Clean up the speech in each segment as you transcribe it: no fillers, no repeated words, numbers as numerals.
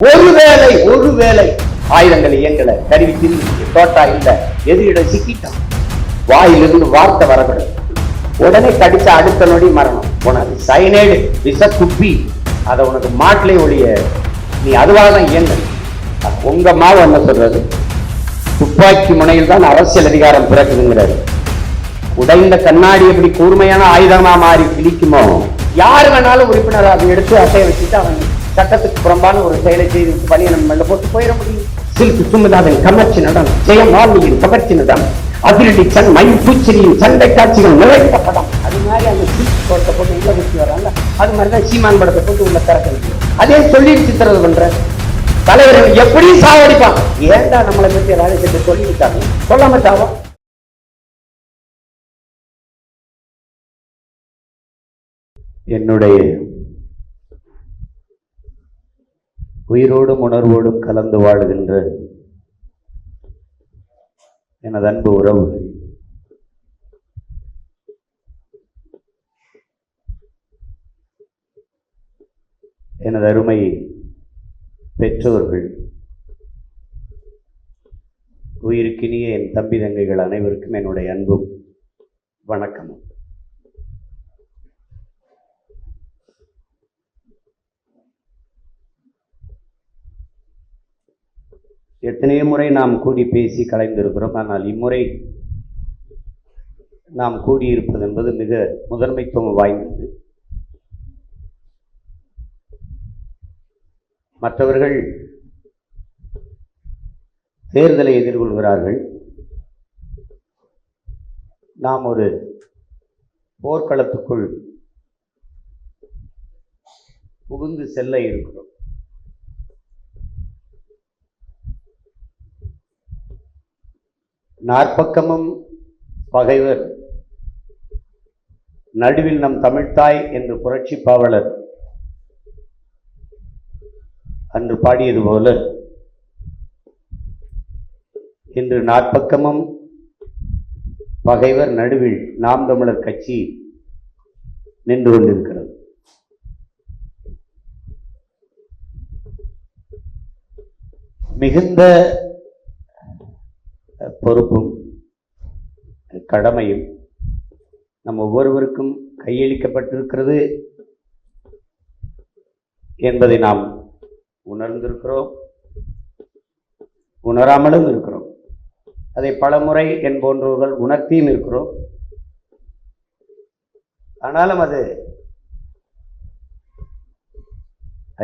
ஒருவேளை ஆயுதங்கள் இயங்கல, கருவி திரிச்சு தோட்டா இல்ல, எதிரிட சிக்கிட்டான், வாயிலிருந்து வார்த்தை வரக்கூடாது, உடனே கடிச்ச அடுத்த நொடி மரணம். உனக்கு சைனைடு விஷ குப்பி, அதை உனக்கு மாட்டிலே ஒழிய நீ அதுவாக தான் இயங்க. உங்க மாவு என்ன சொல்றது? துப்பாக்கி முனையில் தான் அரசியல் அதிகாரம் பிறக்குதுங்கிறாரு. உடைந்த கண்ணாடி எப்படி கூர்மையான ஆயுதமா மாறி கிழிக்குமோ, யார் வேணாலும் உறுப்பினர் அதை எடுத்து அசைய வச்சுட்டு அவன் சட்டத்துக்கு புறம்பான ஒரு செயலை செய்து பணியை நம்ம போட்டு போயிட முடியும். சில்கு சுமதாவின் கமர்ச்சி நடம், ஜெயம் வாழ்வியின் கவர்ச்சி நடம், அதிரடி சன் மயில் பூச்செடியின் சண்டை காட்சிகள் நிறைந்த படம். அது மாதிரி அந்த சில்க் கோட்டை போட்டு உள்ள வச்சு வராங்க. அது மாதிரிதான் சீமான் படத்தை போட்டு உள்ள திறக்கிறது. அதே சொல்லி சித்திரது பண்ற தலைவர்கள் எப்படி சாவடிப்பான். ஏன்டா நம்மளை பற்றி ராஜ்யத்தை சொல்லிவிட்டாங்க, சொல்லாம சாவா. என்னுடைய உயிரோடும் உணர்வோடும் கலந்து வாழுகின்ற எனது அன்பு உறவுகள், எனது அருமை பெற்றோர்கள், உயிருக்கினிய என் தம்பி தங்கைகள் அனைவருக்கும் என்னுடைய அன்பும் வணக்கமும். எத்தனையோ முறை நாம் கூடி பேசி கலைந்திருக்கிறோம். ஆனால் இம்முறை நாம் கூடியிருப்பது என்பது மிக முதன்மைத்துவம் வாய்ந்தது. மற்றவர்கள் தேர்தலை எதிர்கொள்கிறார்கள், நாம் ஒரு போர்க்களத்துக்குள் புகுந்து செல்ல இருக்கிறோம். நாற்பக்கமும் பகைவர், நடுவில் நம் தமிழ்த்தாய் என்று புரட்சி பாவலர் அன்று பாடியது போல, இன்று நாற்பக்கமும் பகைவர், நடுவில் நாம் தமிழர் கட்சி நின்று கொண்டிருக்கிறது. மிகுந்த பொறுப்பும் கடமையும் நம் ஒவ்வொருவருக்கும் கையளிக்கப்பட்டிருக்கிறது என்பதை நாம் உணர்ந்திருக்கிறோம், உணராமலும் இருக்கிறோம். அதை பலமுறை என் போன்றவர்கள் உணர்த்தியும் இருக்கிறோம். ஆனாலும் அது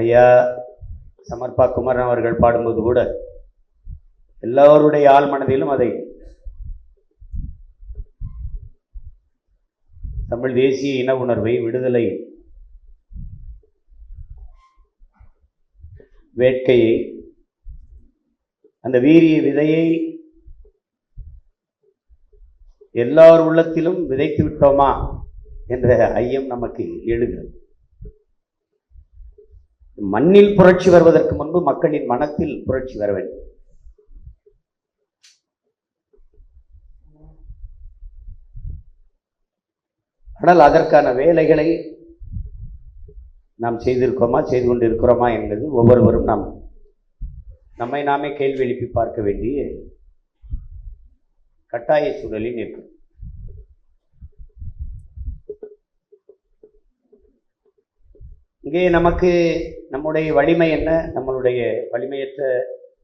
ஐயா சமர்ப்பா குமரன் அவர்கள் பாடும்போது கூட எல்லோருடைய ஆள் மனதிலும் அதை தமிழ் தேசிய இன உணர்வை, விடுதலை வேட்கையை, அந்த வீரிய விதையை எல்லார் உள்ளத்திலும் விதைத்து விட்டோமா என்ற ஐயம் நமக்கு எழுகிறது. மண்ணில் புரட்சி வருவதற்கு முன்பு மக்களின் மனத்தில் புரட்சி வர வேண்டும். ஆனால் அதற்கான வேலைகளை நாம் செய்திருக்கோமா, செய்து கொண்டிருக்கிறோமா என்பது ஒவ்வொருவரும் நம்மை நாமே கேள்வி எழுப்பி பார்க்க வேண்டிய கட்டாய சூழலில் இருக்கும். இங்கே நமக்கு நம்முடைய வலிமை என்ன, நம்மளுடைய வலிமையற்ற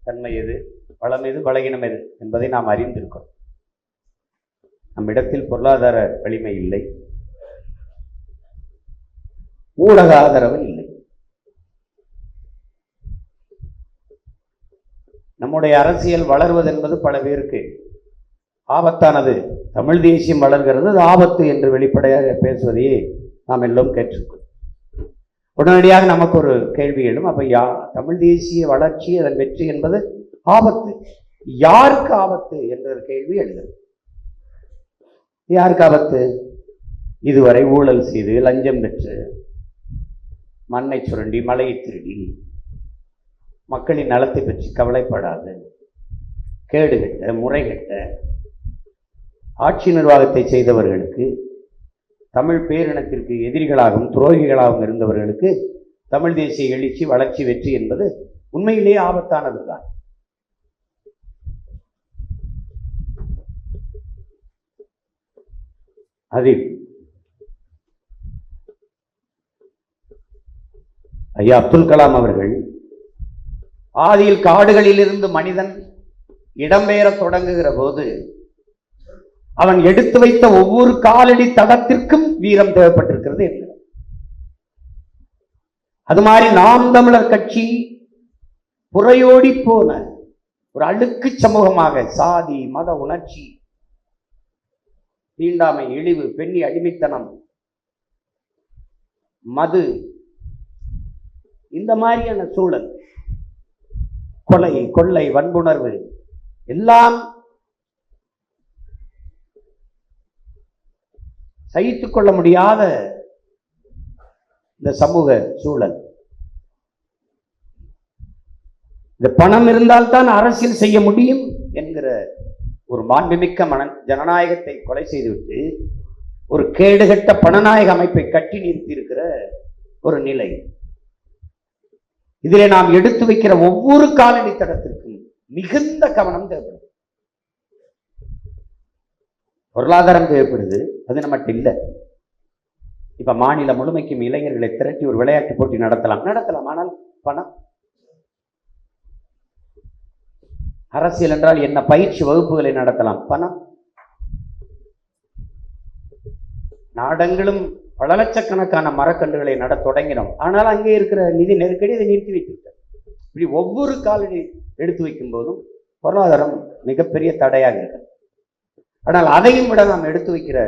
தன்மை எது, வளம் எது, பலகீனம் எது என்பதை நாம் அறிந்திருக்கிறோம். நம்மிடத்தில் பொருளாதார வலிமை இல்லை, ஊடக ஆதரவு இல்லை, நம்முடைய அரசியல் வளர்வது என்பது பல பேருக்கு ஆபத்தானது. தமிழ் தேசியம் வளர்கிறது, அது ஆபத்து என்று வெளிப்படையாக பேசுவதையே நாம் எல்லோரும் கேட்டிருக்கோம். உடனடியாக நமக்கு ஒரு கேள்வி எழும், அப்ப தமிழ் தேசிய வளர்ச்சி, அதன் வெற்றி என்பது ஆபத்து, யாருக்கு ஆபத்து என்ற ஒரு கேள்வி எழுகிறது. யாருக்கு ஆபத்து? இதுவரை ஊழல் செய்து, லஞ்சம் பெற்று, மண்ணை சுரண்டி, மலையை திருடி, மக்களின் நலத்தை பற்றி கவலைப்படாது, கேடுகட்ட, முறைகட்ட ஆட்சி நிர்வாகத்தை செய்தவர்களுக்கு, தமிழ் பேரினத்திற்கு எதிரிகளாகவும் துரோகிகளாகவும் இருந்தவர்களுக்கு தமிழ் தேசிய எழுச்சி, வளர்ச்சி, வெற்றி என்பது உண்மையிலேயே ஆபத்தானதுதான். அதில் ஐயா அப்துல் கலாம் அவர்கள் ஆதியில் காடுகளில் இருந்து மனிதன் இடம்பெயர தொடங்குகிற போது அவன் எடுத்து வைத்த ஒவ்வொரு காலடி தடத்திற்கும் வீரம் தேவைப்பட்டிருக்கிறது என்று. அது மாதிரி நாம் தமிழர் கட்சி புறையோடி போன ஒரு அழுக்கு சமூகமாக சாதி, மத உணர்ச்சி, தீண்டாமை, இழிவு, பெண்ணி அடிமைத்தனம், மது, இந்த மாதிரியான சூழல், கொலை, கொள்ளை, வன்புணர்வு எல்லாம் சகித்துக் கொள்ள முடியாத இந்த சமூக சூழல். இந்த பணம் இருந்தால்தான் அரசியல் செய்ய முடியும் என்கிற ஒரு மாண்புமிக்க ஜனநாயகத்தை கொலை செய்துவிட்டு ஒரு கேடுகட்ட பணநாயக அமைப்பை கட்டி நிறுத்தி இருக்கிற ஒரு நிலை. இதிலே நாம் எடுத்து வைக்கிற ஒவ்வொரு காலடி தடத்திற்கும் மிகுந்த கவனம் தேவைப்படுது. பொருளாதாரம் தேவைப்படுது, அது நம்மகிட்ட இல்லை. இப்ப மாநிலம் முழுமைக்கும் இளைஞர்களை திரட்டி ஒரு விளையாட்டு போட்டி நடத்தலாம், ஆனால் பணம். அரசியல் என்றால் என்ன, பயிற்சி வகுப்புகளை நடத்தலாம், பணம். நாடெங்கிலும் பல லட்சக்கணக்கான மரக்கன்றுகளை நட தொடங்கினோம், ஆனால் அங்கே இருக்கிற நிதி நெருக்கடி இதை நிறுத்தி வைத்துவிட்டார். இப்படி ஒவ்வொரு காலடி எடுத்து வைக்கும் போதும் பொருளாதாரம் மிகப்பெரிய தடையாக இருக்கு. ஆனால் அதையும் விட நாம் எடுத்து வைக்கிற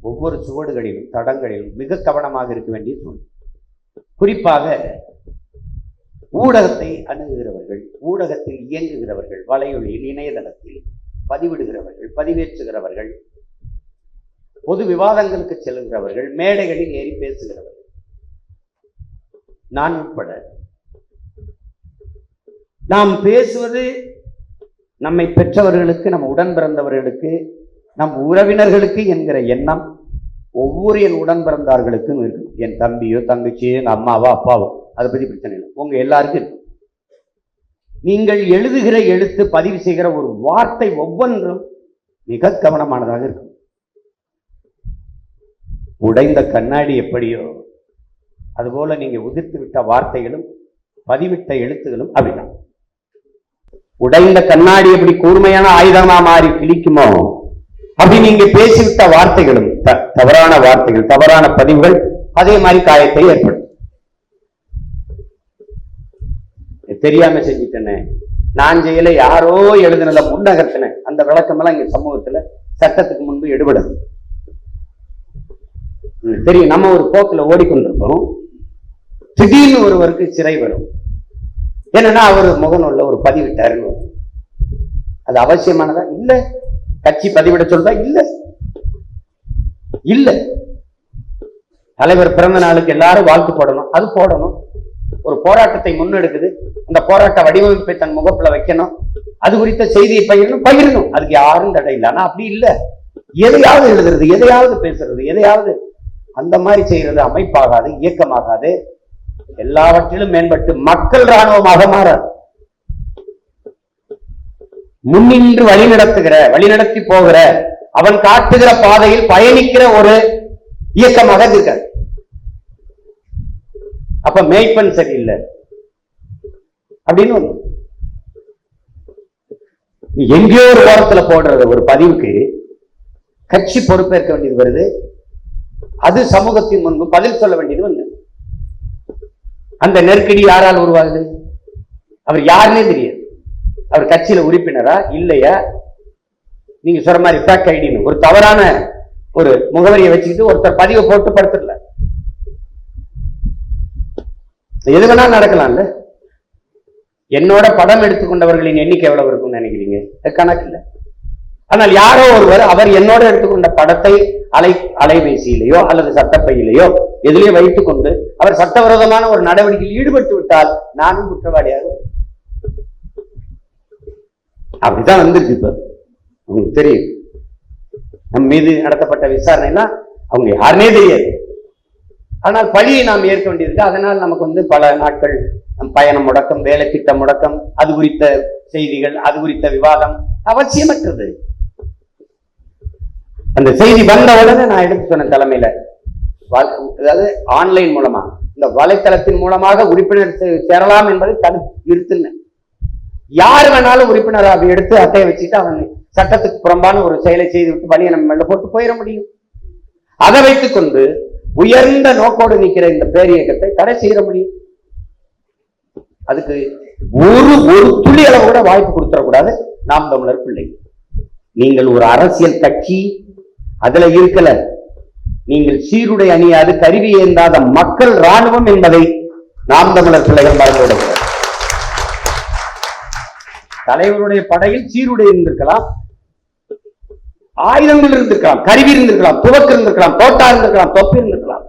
ஒவ்வொரு சுவடுகளிலும் தடங்களிலும் மிக கவனமாக இருக்க வேண்டிய சூழ்நிலை. குறிப்பாக ஊடகத்தை அணுகுகிறவர்கள், ஊடகத்தில் இயங்குகிறவர்கள், வலையொலியில், இணையதளத்தில் பதிவிடுகிறவர்கள், பதிவேற்றுகிறவர்கள், பொது விவாதங்களுக்கு செல்கிறவர்கள், மேடைகளில் ஏறி பேசுகிறவர்கள், நான் உட்பட நாம் பேசுவது நம்மை பெற்றவர்களுக்கு, நம் உடன் பிறந்தவர்களுக்கு, நம் உறவினர்களுக்கு என்கிற எண்ணம் ஒவ்வொரு என் உடன் பிறந்தார்களுக்கும் இருக்கு. என் தம்பியோ தங்கச்சியோ என் அம்மாவோ அப்பாவோ அதை பத்தி பிரச்சனை இல்லை, உங்க எல்லாருக்கும் இருக்கு. நீங்கள் எழுதுகிற எழுத்து, பதிவு செய்கிற ஒரு வார்த்தை ஒவ்வொன்றும் மிக கவனமானதாக இருக்கும். உடைந்த கண்ணாடி எப்படியோ அதுபோல நீங்க உதிர்த்து விட்ட வார்த்தைகளும் பதிவிட்ட எழுத்துகளும் அப்படிதான். உடைந்த கண்ணாடி எப்படி கூர்மையான ஆயுதமா மாறி கிழிக்குமோ, அப்படி நீங்க பேசிவிட்ட வார்த்தைகளும், தவறான வார்த்தைகள், தவறான பதிவுகள் அதே மாதிரி காயத்தை ஏற்படும். தெரியாம செஞ்சுட்டேனே, நான் செய்யல, யாரோ எழுதுனத முன்னகர்த்தின, அந்த விளக்கமெல்லாம் இங்க சமூகத்துல சட்டத்துக்கு முன்பு எடுபடும். தெரியும், நம்ம ஒரு போக்குல ஓடிக்கொண்டிருப்போம், திடீர்னு ஒருவருக்கு சிறை வரும். என்னன்னா அவர் முகநூல்ல ஒரு பதிவிட்டாருன்னு. அது அவசியமானதா? இல்ல. கட்சி பதிவிட சொல்றா? இல்ல இல்ல. தலைவர் பிறந்த நாளுக்கு எல்லாரும் வாழ்த்து போடணும், அது போடணும். ஒரு போராட்டத்தை முன்னெடுக்குது, அந்த போராட்ட வடிவமைப்பை தன் முகப்புல வைக்கணும், அது குறித்த செய்தியை பகிரணும், அதுக்கு யாரும் தடை இல்லை. ஆனா அப்படி இல்லை. எதையாவது எழுதுறது, எதையாவது பேசுறது, எதையாவது அந்த மாதிரி செய்யறது அமைப்பாகாது, இயக்கமாகாது. எல்லாவற்றிலும் மேம்பட்டு மக்கள் இராணுவமாக மாறாது. முன்னின்று வழிநடத்தி போகிற, அவன் காட்டுகிற பாதையில் பயணிக்கிற ஒரு இயக்கமாக இருக்காது. அப்ப மேய்ப்பன் சரியில்லை அப்படின்னு எங்கேயோ ஒரு ஓரத்துல போடுறது ஒரு பதிவுக்கு கட்சி பொறுப்பேற்க வேண்டியது வருது. அது சமூகத்தின் முன்பு பதில் சொல்ல வேண்டியது வந்து. அந்த நெருக்கடி யாரால் உருவாகுது? அவர் யாருன்னே தெரியாது. அவர் கட்சியில உறுப்பினரா இல்லையா? நீங்க சொல்ற மாதிரி ஃபேக் ஐடின்னு ஒரு தவறான ஒரு முகவரியை வச்சுக்கிட்டு ஒருத்தர் பதிவை போட்டு படுத்துடல. எது வேணாலும் நடக்கலாம்ல. என்னோட படம் எடுத்துக்கொண்டவர்களின் எண்ணிக்கை எவ்வளவு இருக்கும்னு நினைக்கிறீங்க? கணக்கு இல்லை. ஆனால் யாரோ ஒருவர் அவர் என்னோட எடுத்துக்கொண்ட படத்தை அலைபேசியிலேயோ அல்லது சட்டப்பையிலேயோ எதிலே வைத்துக் கொண்டு அவர் சட்டவிரோதமான ஒரு நடவடிக்கையில் ஈடுபட்டு விட்டால் நானும் குற்றவாளியாக. அப்படிதான் வந்திருக்கு. இப்ப உங்களுக்கு தெரியும், நம் மீது நடத்தப்பட்ட விசாரணைனா அவங்க யாருன்னே தெரியாது. ஆனால் பழியை நாம் ஏற்க வேண்டியிருக்கு. அதனால் நமக்கு பல நாட்கள் பயண முடக்கம், வேலை திட்ட முடக்கம், அது குறித்த செய்திகள், அது குறித்த விவாதம் அவசியமற்றது. அந்த செய்தி வந்த உடனே நான் எடுத்து சொன்ன தலைமையில, அதாவது ஆன்லைன் மூலமா, இந்த வலைத்தளத்தின் மூலமாக உறுப்பினர் சேரலாம் என்பதை நிறுத்தின. யார் வேணாலும் உறுப்பினர் அதை எடுத்து அட்டையை வச்சுட்டு அவன் சட்டத்துக்கு புறம்பான ஒரு செயலை செய்து விட்டு வழியை நம்ம மேல போட்டு போயிட முடியும். அதை வைத்துக் கொண்டு உயர்ந்த நோக்கோடு நிற்கிற இந்த பேரியக்கத்தை தடை செய்ய முடியும். அதுக்கு ஒரு துளி அளவு கூட வாய்ப்பு கொடுத்துடக்கூடாது. நாம் தமிழர் பிள்ளை, நீங்கள் ஒரு அரசியல் கட்சி, அதுல இருக்கல, நீங்கள் சீருடை அணியாது கருவி ஏந்தாத மக்கள் ராணுவம் என்பதை நாம் தமிழர் பிள்ளைகள் மறந்துவிடக்கூடாது. தலைவருடைய படையில் சீருடை இருந்திருக்கலாம், ஆயுதங்கள் இருந்திருக்கலாம், கருவி இருந்திருக்கலாம், துவக்கு இருந்திருக்கலாம், தோட்டா இருந்திருக்கலாம், தொப்பி இருந்திருக்கலாம்.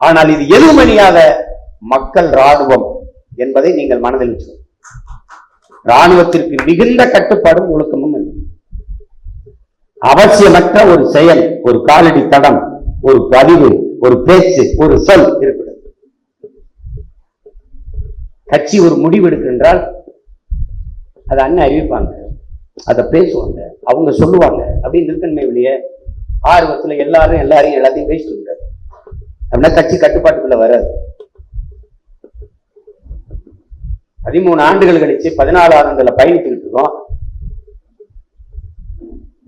ஆனால் இது எதுவும் அணியாத மக்கள் ராணுவம் என்பதை நீங்கள் மனதில் வச்சு, ராணுவத்திற்கு மிகுந்த கட்டுப்பாடும் ஒழுக்கமும் இல்லை. அவசியமற்ற ஒரு செயல், ஒரு காலடி தடம், ஒரு பதிவு, ஒரு பேச்சு, ஒரு சொல் இருக்கிறது. கட்சி ஒரு முடிவு எடுக்கின்றால் அதை அண்ணன் அறிவிப்பாங்க, அதை பேசுவாங்க, அவங்க சொல்லுவாங்க அப்படின்னு இருக்கணுமே வெளிய ஆர்வத்துல எல்லாரையும் பேசிட்டு இருக்காரு. அப்படின்னா கட்சி கட்டுப்பாட்டுக்குள்ள வராது. 13 ஆண்டுகள் கழிச்சு 14 ஆண்டுகளை பயணித்துக்கிட்டு இருக்கோம்.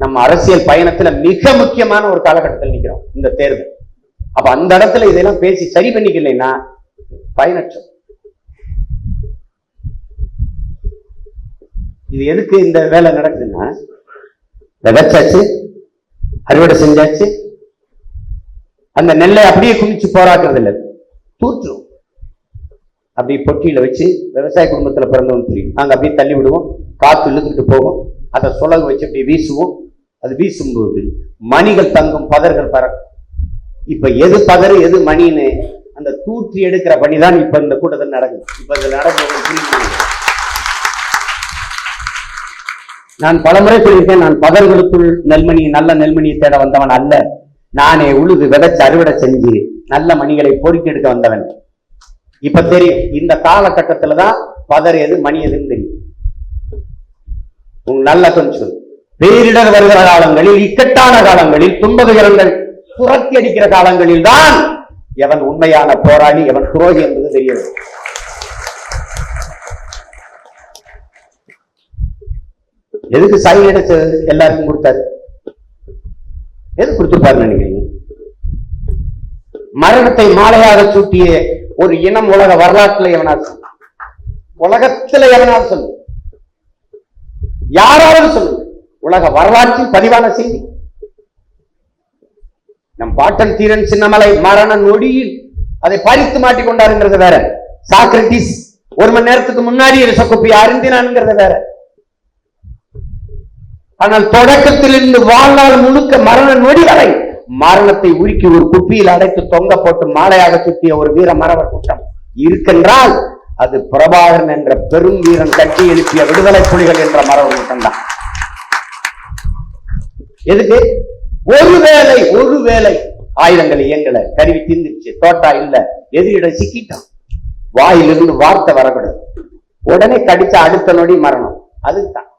நம்ம அரசியல் பயணத்துல மிக முக்கியமான ஒரு காலகட்டத்தில் நிற்கிறோம், இந்த தேர்தல். அப்ப அந்த இடத்துல இதெல்லாம் பேசி சரி பண்ணிக்கலைன்னா பயனற்றம். இது எதுக்கு இந்த வேலை நடக்குதுன்னா, விதைச்சாச்சு, அறுவடை செஞ்சாச்சு, அந்த நெல்லை அப்படியே குமிச்சு போராடுறது இல்லை, தூற்றுரும். அப்படி பொட்டியில வச்சு விவசாய குடும்பத்துல பிறந்தவன் தெரியும், நாங்க அப்படியே தள்ளி விடுவோம், காத்து இழுத்துட்டு போவோம், அதை சுலகு வச்சு அப்படியே வீசுவோம். அது வீசும்போது மணிகள் தங்கும், பதர்கள் பறக்கும். இப்ப எது பதறு எது மணின்னு அந்த தூற்றி எடுக்கிற பணிதான் இப்ப இந்த கூட்டத்தில் நடக்குது. இப்ப இதுல நடக்குது. நான் பலமுறை சொல்லியிருக்கேன், நான் பதர்களுக்குள் நல்ல நெல்மணியை தேட வந்தவன் அல்ல. நானே உழுது விதைச்சு அறுவடை செஞ்சு நல்ல மணிகளை பொறுக்கி எடுக்க வந்தவன். இப்ப தெரியும், இந்த காலகட்டத்துலதான் பதர் எது மணி எதுன்னு தெரியும். நல்ல கொஞ்சம் பேரிடர் வருகிற காலங்களில், இக்கட்டான காலங்களில், துன்பதுயரங்கள் புரட்டி அடிக்கிற காலங்களில் தான் எவன் உண்மையான போராளி, எவன் துரோகி என்பது தெரியும். எதுக்கு சைலட எல்லாருக்கும் கொடுத்தாரு? எது கொடுத்துருப்பாரு நினைக்கிறீங்க? மரணத்தை மாலையாக சூட்டிய ஒரு இனம் உலக வரலாற்றுல எவனாவது சொல்லு, உலகத்துல எவனாவது சொல்லு, யாராவது சொல்லு, உலக வரலாற்றில் பதிவான செய்தி. நம் பாட்டன் தீரன் சின்னமலை மரண நொடியில் அதை பறித்து மாட்டிக்கொண்டாருங்கிறது வேற. சாக்ரட்டிஸ் 1 மணி நேரத்துக்கு முன்னாடி விஷக்குப்பி அருந்தினான்ங்கிறது வேற. ஆனால் தொடக்கத்திலிருந்து வாழ்நாள் முழுக்க மரண நொடி வரை மரணத்தை உருக்கி ஒரு குப்பியில் அடைத்து தொங்க போட்டு மாலையாக சுற்றிய ஒரு வீர மறவர் கூட்டம் இருக்கின்றால் அது பிரபாகரன் என்ற பெரும் வீரன் கட்டி எழுப்பிய விடுதலை புலிகள் என்ற மறவர் கூட்டம் தான். எதுக்கு? ஒருவேளை ஆயுதங்கள் இயங்கல, கருவி தீர்ந்துச்சு, தோட்டா இல்ல, எதிரிட சிக்கிட்டான், வாயிலிருந்து வார்த்தை வரக்கூடாது, உடனே கடிச்ச அடுத்த நொடி மரணம். அதுதான்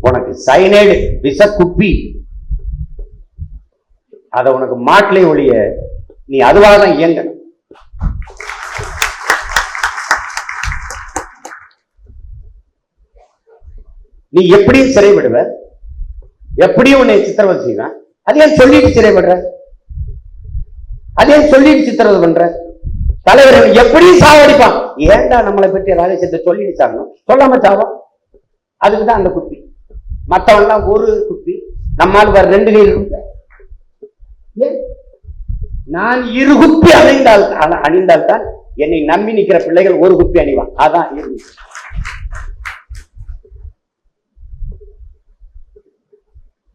உனக்கு சைனைடு விஷ குப்பி, அத உனக்கு மாட்டிலே ஒழிய நீ அதுவாக தான் இயங்க. நீ எப்படியும் சிறைவிடுவ, எப்படியும் உன்னை சித்திரவதை செய்வான். அதே சொல்லிட்டு சிறைவிடுற, அதே சொல்லிட்டு சித்திரவதை பண்ற. தலைவர்கள் எப்படியும் சாவடிப்பான். ஏண்டா நம்மளை பற்றி ரகசியத்தை சொல்லிட்டு சாகணும்? சொல்லாம சாவோம். அதுக்குதான் அந்த குப்பி. மற்றவெல்லாம் ஒரு குப்பி, நம்மால் வேற 2 நீர் இருக்கு. நான் 2 குப்பி அணிந்தால் தான் என்னை நம்பி நிற்கிற பிள்ளைகள் 1 குப்பி அணிவான். அதான்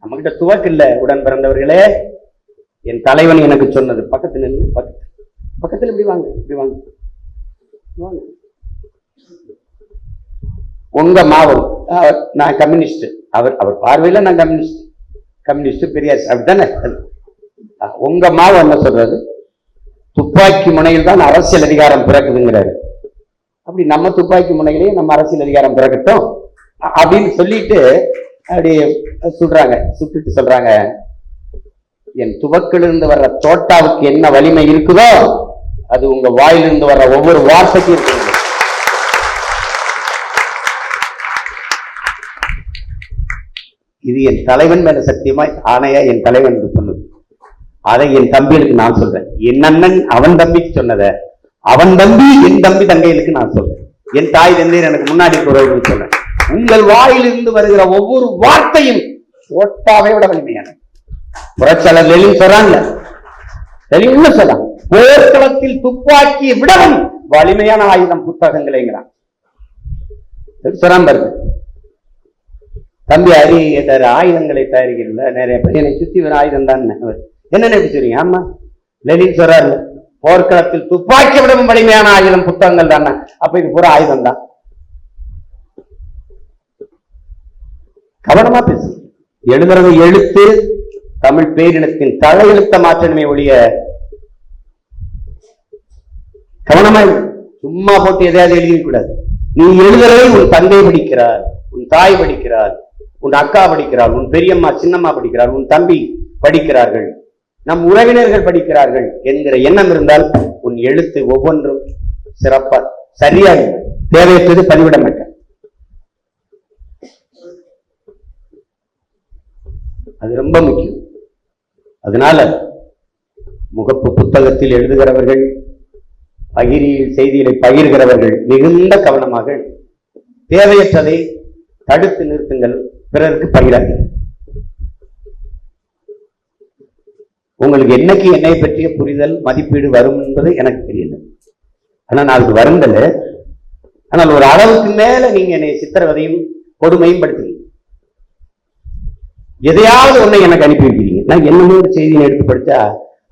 நம்ம கிட்ட துவக்கு இல்ல. உடன் பிறந்தவர்களே, என் தலைவன் எனக்கு சொன்னது, பக்கத்துல நின்று பக்கத்துல இப்படி வாங்க, இப்படி வாங்க, வாங்க. உங்க மாவன், நான் கம்யூனிஸ்ட், அவர் பார்வையில நான் கம்யூனிஸ்ட் பெரியார் அப்படித்தானே. உங்க மாவு என்ன சொல்றாரு? துப்பாக்கி முனையில் தான் அரசியல் அதிகாரம் பிறக்குதுங்கிறாரு. அப்படி நம்ம துப்பாக்கி முனையிலேயே நம்ம அரசியல் அதிகாரம் பிறக்கட்டும் அப்படின்னு சொல்லிட்டு அப்படி சொல்றாங்க. சுட்டுட்டு சொல்றாங்க, என் துவக்கிலிருந்து வர்ற தோட்டாவுக்கு என்ன வலிமை இருக்குதோ அது உங்க வாயிலிருந்து வர்ற ஒவ்வொரு வார்த்தைக்கும் இருக்கு. இது என் தலைவன் மேல சத்தியமாய் ஆணையா என் தலைவன் என்று சொன்னது. அதை என் தம்பிகளுக்கு நான் சொல்றேன். என் அண்ணன் அவன் தம்பிக்கு சொன்னத அவன் தம்பி என் தம்பி தங்கைகளுக்கு நான் சொல்றேன். என் தாய் தந்தையர் எனக்கு முன்னாடி குரல் சொல்றேன். உங்கள் வாயிலிருந்து வருகிற ஒவ்வொரு வார்த்தையும் ஓட்டாவை விட வலிமையான. புரட்சியாளர் லெனின் சொல்றாங்க, தெளிவுன்னு சொல்றாங்க, போர்க்களத்தில் துப்பாக்கியை விடவும் வலிமையான ஆயுதம் புத்தகங்களேங்கிறான். சொல்றான் பாருங்க. தம்பி அரி ஆயுதங்களை தயாரிக்கிறதுல நிறைய பேர் என்னை சுத்தி வர ஆயுதம் தான் என்னென்ன எப்படி சொல்றீங்க? ஆமா, லெனின் சொல்றாரு, போர்க்களத்தில் துப்பாக்கி விடவும் வலிமையான ஆயுதம் புத்தகங்கள் தானே. அப்ப இது பூரா ஆயுதம் தான். கவனமா பேசு. எழுதுறது எழுத்து தமிழ் பேரினத்தின் தலையெழுத்த மாற்றமே ஒழிய கவனமா சும்மா போட்டு எதையாவது எழுதிக்க கூடாது. நீ எழுதுறதை உன் தந்தை படிக்கிறார், உன் தாய் படிக்கிறார், உன் அக்கா படிக்கிறார், உன் பெரியம்மா சின்னம்மா படிக்கிறார், உன் தம்பி படிக்கிறார்கள், நம் உறவினர்கள் படிக்கிறார்கள் என்கிற எண்ணம் இருந்தால் உன் எழுத்து ஒவ்வொன்றும் சிறப்பா சரியாக தேவையற்றது பதிவிட மாட்டேன். அது ரொம்ப முக்கியம். அதனால முகப்பு புத்தகத்தில் எழுதுகிறவர்கள், பகிரியில் செய்திகளை பகிர்கிறவர்கள் மிகுந்த கவனமாக தேவையற்றதை தடுத்து நிறுத்துங்கள், பிறருக்கு பகிரார்கள். உங்களுக்கு என்னைக்கு என்னை பற்றிய புரிதல் மதிப்பீடு வரும் என்பது எனக்கு தெரியல. ஆனா நான் அதுக்கு வருந்தல. ஆனால் ஒரு அளவுக்கு மேல நீங்க என்னை சித்திரவதையும் கொடுமையும் படுத்துறீங்க. எதையாவது ஒண்ணை எனக்கு அனுப்பி வைக்கிறீங்க. நான் என்னமோ ஒரு செய்தியை எடுத்து படிச்சா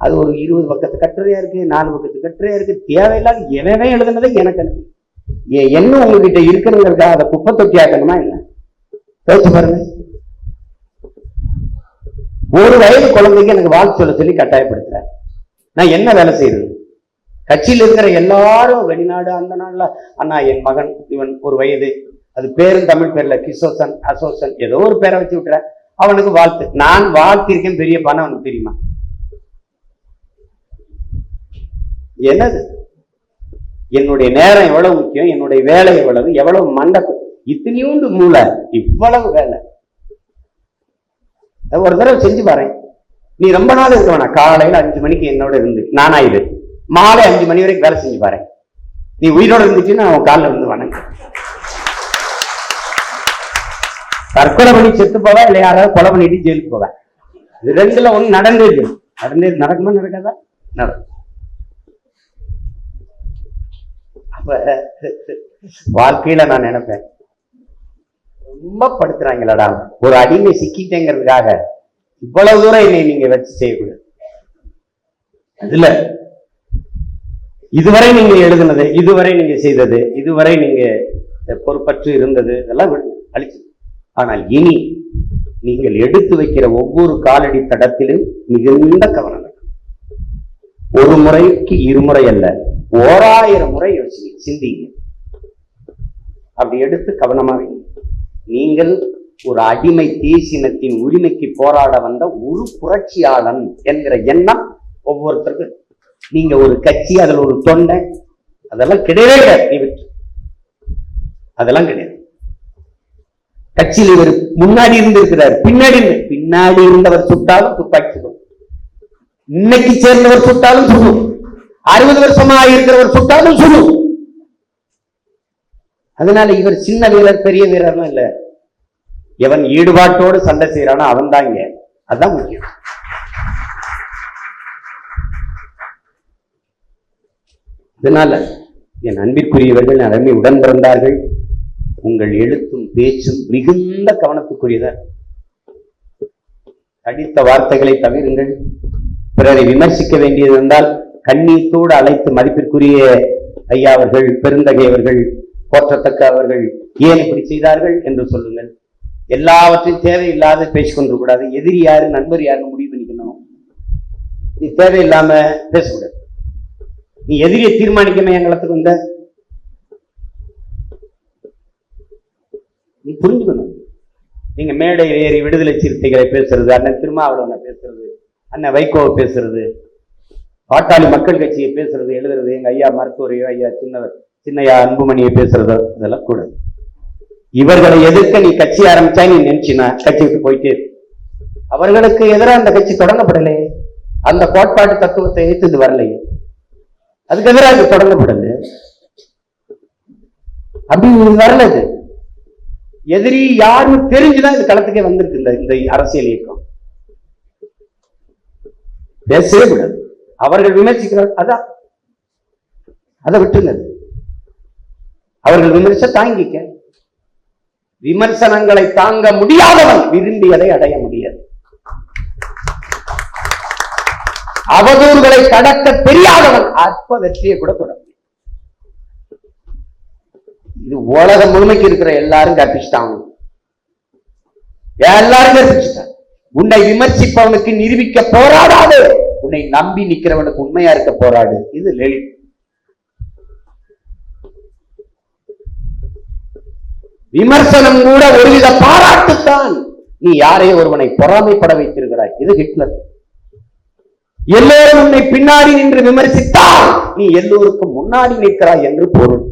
அது ஒரு 20 பக்கத்து கட்டுரையா இருக்கு, 4 பக்கத்து கட்டுரையா இருக்கு. தேவையில்லாத எவனே எழுதுனதை எனக்கு அனுப்பி என்ன உங்ககிட்ட இருக்குங்கிறதுக்காக அதை குப்பை தொட்டி ஆக்கணுமா என்ன? யோசிச்சு பாருங்க. ஒரு வயது குழந்தைக்கு எனக்கு வாழ்த்து சொல்ல சொல்லி கட்டாயப்படுத்துறேன். நான் என்ன வேலை செய்யறது? கட்சியில் இருக்கிற எல்லாரும் வெளிநாடு அந்த நாள்ல அண்ணா என் மகன் இவன் ஒரு வயது, அது பேரும் தமிழ் பேர்ல கிஷோசன் அசோசன் ஏதோ ஒரு பேரை வச்சு விட்டுறேன், அவனுக்கு வாழ்த்து. நான் வாழ்த்திருக்கேன், பெரிய பணம் அவனுக்கு தெரியுமா? என்னது? என்னுடைய நேரம் எவ்வளவு முக்கியம், என்னுடைய வேலை எவ்வளவு மண்டபம், இத்தனையோண்டு மூளை, இவ்வளவு வேலை. ஒரு தடவை செஞ்சு பாரு. நீ ரொம்ப நாள் இருக்க வேணாம். காலையில 5 மணிக்கு என்னோட இருந்து நானாயிரு, மாலை 5 மணி வரைக்கும் வேலை செஞ்சு பாரு. நீ உயிரோட இருந்துச்சுன்னா அவன் காலில் இருந்து வணங்க. தற்கொலை பண்ணி செத்து போவா, இல்லை யாராவது கொலை பண்ணிட்டு ஜெயிலுக்கு போவேன். இது ரெண்டுல ஒண்ணு நடந்தது. நடக்குமா நடக்காதா? நடக்கும். அப்ப வாழ்க்கையில நான் நினைப்பேன், ரொம்ப படுத்துறாங்களடா, ஒரு அடிமை சிக்கிட்டேங்கிறதுக்காக இவ்வளவு தூரம் என்னை நீங்க வச்சு செய்யக்கூடாது. அதுல இதுவரை நீங்க எழுதுனது, இதுவரை நீங்க செய்தது, இதுவரை நீங்க பொறுப்பற்று இருந்தது இதெல்லாம் அழிச்சு. ஆனால் இனி நீங்கள் எடுத்து வைக்கிற ஒவ்வொரு காலடி தடத்திலும் மிகுந்த கவனம். ஒரு முறைக்கு 2 முறை அல்ல, 1000 முறை யோசிங்க, சிந்திங்க. அப்படி எடுத்து கவனமா வைங்க. நீங்கள் ஒரு அடிமை தேசினத்தின் உரிமைக்கு போராட வந்த ஒரு புரட்சியாளன் என்கிற எண்ணம் ஒவ்வொருத்தருக்கும். நீங்க ஒரு கட்சி, அதுல ஒரு தொண்டை, அதெல்லாம் கிடையவே கிடையாது. அதெல்லாம் கிடையாது. கட்சியில் இவர் முன்னாடி இருந்து இருக்கிறார், பின்னாடி இருந்தவர் சுட்டாலும் துப்பாக்கி சுடும். இன்னைக்கு சேர்ந்தவர் சுட்டாலும் சுடும். 60 வருஷமா இருக்கிறவர் சுட்டாலும் சுடும். அதனால இவர் சின்ன வீரர் பெரிய வீரர்லாம் இல்ல. எவன் ஈடுபாட்டோடு சண்டை செய்யறானோ அவன் தான் இங்க. அதுதான் முக்கியம். இதனால என் அன்பிற்குரியவர்கள், அருமை உடன் பிறந்தார்கள், உங்கள் எழுத்தும் பேச்சும் மிகுந்த கவனத்துக்குரியதார். அடித்த வார்த்தைகளை தவிருங்கள். பிறரை விமர்சிக்க வேண்டியது இருந்தால் கண்ணீத்தோடு அழைத்து மதிப்பிற்குரிய ஐயா அவர்கள், பெருந்தகை அவர்கள், போற்றத்தக்க அவர்கள் ஏன் இப்படி செய்தார்கள் என்று சொல்லுங்கள். எல்லாவற்றையும் தேவையில்லாத பேசிக்கொண்டு கூடாது. எதிரி யாரு நண்பர் யாருன்னு முடிவு பண்ணிக்கணும். நீ தேவையில்லாம பேசக்கூடாது. நீ எதிரியை தீர்மானிக்கமே எங்களத்துக்கு வந்த நீ புரிஞ்சுக்கணும். நீங்க மேடையில் ஏறி விடுதலை சிறுத்தைகளை பேசுறது, அண்ணன் திருமாவளவனை பேசுறது, அண்ணன் வைகோவை பேசுறது, பாட்டாளி மக்கள் கட்சியை பேசுறது, எழுதுறது, எங்க ஐயா மருத்துவரையோ ஐயா சின்னையா அன்புமணியை பேசுறதோ இதெல்லாம் கூடாது. இவர்களை எதிர்க்க நீ கட்சி ஆரம்பிச்சா நீ நினைச்சினா கட்சி விட்டு போயிட்டே இருக்கு. அவர்களுக்கு எதிராக அந்த கட்சி தொடங்கப்படலையே, அந்த கோட்பாட்டு தத்துவத்தை ஏற்று வரலையே, அதுக்கு எதிராக இது தொடங்கப்படல. அப்படி வரலது. எதிரி யாருன்னு தெரிஞ்சுதான் இது களத்துக்கே வந்திருக்கு. இந்த அரசியல் இயக்கம் பேசவே கூடாது. அவர்கள் விமர்சிக்கிறார், அதான் அதை விட்டுங்க. அவர்கள் விமர்ச தாங்கிக்க. விமர்சனங்களை தாங்க முடியாதவன் விரும்பியதை அடைய முடியாது. அவதூறுகளை கடக்க தெரியாதவன் அற்ப வெற்றியை கூட தொடரும். இது உலகம் முழுமைக்கு இருக்கிற எல்லாரும் கற்பிச்சுட்டாங்க. எல்லாரும் கற்பிச்சுட்டாங்க. உன்னை விமர்சிப்பவனுக்கு நிரூபிக்க போராடாது, உன்னை நம்பி நிக்கிறவனுக்கு உண்மையா இருக்க போராடு. இது லலித். விமர்சனம் கூட ஒருவித பாராட்டுத்தான். நீ யாரையோ ஒருவனை பொறாமைப்பட வைத்திருக்கிறாய். இது ஹிட்லர். எல்லோரும் உன்னை பின்னாடி நின்று விமர்சித்தால் நீ எல்லோருக்கும் முன்னாடி நிற்கிறாய் என்று பொருள்.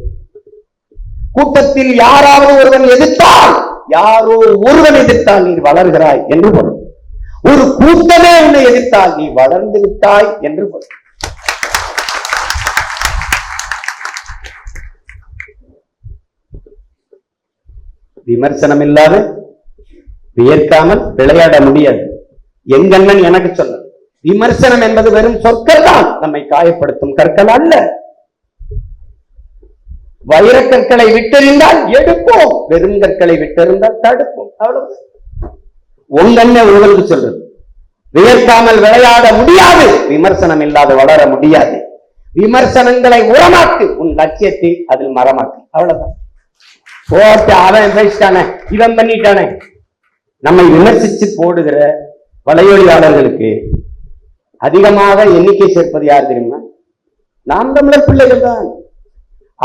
கூட்டத்தில் யாராவது ஒருவன் எதிர்த்தால், யாரோ ஒருவன் எதிர்த்தால் நீ வளர்கிறாய் என்று பொருள். ஒரு கூட்டமே உன்னை எதிர்த்தால் நீ வளர்ந்து விட்டாய் என்று பொருள். விமர்சனம் இல்லாத வியர்க்காமல் விளையாட முடியாது. எங்கண்ணன் எனக்கு சொன்னது, விமர்சனம் என்பது வெறும் சொற்கள் தான், நம்மை காயப்படுத்தும் கற்கள் அல்ல. வைரக்கற்களை விட்டெறிந்தால் எடுப்போம், வெறும் கற்களை விட்டெறிந்தால் தடுப்போம். அவ்வளவு. உங்கண்ண உங்களுக்கு சொல்றது, வியர்க்காமல் விளையாட முடியாது, விமர்சனம் இல்லாத வளர முடியாது. விமர்சனங்களை உரமாக்கு, உன் லட்சியத்தை அதில் மரமாக்கு. அவ்வளவுதான். போட்டு அவன் பேசிட்டானே, இவன் பண்ணிட்டானே. நம்மை விமர்சிச்சு போடுகிற வலையொலியாளர்களுக்கு அதிகமாக எண்ணிக்கை சேர்ப்பது யார் தெரியுமா? நாம் தமிழர் பிள்ளைகள் தான்.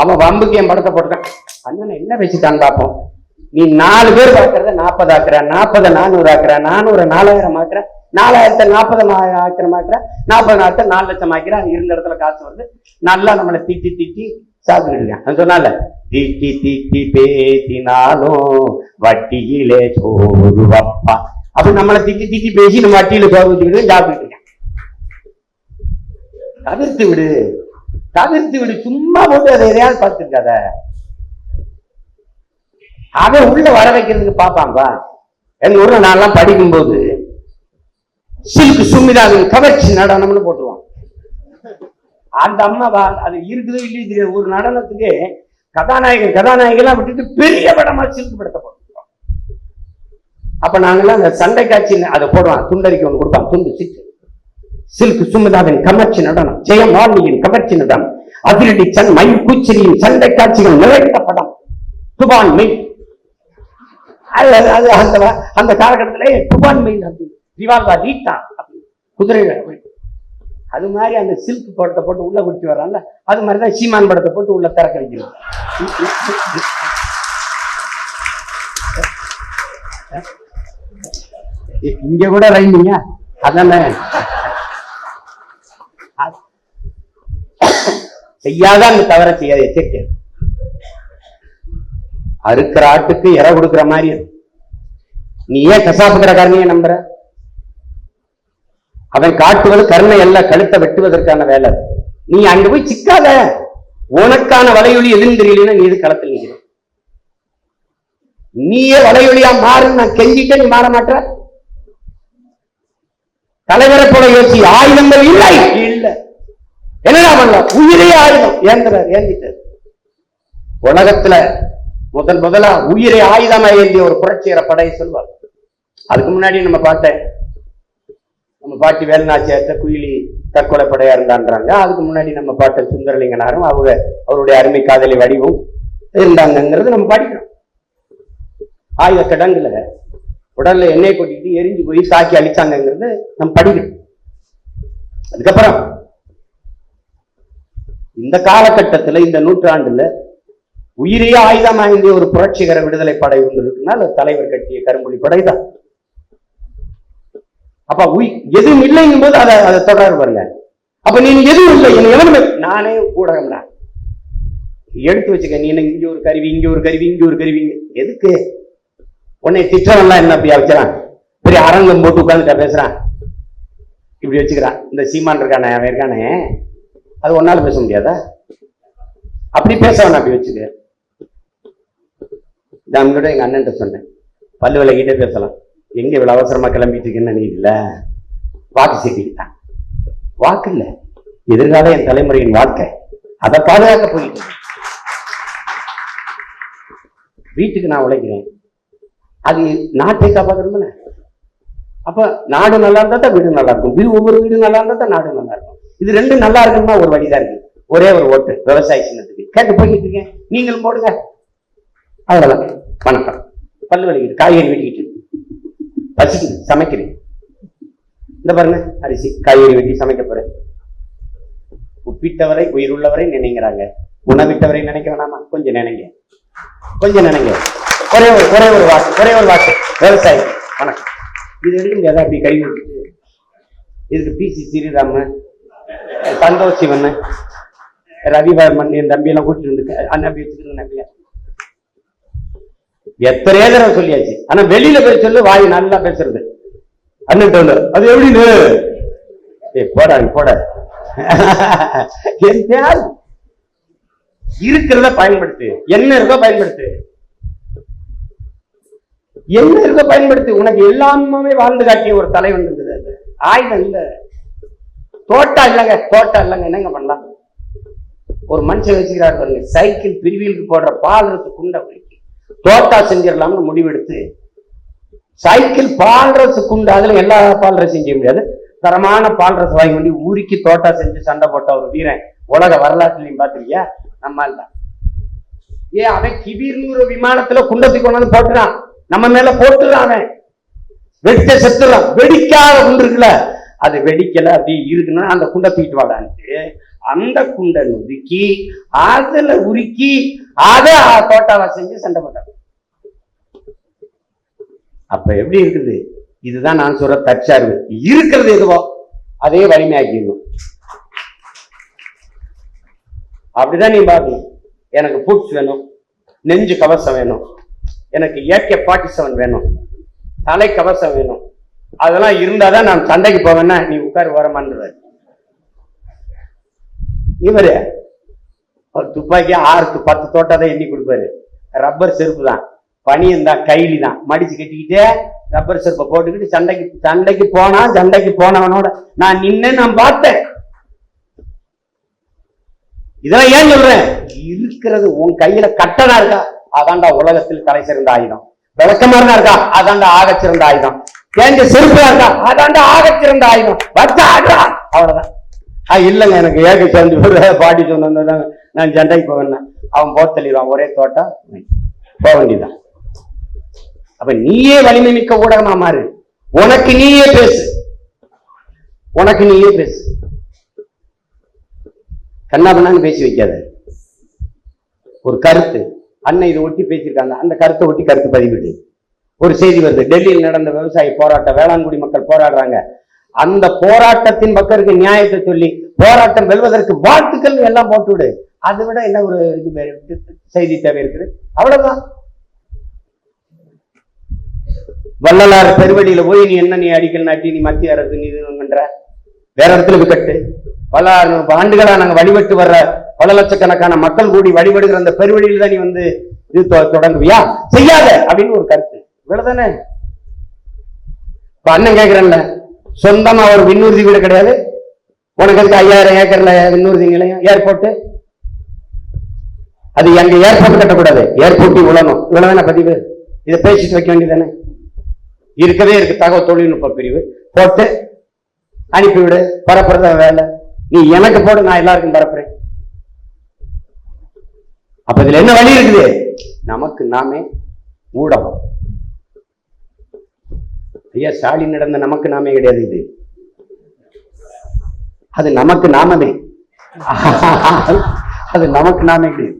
அவன் வம்புக்கு என் படத்தை போட்டுட்டான், அண்ணன் என்ன பேசிட்டான் பார்ப்போம். நீ 4 பேர் பார்க்கறத 40 ஆக்குற, 40 400 ஆக்குற, 400 4000 ஆக்குற, 4000 40 ஆக்கிரமாக்குற, 40 4 லட்சம் ஆக்கிற. இருந்த இடத்துல காசு வருது. நல்லா நம்மளை திட்டி திட்டி சாப்பிட்டு சொன்னால, திட்டி திட்டி பேசினாலும் வட்டியிலே சோறு வப்பா. அப்படி நம்மளை திட்டி திட்டி பேசி நம்ம வட்டியில சோறு வச்சுக்கிட்டு சாப்பிட்டு இருக்கேன். தவிர்த்து விடு, தவிர்த்து விடு. சும்மா போட்டு அதை எதையாவது பார்த்துருக்காத. அவன் உள்ள வர வைக்கிறதுக்கு பார்ப்பான்பா. எங்க ஊர்ல நான்லாம் படிக்கும் போது சில்க் சுமிதாவின் கவர்ச்சி நடனம்னு போட்டுருவான். அந்த அம்மா அது இருக்குதோ இல்லையோ தெரியாது. ஒரு நடனத்துக்கு கதாநாயகெல்லாம் விட்டுட்டு பெரிய படமா சில்க் படத்தை போட்டுருவோம். அப்ப நாங்கெல்லாம் அந்த சண்டை காட்சி அதை போடுவான். துண்டறிக்கை ஒன்று கொடுப்பான், துண்டு சிட்டு. சில்க் சுமிதாவின் கவர்ச்சி நடனம், ஜெயமாலினியின் கவர்ச்சி நடனம், அதிரடி மயில் பூச்செடியின் சண்டை காட்சிகள் நிறைந்த படம், துபான் மெயில். அந்த காலகட்டத்திலே துபான் மெயில் ரிவால்வா நீட்டா குதிரை. அது மாதிரி அந்த சில்க் படத்தை போட்டு உள்ள குடிச்சு வர்றான்ல, அது மாதிரிதான் சீமான் படத்தை போட்டு உள்ள திறக்க வைக்கணும். இங்க கூட ரைமிங்க. அதானே செய்யாத அந்த தவற செய்யாத. எச்சரிக்கை. அறுக்கிற ஆட்டுக்கு இற கொடுக்கிற மாதிரி. நீ ஏன் கசாப்பு கடைக்காரனையே நம்புற? அவன் காட்டுவது கருணை அல்ல, கழுத்தை வெட்டுவதற்கான வேலை. நீ அங்க போய் சிக்காத. உனக்கான வலையொலி எதுன்னு தெரியலன்னா நீ இது களத்தில் நிற்கிற. நீயே வலையொலியா மாறுன்னு நான் கெஞ்சிட்ட, நீ மாற மாட்ட. தலைவரை போல யோசி. ஆயுதங்கள் இல்லை இல்ல, என்னடா பண்ணல? உயிரே ஆயுதம். ஏந்திட்டார். உலகத்துல முதலா உயிரை ஆயுதமா ஏந்திய ஒரு புரட்சிகர படை சொல்வார். அதுக்கு முன்னாடி நம்ம பாட்டி வேலுநாச்சியார்ட்ட குயிலி தற்கொலை படையா இருந்தான்றாங்க. அதுக்கு முன்னாடி நம்ம பாட்ட சுந்தரலிங்கனாரும் அவருடைய அருமை காதலி வடிவும் இருந்தாங்கிறது நம்ம படிக்கிறோம். ஆயுத கிடங்குல உடல்ல எண்ணெய் கொட்டிட்டு எரிஞ்சு போய் சாக்கி அழிச்சாங்கிறது நம்ம படிக்கிறோம். அதுக்கப்புறம் இந்த காலகட்டத்துல, இந்த நூற்றாண்டுல உயிரையே ஆயுதம் வாங்கிய ஒரு புரட்சிகர விடுதலை படை ஒன்று இருக்குன்னா தலைவர் கட்டிய கரும்புலி படைதான். அப்ப எதுவும் இல்லைங்கும் போது அதை தொடர் பாருங்க. அப்ப நீ எதுவும் இல்லை, எவனுமே நானே ஊடகம் தான் எடுத்து வச்சுக்க. நீ இங்க ஒரு கருவி, இங்க ஒரு கருவி, இங்க ஒரு கருவி, எதுக்கு உன்னை திட்டம்லாம் என்ன அப்படியா வச்சுறான்? பெரிய அரங்கம் போட்டு உட்காந்துட்டா பேசுறான், இப்படி வச்சுக்கிறான். இந்த சீமான் இருக்கானே, அவன் இருக்கானே, அது ஒன்னால பேச முடியாதா? அப்படி பேசவன அப்படி வச்சுக்க. நான் கூட எங்க அண்ணன் சொன்னேன், பல்லு விலகிட்டே பேசலாம். எங்க இவ்வளவு அவசரமா கிளம்பிட்டு இருக்குன்னு நீ இல்ல, வாக்கு சீட்டிக்கிட்டான். வாக்கு இல்ல, எதிர்கால என் தலைமுறையின் வாழ்க்கை, அதை பாதுகாக்க போயிட்டு வீட்டுக்கு நான் உழைக்கிறேன், அது நாட்டை காப்பாற்றணும்ல. அப்ப நாடு நல்லா இருந்தா தான் வீடு நல்லா இருக்கும், ஒவ்வொரு வீடு நல்லா இருந்தா தான் நாடு நல்லா இருக்கும். இது ரெண்டும் நல்லா இருக்குன்னா ஒரு வழிதான் இருக்கு. ஒரே ஒரு ஓட்டு விவசாய சின்னத்துக்கு கேட்டு போய்கிட்டு இருக்கேன், நீங்களும் போடுங்க. அவ்வளவுதான். வணக்கம். பல்லு வலிக்கிட்டு, காய்கறி வெட்டிக்கிட்டு, பசிக்குது, சமைக்கிறேன். இந்த பாருங்க, அரிசி காய்கறி வெட்டி சமைக்க போறேன். உப்பிட்டவரை உயிர் உள்ளவரை நினைக்கிறாங்க, உணவிட்டவரை நினைக்க வேணாமா? கொஞ்சம் நினைங்க, கொஞ்சம் நினைங்க. ஒரே ஒரு வாக்கு விவசாயி. வணக்கம். இது எடுக்க முடியாதா? அப்படி கை விட்டுட்டு இதுக்கு பிசி ஸ்ரீராம, சந்தோஷ் சிவன், ரவிவர்மன், என் தம்பி எல்லாம் கூட்டிட்டு இருந்து அண்ணாபி வச்சுக்கிற நம்பியா எத்தனையோ தடவை சொல்லியாச்சு. ஆனா வெளியில போய் சொல்லு, வாய் நல்லா பேசுறது. அண்ணன் அது எப்படின்னு போட இருக்கிறத பயன்படுத்து, என்ன இருக்கோ பயன்படுத்து, என்ன இருக்கோ பயன்படுத்து. உனக்கு எல்லாமே வாழ்ந்து காட்டிய ஒரு தலைவன் இருந்தது. ஆயுதம் இல்ல, தோட்டா இல்லைங்க, என்னங்க பண்ணலாம்? ஒரு மனுஷன் வச்சுக்கிறாரு பாருங்க, சைக்கிள் பிரிவிலுக்கு போடுற பால்ரசு குண்டை தோட்டா செஞ்சிடலாம்னு முடிவெடுத்து சைக்கிள் பால்ரசு குண்டு, அதுல எல்லா பால்ரசையும் செய்ய முடியாது, தரமான பால்ரசு வாங்கி கொண்டு ஊருக்கு தோட்டா செஞ்சு சண்டை போட்ட ஒரு வீரன் உலக வரலாற்றுலையும் பாத்திருக்கியா? நம்மால் தான். அவன் கிபீர்னு விமானத்துல குண்டத்தை கொண்டாந்து போட்டுறான், நம்ம மேல போட்டுறான், அவன் வெடிச்ச செத்துறான். வெடிக்காத குண்டு இருக்குல்ல, அது வெடிக்கல அப்படி இருக்குன்னா அந்த குண்டை தூக்கிட்டு வாடான்ட்டு அந்த குண்டை நுறுக்கி அதுல உருக்கி அதை தோட்டாவா செஞ்சு சண்டை போட்டாங்க. அப்ப எப்படி இருக்குது? இதுதான் நான் சொல்ற தற்சார்பு. இருக்கிறது எதுவோ அதே வலிமையாக்கிடணும். அப்படிதான் நீ பார்க்கணும். எனக்கு பூட்ஸ் வேணும், நெஞ்சு கவசம் வேணும், எனக்கு AK-47 வேணும், தலை கவசம் வேணும், அதெல்லாம் இருந்தாதான் நான் சண்டைக்கு போவேன்னா நீ உட்கார் ஓரமான்றாரு. இவரு துப்பாக்கி 6-10 தோட்டத்தை எண்ணி கொடுப்பாரு. ரப்பர் செருப்பு தான், பனியன் தான், கைலி தான், மடிச்சு கட்டிக்கிட்டே ரப்பர் செருப்பை போட்டுக்கிட்டு சண்டைக்கு போனவனோட நான் நின்னு நான் பார்த்தேன். இதெல்லாம் ஏன் சொல்றேன்? இருக்கிறது உன் கையில கட்டணா இருக்கா, அதான்டா உலகத்தில் தலை சிறந்த ஆயுதம். விளக்கமா இருக்கா, அதான்டா ஆகச்சிறந்த ஆயுதம். தேஞ்ச செருப்பா இருக்கா, அதான்டா ஆகச்சிறந்த ஆயுதம். அவ்வளவுதான். இல்லைங்க, எனக்கு ஏக சேர்ந்து பாடி சொன்னதாங்க நான் சண்டைக்கு போவேன்னா அவன் போத்தள்ளிடுவான். ஒரே தோட்டம் போக வேண்டியதான். அப்ப நீயே வலிமை மிக்க ஊடகமா மாறு. உனக்கு நீயே பேசு, உனக்கு நீயே பேசு. கண்ணா பண்ணான்னு பேசி வைக்காத. ஒரு கருத்து அண்ணன் இதை ஒட்டி பேசியிருக்காங்க, அந்த கருத்தை ஒட்டி கருத்து பதிவிடு. ஒரு செய்தி வருது, டெல்லியில் நடந்த விவசாய போராட்டம், வேளாண்குடி மக்கள் போராடுறாங்க, அந்த போராட்டத்தின் மக்களுக்கு நியாயத்தை சொல்லி போராட்டம் வெல்வதற்கு வாழ்த்துக்கள் எல்லாம் போட்டுவிடு. அதை விட என்ன ஒரு இது செய்தி தேவை இருக்குது? அவ்வளவுதான். வள்ளலார் பெருவடியில போய் நீ அடிக்கல் நாட்டி நீ மத்திய அரசு நீ பண்ற, வேற இடத்துல விக்கட்டு. பல ஆண்டுகளா நாங்க வழிபட்டு வர்ற பல லட்சக்கணக்கான மக்கள் கூடி வழிபடுகிற அந்த பெருவழியில தான் நீ இது தொடங்குவியா? செய்யாத அப்படின்னு ஒரு கருத்து. இவ்வளவுதானே. இப்ப அண்ணன் கேட்கிறேன்ல, சொந்தமா ஒரு விண்ணூர்தி வீடு கிடையாது, உனக்கு அதுக்கு 5000 ஏக்கர்ல விண்ணூர்தி நிலையம், ஏர்போர்ட், அது எங்க ஏர்போர்ட் கட்டக்கூடாது, ஏர்போர்ட் உழணும். இவ்வளவுதானே பதிவு. இதை பேசிட்டு வைக்க வேண்டியதானே. இருக்கவே இருக்கு தகவல் தொழில்நுட்ப பிரிவு, போட்டு அனுப்பிவிடு. பரப்புறத வேலை. நீ எனக்கு போடு, நான் எல்லாருக்கும் பரப்புறேன். அப்ப இதுல என்ன வழி இருக்குது? நமக்கு நாமே ஊடகம். ஐயா ஸ்டாலின் நடந்த நமக்கு நாமே கிடையாது, இது அது நமக்கு நாமமே. அது நமக்கு நாமே கிடையாது.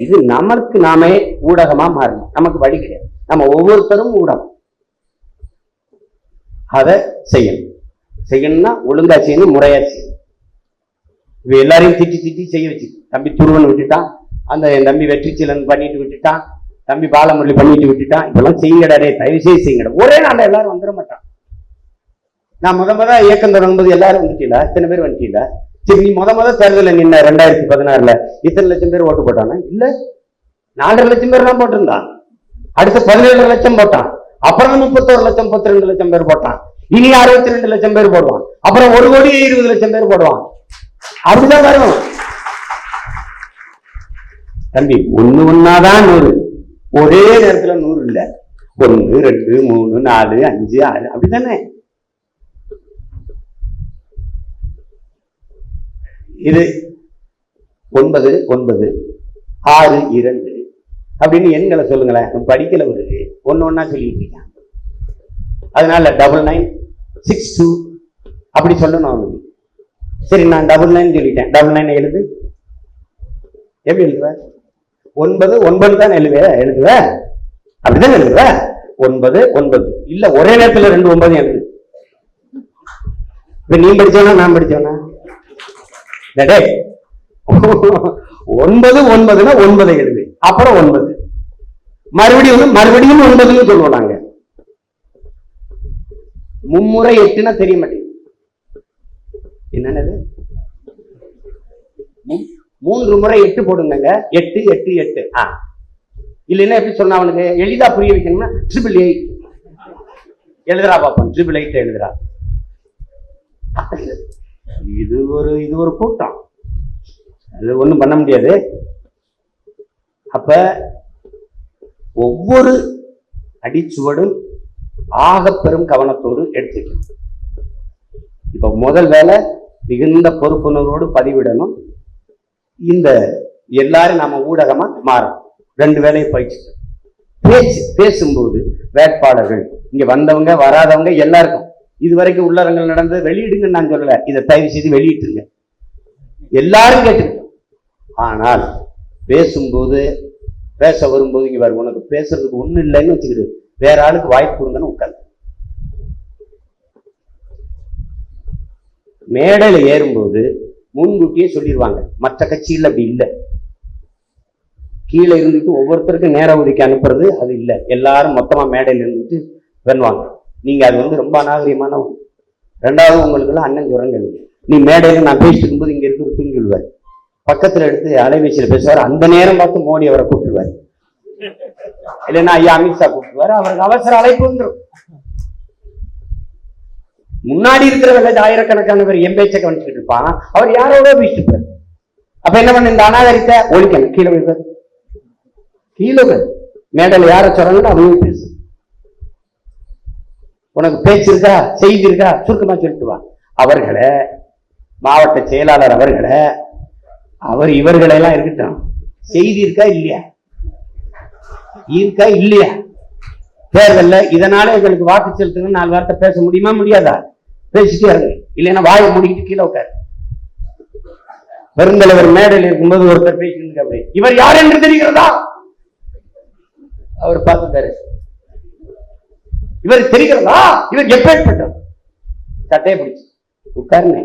இது நமக்கு நாமே ஊடகமா மாறணும். நமக்கு வழி கிடையாது. நம்ம ஒவ்வொருத்தரும் ஊடகம். அதை செய்யணும்னா ஒழுங்கா செய்யணும், முறையா செய்யணும். இவ எல்லாரையும் திட்டி செய்ய வச்சு, தம்பி துருவன் விட்டுட்டான், அந்த என் தம்பி வெற்றிச்சீலன் பண்ணிட்டு விட்டுட்டான், தம்பி பாலமுரளி பண்ணிட்டு விட்டுட்டான். இப்பெல்லாம் செய்யுங்கடா, தயவு செய்து செய்யுங்கடா. ஒரே நாள்ல எல்லாரும் வந்துட மாட்டான். நான் முத இயக்கம் தொடங்கும்போது எல்லாரும் வந்துட்டீங்களா? இத்தனை பேர் வந்துட்டீங்களா? சரி, நீ முத தேர்தலில் நின்ன 2016 இத்தனை லட்சம் பேர் ஓட்டு போட்டானா? இல்ல, 4.5 லட்சம் பேர் தான் போட்டிருந்தான். அடுத்து 17 லட்சம் போட்டான். அப்புறம் 31 லட்சம் 32 லட்சம் பேர் போட்டான். இனி 62 லட்சம் பேர் போடுவான். அப்புறம் 1,20,00,000 பேர் போடுவான். அப்படிதான் வரும் தம்பி. ஒன்னாதான் 100. ஒரே நேரத்துல 100 இல்ல. 1, 2, 3, 4, 5, 6 அப்படித்தானே? இது 9, 9, 6, 2 அப்படின்னு எண்களை சொல்லுங்களேன். படிக்கல வருது, ஒன்னா சொல்லிட்டு இருக்கேன். அதனால 9962 அப்படி சொல்லணும் அவனுக்கு. சரி, நான் 99 சொல்லிட்டேன். 99 எழுது. எப்படி எழுதுவ? 9 தான் எழுதுவ. அப்படிதான் எழுதுவ. 9 இல்ல, ஒரே நேரத்துல 2 9 எழுது. இப்ப நீ படிச்சவனா நான் படிச்சவனா? 9 9 எழுது. அப்புறம் 9 மறுபடியும் 9 சொல்லுவோம் நாங்க. மும்முறை 8னா தெரிய மாட்டேங்குது. என்னது? 3 முறை 8 போடுங்க. 8 8 8. இல்லைன்னா எப்படி சொன்னா அவனுக்கு எளிதா புரிய வைக்கணும்னா 888 எழுதுறா பாப்போம். 888 எழுதுறா. இது ஒரு கூட்டம். அது ஒண்ணும் பண்ண முடியாது. அப்ப ஒவ்வொரு அடிச்சுவடும் ஆக பெரும் கவனத்தோடு எடுத்துக்கணும். இப்ப முதல் வேலை மிகுந்த பொறுப்புணர்வோடு பதிவிடணும். இந்த எல்லாரும் நாம ஊடகமா மாறணும். 2 வேலையை பயிற்சி. பேசும்போது வேட்பாளர்கள் இங்க வந்தவங்க வராதவங்க எல்லாருக்கும் இதுவரைக்கும் உள்ளரங்கள் நடந்து வெளியிடுங்கன்னு நான் சொல்லல. இதை தயவு செய்து வெளியிட்டுருங்க, எல்லாரும் கேட்டுக்கிட்டோம். ஆனால் பேசும்போது பேச வரும்போது இங்க வரும், உனக்கு பேசுறதுக்கு ஒண்ணு இல்லைன்னு வச்சுக்கிது, வேற ஆளுக்கு வாய்ப்பு கொடுங்கன்னு உட்காந்து. மேடையில ஏறும்போது முன்கூட்டியே சொல்லிடுவாங்க. மற்ற கட்சியில் அப்படி இல்லை. கீழே இருந்துட்டு ஒவ்வொருத்தருக்கும் நேர ஒதுக்கி அனுப்புறது அது இல்லை. எல்லாரும் மொத்தமா மேடையில் இருந்துட்டு பண்ணுவாங்க. நீங்க அது ரொம்ப அநாகரிகமான. 2வது, உங்களுக்கு எல்லாம் அண்ணன் ஜுரங்க. நீ மேடையில நான் பேசிட்டு இருக்கும்போது இங்க இருக்கிற தூங்கி விடுவார். பக்கத்துல எடுத்து அலைபேசியில பேசுவார். அந்த நேரம் பார்த்து மோடி அவரை கூப்பிடுவார். இல்லைன்னா ஐயா அமித்ஷா கூப்பிடுவாரு. அவருக்கு அவசர அழைப்பு வந்துடும். முன்னாடி இருக்கிறவங்க ஆயிரக்கணக்கான பேர் எம்பேச்ச கவனிச்சுட்டு இருப்பான். அவர் யாரோட பேசிட்டு இருப்பார். அப்ப என்ன பண்ண, இந்த அநாகரிகத்தை ஒழிக்கணும். கீழே வைப்பார். கீழே மேடையில யார சொல்றாங்கன்னு அவங்க பேசு. உனக்கு பேச்சு இருக்கா, செய்தி இருக்கா, சுருக்கமா சொல்லிட்டு வா. அவர்களை, மாவட்ட செயலாளர் அவர்களை, அவர் இவர்களை எல்லாம் இருக்கட்டும், செய்தி இருக்கா இல்லையா, தேர்தல்ல இதனால எங்களுக்கு வாக்கு செலுத்துங்க 4 வார்த்தை பேச முடியுமா முடியாதா? பேசிட்டே இருங்க. இல்லைன்னா வாயை முடிக்கிட்டு கீழே உட்காரு. பெருந்தலைவர் மேடையில் இருக்கும்போது ஒருத்தர் பேசிட்டு அப்படி, இவர் யார் என்று தெரிகிறதா? அவர் பார்த்துட்டாரு. இவர் தெரிகிறதா? இவர் எப்பேற்பட்டார்? சட்டையை பிடிச்சு உட்காருன்னே.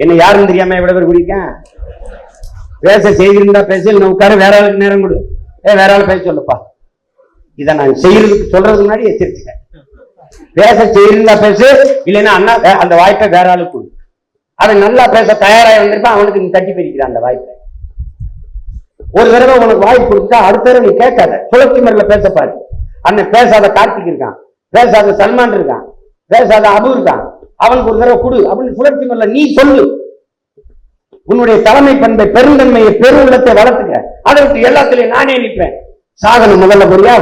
என்ன யாருன்னு தெரியாம எவ்வளவு பேர் குடிக்கேன். பேச செய்திருந்தா பேச, உட்கார, வேற ஆளுக்கு நேரம் கொடு. வேற ஆள் பேச சொல்லுப்பா. இதை நான் செய்யறதுக்கு சொல்றதுக்கு முன்னாடி எச்சரிச்சுட்டேன். பேச செய்திருந்தா பேசு, இல்லைன்னா அண்ணா அந்த வாய்ப்பை வேற ஆளுக்கு கொடு. அவன் நல்லா பேச தயாராக வந்திருப்பான். அவனுக்கு நீ தட்டி பிரிக்கிறான் அந்த வாய்ப்பை. ஒரு தடவை உனக்கு வாய்ப்பு கொடுத்தா அடுத்த தடவை நீ கேட்காத. சுழற்சி முறையில பேச பாரு. அண்ணன் பேசாத கார்த்திக் இருக்கான், பேசாத சல்மான் இருக்கான், பேசாத அபு இருக்கான், அவனுக்கு ஒரு தடவை கொடு அப்படின்னு சுழற்சி முறையில நீ சொல்லு. உன்னுடைய தலைமை பண்பை, பெருந்தன்மையை, பெருவுள்ளத்தை வளர்த்துக்க. அதை விட்டு எல்லாத்திலையும் நானே நிற்பேன். சாகனம் முதல்ல போறியா?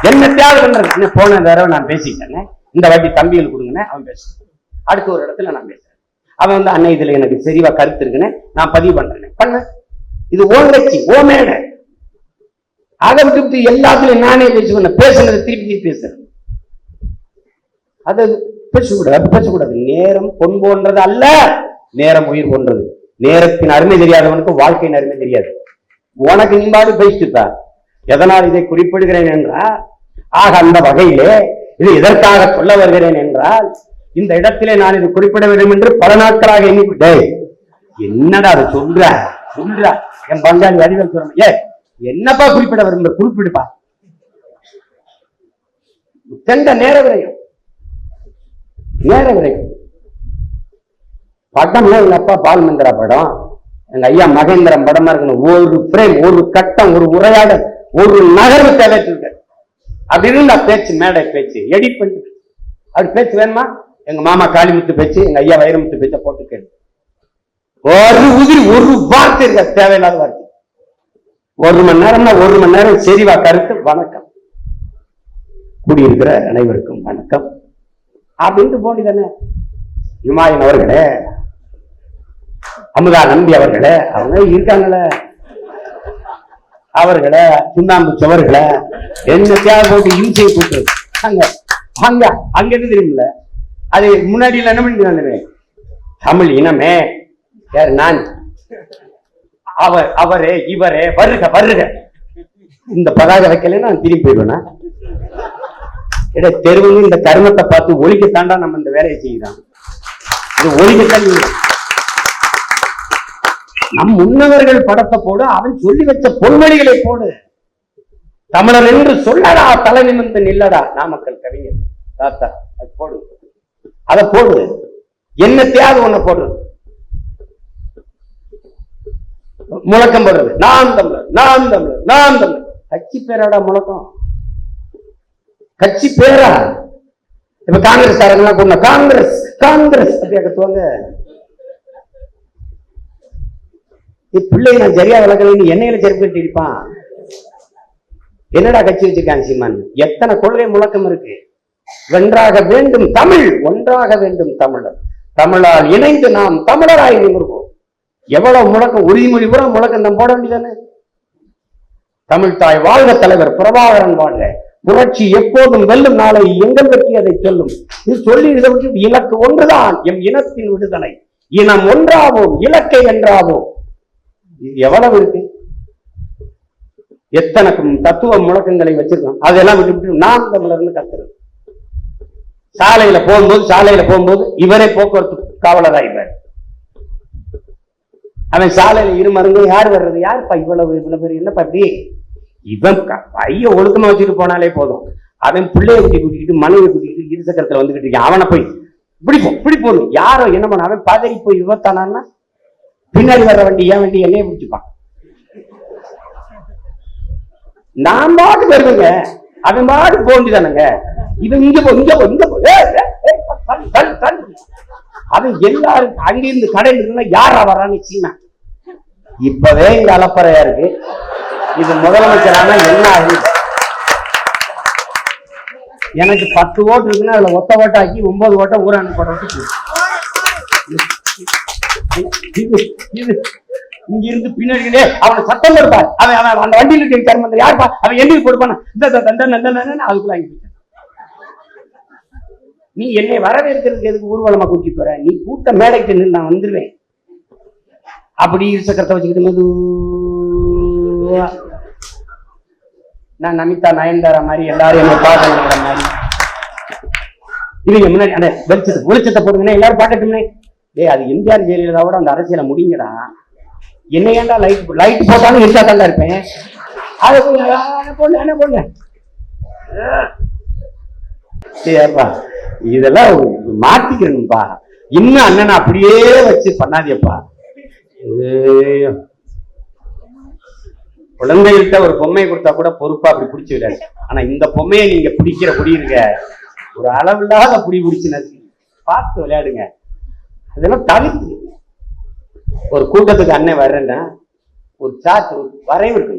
என்ன தியாகம் பண்றது? போன தடவை நான் பேசிட்டேன், இந்த வாட்டி தம்பிகள் கொடுங்க, அவன் பேசுறேன். அடுத்த ஒரு இடத்துல நான் பேசுறேன். அவன் வந்து அண்ணன் இதுல எனக்கு சரிவா கருத்து இருக்குன்னு நான் பதிவு பண்றேன். பண்ண இது ஓன் கட்சி, ஓ மேடை. அதை விட்டு எல்லாத்துலயும் நானே பேசுவேன். பேசுனது திருப்பி பேசுறேன். அது பேசக்கூடாது. நேரம் பொன் போன்றது அல்ல, நேரம் உயிர் போன்றது. நேரத்தின் அருமை தெரியாதவனுக்கு வாழ்க்கையின் அருமை தெரியாது. உனக்கு நீம்பாடு பேசிட்டுப்ப. எதனால் இதை குறிப்பிடுகிறேன் என்றால், ஆக அந்த வகையிலே இது எதற்காக சொல்ல வருகிறேன் என்றால், இந்த இடத்திலே நான் இது குறிப்பிட வேண்டும் என்று பல நாட்களாக எண்ணிவிட்டேன். என்னடா அதை சொல்ற என் பங்காளி அறிவியல் சொல்ற, என்னப்பா குறிப்பிட விரும்ப, குறிப்பிடுப்பா. சென்ற நேர விரையும் படம்னா எங்க அப்பா பால்மந்திரா படம், எங்க ஐயா மகேந்திரன் படமா இருக்கணும். ஒரு பிரேம், ஒரு கட்டம், ஒரு உரையாடல், ஒரு நகர்வு தேவைக்கு அப்படி இருந்தா பேச்சு, மேடை பேச்சு எடிட் பண்ணிட்டு அப்படி பேச்சு வேணுமா? எங்க மாமா காளிமுத்து பேச்சு, எங்க ஐயா வைரமுத்து பேச்ச போட்டு கேள்வி. ஒரு உதிரி ஒரு வார்த்தை இருக்க, தேவையில்லாத வார்த்தை. 1 மணி நேரம்னா 1 மணி நேரம் செறிவா கருத்து. வணக்கம், கூடியிருக்கிற அனைவருக்கும் வணக்கம் அப்படின்ட்டு போனிதானே. இமாயன் அவர்களே, அமுதா நம்பி அவர்களே, அவங்க இருக்காங்களே, அவர்களே சுண்ணாம்பு சவர்களே என்ன தேவை போட்டு இம்சையை கூட்டுறது. அங்க அங்க இருந்து தெரியுமில்ல, அது முன்னாடி என்ன பண்ணி தமிழ் இனமே யாரு, நான், அவரே இவரே, வருக இந்த பதாக வைக்கல நான் திரும்பி போயிடுவேனா? தெருவு இந்த கர்மத்தை பார்த்து ஒழிக்கத்தாண்டா நம்ம இந்த வேலையை செய்யலாம். இது ஒழிக்கத்தான். நம் முன்னவர்கள் படத்தை போடு, அவன் சொல்லி வச்ச பொன்மொழிகளை போடு. தமிழர் என்று சொல்லடா, தலை நிமிர்ந்து நில்லடா. நாமக்கல் கவிஞர் தாத்தா, அது போடு, அதை போடு. என்ன தேவை ஒண்ணு போடு. முழக்கம் போடுறது நான் தமிழர், நான் தமிழர், நான் தமிழர். கட்சி பேராடா முழக்கம், கட்சி பேரா? இப்ப காங்கிரஸ் காரங்கெல்லாம் கொண்ட காங்கிரஸ் காங்கிரஸ் அப்படியே கத்துவாங்க. பிள்ளை நான் சரியா வளர்க்கலன்னு எண்ணெயில செருப்பு கட்டி இருப்பான். என்னடா கட்சி வச்சிருக்காங்க சீமான்? எத்தனை கொள்கை முழக்கம் இருக்கு. வென்றாக வேண்டும் தமிழ், ஒன்றாக வேண்டும் தமிழர், தமிழால் இணைந்து நாம் தமிழராய் நிமிர்வோம். எவ்வளவு முழக்கம், உறுதிமொழி பூரா முழக்கம் நம்ம போட வேண்டியதானே. தமிழ் தாய் வாழ்க, தலைவர் பிரபாகரன் வாழ்க, புரட்சி எப்போதும் வெல்லும், நாளை எங்கள் வெற்றி அதை சொல்லும். இது சொல்லி இலக்கு ஒன்றுதான், எம் இனத்தின் விடுதலை. இனம் ஒன்றாவோம், இலக்கை வென்றாவோம். எவ்வளவு இருக்கு, எத்தனை தத்துவ முழக்கங்களை வச்சிருக்கோம். அதெல்லாம் விட்டு நாம் தமிழர்னு கத்துறது. சாலையில போகும்போது இவரே போக்குவரத்து காவலராயிடுவார். அவன் சாலையில இருமருங்க, யார் வர்றது, யாருப்பா இவ்வளவு பேர், என்னப்பா இப்படி? இவன் பைய ஒழுக்கமா வச்சுட்டு போனாலே போதும். அவன் பிள்ளைய கூட்டிக்கிட்டு மனைவி கூட்டிக்கிட்டு இருசக்கரத்துல வந்துகிட்டு இருக்கான். அவனை போய் இப்படி போகணும். யாரோ என்ன பண்ண, அவன் பதறி போய் விபத்தானான்னா பின்னாடி வர்ற வண்டி, ஏன் வண்டி என்னைய பிடிச்சுப்பான். நான் பாட்டு வருவேங்க, அவன் பாட்டு போண்டிதானுங்க. இவன் இங்க போ அவன் எல்லாரும் அங்கிருந்து கடையில் இருந்தா யாரா வரான்னு சீனா. இப்பவே இங்க அலப்பறையா இருக்கு. இது முதலமைச்சரான என்ன ஆகுது? எனக்கு 10 ஓட்டு இருக்குன்னா அதுல ஒத்த ஓட்டாக்கி 9 ஓட்டை ஊராணி போட்டு இங்க இருந்து பின்னாடி அவனை சத்தம் கொடுப்பார். அவன் அந்த வண்டியில் இருக்க கர்மந்த யாருப்பா, அவன் எண்ணி கொடுப்பான அதுக்குள்ள நீ என்னை வரவேற்கிறதுக்கு எதுக்கு ஊர்வலமா கூட்டிட்டு போற? நீ கூட்ட மேடைக்கு நின்று நான் வந்துருவேன். அப்படி இருசக்கரத்தை வச்சுக்கிட்டு நான் நமிதா நயன்தாரா மாதிரி எல்லாரும் என்ன பாடுற மாதிரி இவங்க முன்னாடி அந்த வெளிச்சத்தை போடுங்கன்னா எல்லாரும் பாக்கட்டுமே. அது எம்ஜிஆர் ஜெயலலிதாவோட அந்த அரசியலை முடிங்கடா. என்ன ஏன்டா லைட் போட்டாலும் இருக்கா தான் இருப்பேன். அதை போடல சரிப்பா, இதெல்லாம் மாத்திக்கணும்பா. இன்னும் அண்ணனை அப்படியே வச்சு பண்ணாதியப்பா. குழந்தைகிட்ட ஒரு பொம்மையை கொடுத்தா கூட பொறுப்பா அப்படி பிடிச்சி விடாது. ஆனா இந்த பொம்மையை நீங்க பிடிக்கிற இருக்க ஒரு அளவில்லாத பிடிச்சு நச்சு பார்த்து விளையாடுங்க. அதெல்லாம் தவிர்த்து. ஒரு கூட்டத்துக்கு அண்ணன் வர்றேன்னா ஒரு சாட் வரைவு இருக்கு.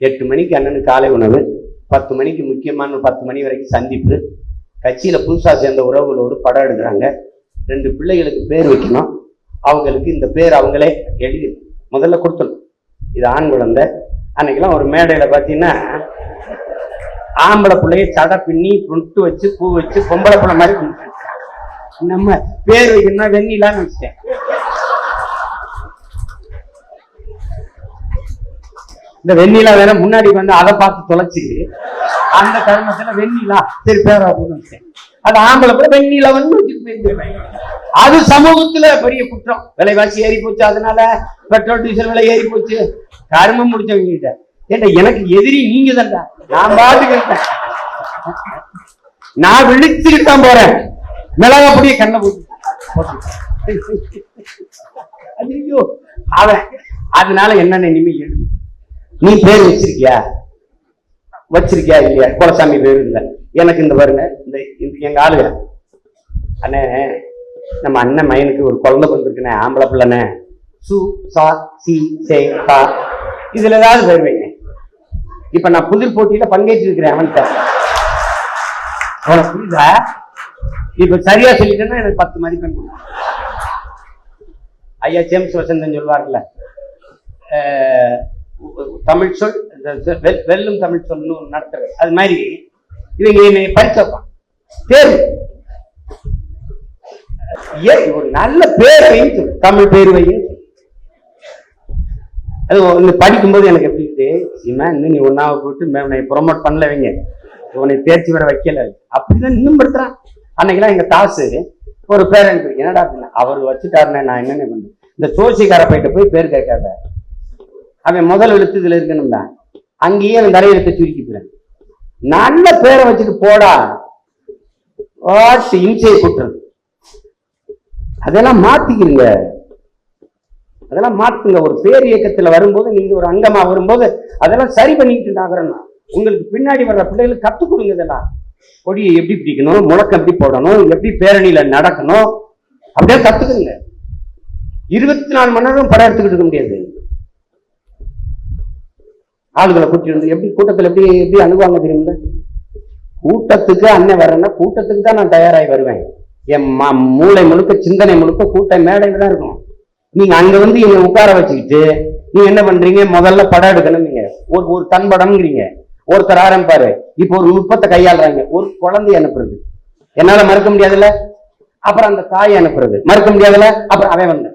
8 மணிக்கு அண்ணனுக்கு காலை உணவு, 10 மணிக்கு முக்கியமான 10 மணி வரைக்கும் சந்திப்பு. கட்சியில புதுசா சேர்ந்த உறவுகளோடு படம் எடுக்கிறாங்க. 2 பிள்ளைகளுக்கு பேர் வைக்கணும். அவங்களுக்கு இந்த பேர் அவங்களே எழுதி முதல்ல கொடுத்தணும். இது ஆண் குழந்தை. அன்னைக்கெல்லாம் ஒரு மேடையில பாத்தீங்கன்னா ஆம்பளை பிள்ளைய சடை பின்னி புட்டு வச்சு பூ வச்சு பொம்பளை பிள்ளை மாதிரி நம்ம பேர் வைக்கணும்னா வெண்ணிலான்னு வச்சுட்டேன். இந்த வெண்ணிலா வேற முன்னாடி வந்து அதை பார்த்து தொலைச்சு அந்த கருமத்துல வெண்ணிலா சரி பேரா வச்சுட்டேன். அது ஆம்பளை பிள்ளை வெண்ணிலா வந்து அது சமூகத்துல பெரிய குற்றம். விலைவாசி ஏறி போச்சு, அதனால பெட்ரோல் டீசல் விலை ஏறி போச்சு. கருமம் முடிச்சவங்க கிட்ட ஏன்டா எனக்கு எதிரி நீங்க தான்டா, நான் பாத்துக்கிட்டேன், நான் விழிச்சுக்கிட்டு தான் போறேன். மிளகா அப்படியே கண்ணை போட்டு ஐயோ அவன். அதனால என்னென்ன இனிமே எழுது, நீ பேர் வச்சிருக்கியா இல்லையா? குலசாமி பேர் இல்லை எனக்கு. இந்த பாருங்க, இந்த எங்க ஆளுங்க அண்ணே, நம்ம அண்ணன் மயனுக்கு ஒரு குழந்தை பிறந்திருக்குண்ணே, ஆம்பளை பிள்ளைண்ணே, சு சா சி சே கா, இதுல ஏதாவது பேர் வைங்க. இப்ப நான் புதிர் போட்டியில பங்கேற்று இருக்கிறேன் அவன்கிட்ட, அவனை புரியுதா? இப்ப சரியா சொல்லிட்டேன்னா எனக்கு 10 மதிப்பெண். ஐயா ஜேம்ஸ் வசந்தன் சொல்வார்ல, தமிழ் சொல் வெல்லும் தமிழ் சொல்னு நடத்துறது. அது மாதிரி இவங்க என்னை பரிசு வைப்பான், தேர்வு ஒரு நல்ல பேர் வைன்னு சொல்லு, தமிழ் பேர் வைன்னு. அது படிக்கும்போது எனக்கு எப்படி இருக்கு, இன்னும் நீ ஒன்னாவை போட்டு ப்ரொமோட் பண்ணல, வைங்க உன்னை தேர்ச்சி வர வைக்கல, அப்படிதான் இன்னும் படுத்துறான். அன்னைக்கெல்லாம் எங்க தாசு ஒரு பேர் எனக்கு என்னடா அப்படின்னா, அவர் வச்சுட்டாருன்னு நான் என்னென்ன பண்றேன், இந்த சோசிக்கார போயிட்டு போய் பேர் கேட்காத, அவன் முதல் எழுத்து இதுல இருக்கணும்டா, அங்கேயே அவன் தலையெழுத்தை சுருக்கி போறேன். நல்ல பேரை வச்சுட்டு போடா, இம்சையை கூட்டுறது. அதெல்லாம் மாத்திக்கிறீங்க, அதெல்லாம் மாத்துங்க. ஒரு பேர் இயக்கத்துல வரும்போது, நீங்க ஒரு அங்கமா வரும்போது அதெல்லாம் சரி பண்ணிக்கிட்டு நகரணும். உங்களுக்கு பின்னாடி வர்ற பிள்ளைகளுக்கு கத்துக் கொடுங்க. இதெல்லாம் கொடியை எப்படி பிடிக்கணும், முழக்கம் எப்படி போடணும், எப்படி பேரணியில நடக்கணும், அப்படியே கத்துக்குங்க. 24 மணி நேரம் படம் எடுத்துக்கிட்டு இருக்க முடியாது. ஆளுகளை கூட்டி வந்து எப்படி கூட்டத்தில் எப்படி எப்படி அணுகுவாங்க தெரியுமில்ல? கூட்டத்துக்கு அண்ணன் வர்றேன்னா கூட்டத்துக்கு தான் நான் தயாராகி வருவேன். என் மூளை முழுக்க சிந்தனை முழுக்க கூட்ட மேடையில தான் இருக்கும். நீங்க அங்க வந்து இங்க உட்கார வச்சுக்கிட்டு நீங்க என்ன பண்றீங்க, முதல்ல படம் எடுக்கணும். நீங்க ஒரு தன் படம்ங்கிறீங்க, ஒருத்தர் ஆரம்பிப்பாரு, இப்போ ஒரு நுட்பத்தை கையாளுறாங்க. ஒரு குழந்தைய அனுப்புறது என்னால மறுக்க முடியாதுல்ல, அப்புறம் அந்த தாயை அனுப்புறது மறுக்க முடியாதுல்ல, அப்புறம் அவன் வந்து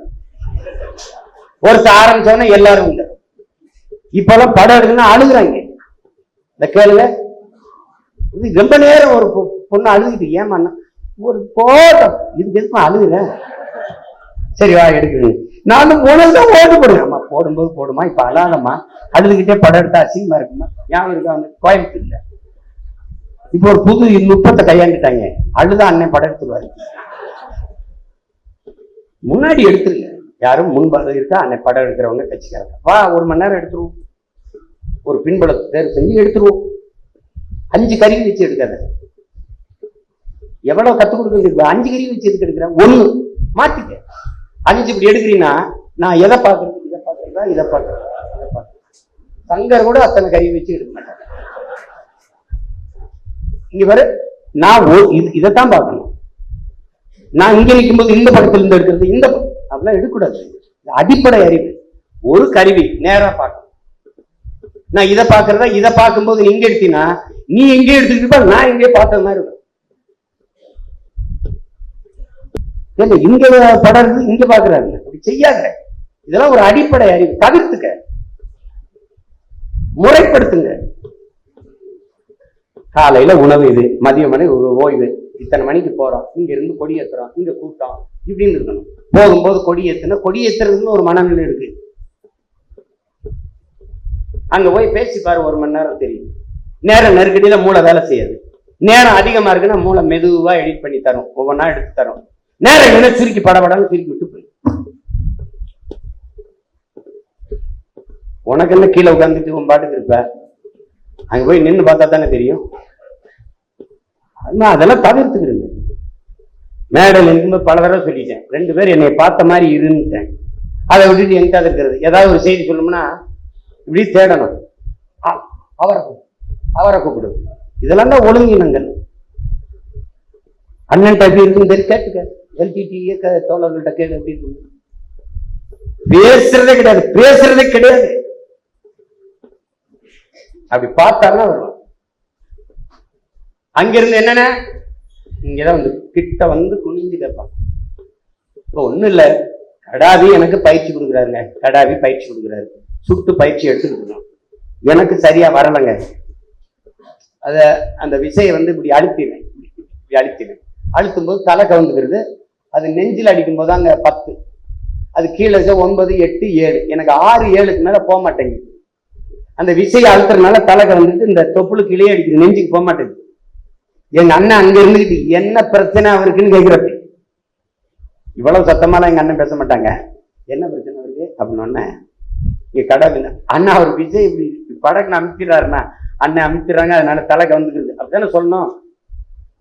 ஒருத்தர் ஆரம்பிச்சோன்னா எல்லாரும் வந்து இப்பெல்லாம் படம் எடுக்கணும்னா அழுகுறாங்க. இந்த கேளுங்க, ரொம்ப நேரம் ஒரு பொண்ணு அழுதுட்டு, ஏமாண்ணா ஒரு போட்டோம் இதுக்கு எதுக்கு அழுகுற, சரி வா எடுக்கிறீங்க, நானும் போனதுதான் ஓட்டு போடுவேன். அம்மா போடும்போது போடுமா, இப்ப அழாதம்மா, அழுதுகிட்டே படம் எடுத்தா அசிங்கமா இருக்குமா, ஞாபகம் இருக்கா? வந்து கோயம்புத்தூர்ல இப்போ ஒரு புது நுட்பத்தை கையாண்டுட்டாங்க, அழுதா அண்ணன் படம் எடுத்துருவாரு. முன்னாடி எடுத்துருங்க, யாரும் முன்பாக இருக்கா அண்ணன் படம் எடுக்கிறவங்க கட்சிக்காரங்க, வா 1 மணி நேரம் எடுத்துருவோம், ஒரு பின்பலத்தை தேர்வு செஞ்சு எடுத்துருவோம். 5 கருவி வச்சு எடுக்காத, எவ்வளவு கத்துக் கொடுக்க 5 கருவி வச்சு எதுக்கு எடுக்கிறேன், 1 மாத்திக்க. 5 இப்படி எடுக்கிறீங்கன்னா நான் எதை பார்க்கறது, இதை பார்க்கறதா இதை பார்க்கறதா இதை பார்க்கறது. சங்கர் கூட அத்தனை கருவி வச்சு எடுக்க மாட்டாங்க. இங்க வர நான் இதைத்தான் பார்க்கணும். நான் இங்க நிற்கும்போது இந்த படத்துல இருந்து எடுக்கிறது, இந்த அப்படிலாம் எடுக்கக்கூடாது. அடிப்படை அறிவு, ஒரு கருவி நேரா பார்க்கணும். நான் இதை பார்க்கறதா, இதை பார்க்கும்போது நீங்க எடுத்தீங்கன்னா நீ எங்கே எடுத்துக்கிட்டு நான் எங்கேயே பார்த்த மாதிரி இருக்கும். இங்க படம் இங்க பாக்குறாங்க, அப்படி செய்யாத. இதெல்லாம் ஒரு அடிப்படை அறிவு, தவிர்த்துக்க, முறைப்படுத்துங்க. காலையில உணவு இது, மதிய மணி ஓய்வு, இத்தனை மணிக்கு போறோம், இங்க இருந்து கொடி ஏத்துறோம், இங்க கூட்டம், இப்படின்னு இருக்கணும். போகும்போது கொடி ஏத்துனா, கொடி ஏத்துறதுன்னு ஒரு மனநிலை இருக்கு. அங்க போய் பேசி பாரு, 1 மணி நேரம் தெரியும். நேரம் நெருக்கடியில மூளை வேலை செய்யாது. நேரம் அதிகமா இருக்குன்னா மூளை மெதுவா எடிட் பண்ணி தரும், ஒவ்வொன்றா எடுத்து தரும். நேரம் என்ன சுருக்கி படப்படான்னு சுருக்கி விட்டு போய், உனக்கு என்ன கீழே உட்காந்துட்டு உன் பாட்டுக்கு இருப்ப, அங்க போய் நின்று பார்த்தா தானே தெரியும். அதெல்லாம் தவிர்த்துக்கிறேங்க. மேடையில் இருக்கும்போது பல தடவை சொல்லிட்டேன், 2 பேர் என்னை பார்த்த மாதிரி இருந்துட்டேன். அதை விட்டுட்டு எங்கிட்ட இருக்கிறது, ஏதாவது ஒரு செய்தி சொல்லணும்னா இப்படி தேடணும், அவரை கூப்பிடுது. இதெல்லாம் தான் ஒழுங்கினங்கள். அண்ணன் எப்படி இருக்குன்னு தெரியும், கேட்டுக்க. எல்டிடி இயக்க தோழர்கள்ட்ட கேட்க எப்படி இருக்கு. பேசுறதே கிடையாது. அப்படி பார்த்தாருன்னா வருவான். அங்கிருந்து என்னென்ன இங்கதான் வந்து கிட்ட வந்து குனிஞ்சு கேட்பாங்க. இப்போ ஒண்ணும் இல்லை, கடாவி எனக்கு பயிற்சி கொடுக்குறாருங்க, கடாவி பயிற்சி கொடுக்குறாரு, சுட்டு பயிற்சி எடுத்துக்கிட்டு எனக்கு சரியா வரலைங்க. அந்த விசையை வந்து இப்படி அழுத்தினேன், அழுத்தும் போது தலை கவுந்துக்கிறது. அது நெஞ்சில் அடிக்கும் போது அங்க 10, அது கீழே 9, 8, 7, எனக்கு 6, 7க்கு மேல போக மாட்டேங்குது. அந்த விசையை அழுத்துறதுனால தலை கவுந்துட்டு இந்த தொப்புளுக்கு கீழே அடிக்குது, நெஞ்சுக்கு போக மாட்டேங்குது. எங்க அண்ணன் அங்க இருந்துக்கிட்டு என்ன பிரச்சனை அவருக்குன்னு கேட்கிறப்ப, இவ்வளவு சத்தமாலாம் எங்க அண்ணன் பேச மாட்டாங்க, என்ன பிரச்சனை அவருக்கு அப்படின்னு. இங்க கடவுள் அண்ணா அவர் விஜய் இப்படி படக்குன்னு அமுத்திடுறாருன்னா அண்ணன் அமுத்திடுறாங்க, அதனால தலை கவுந்துக்குது அப்படித்தானே சொல்லணும்.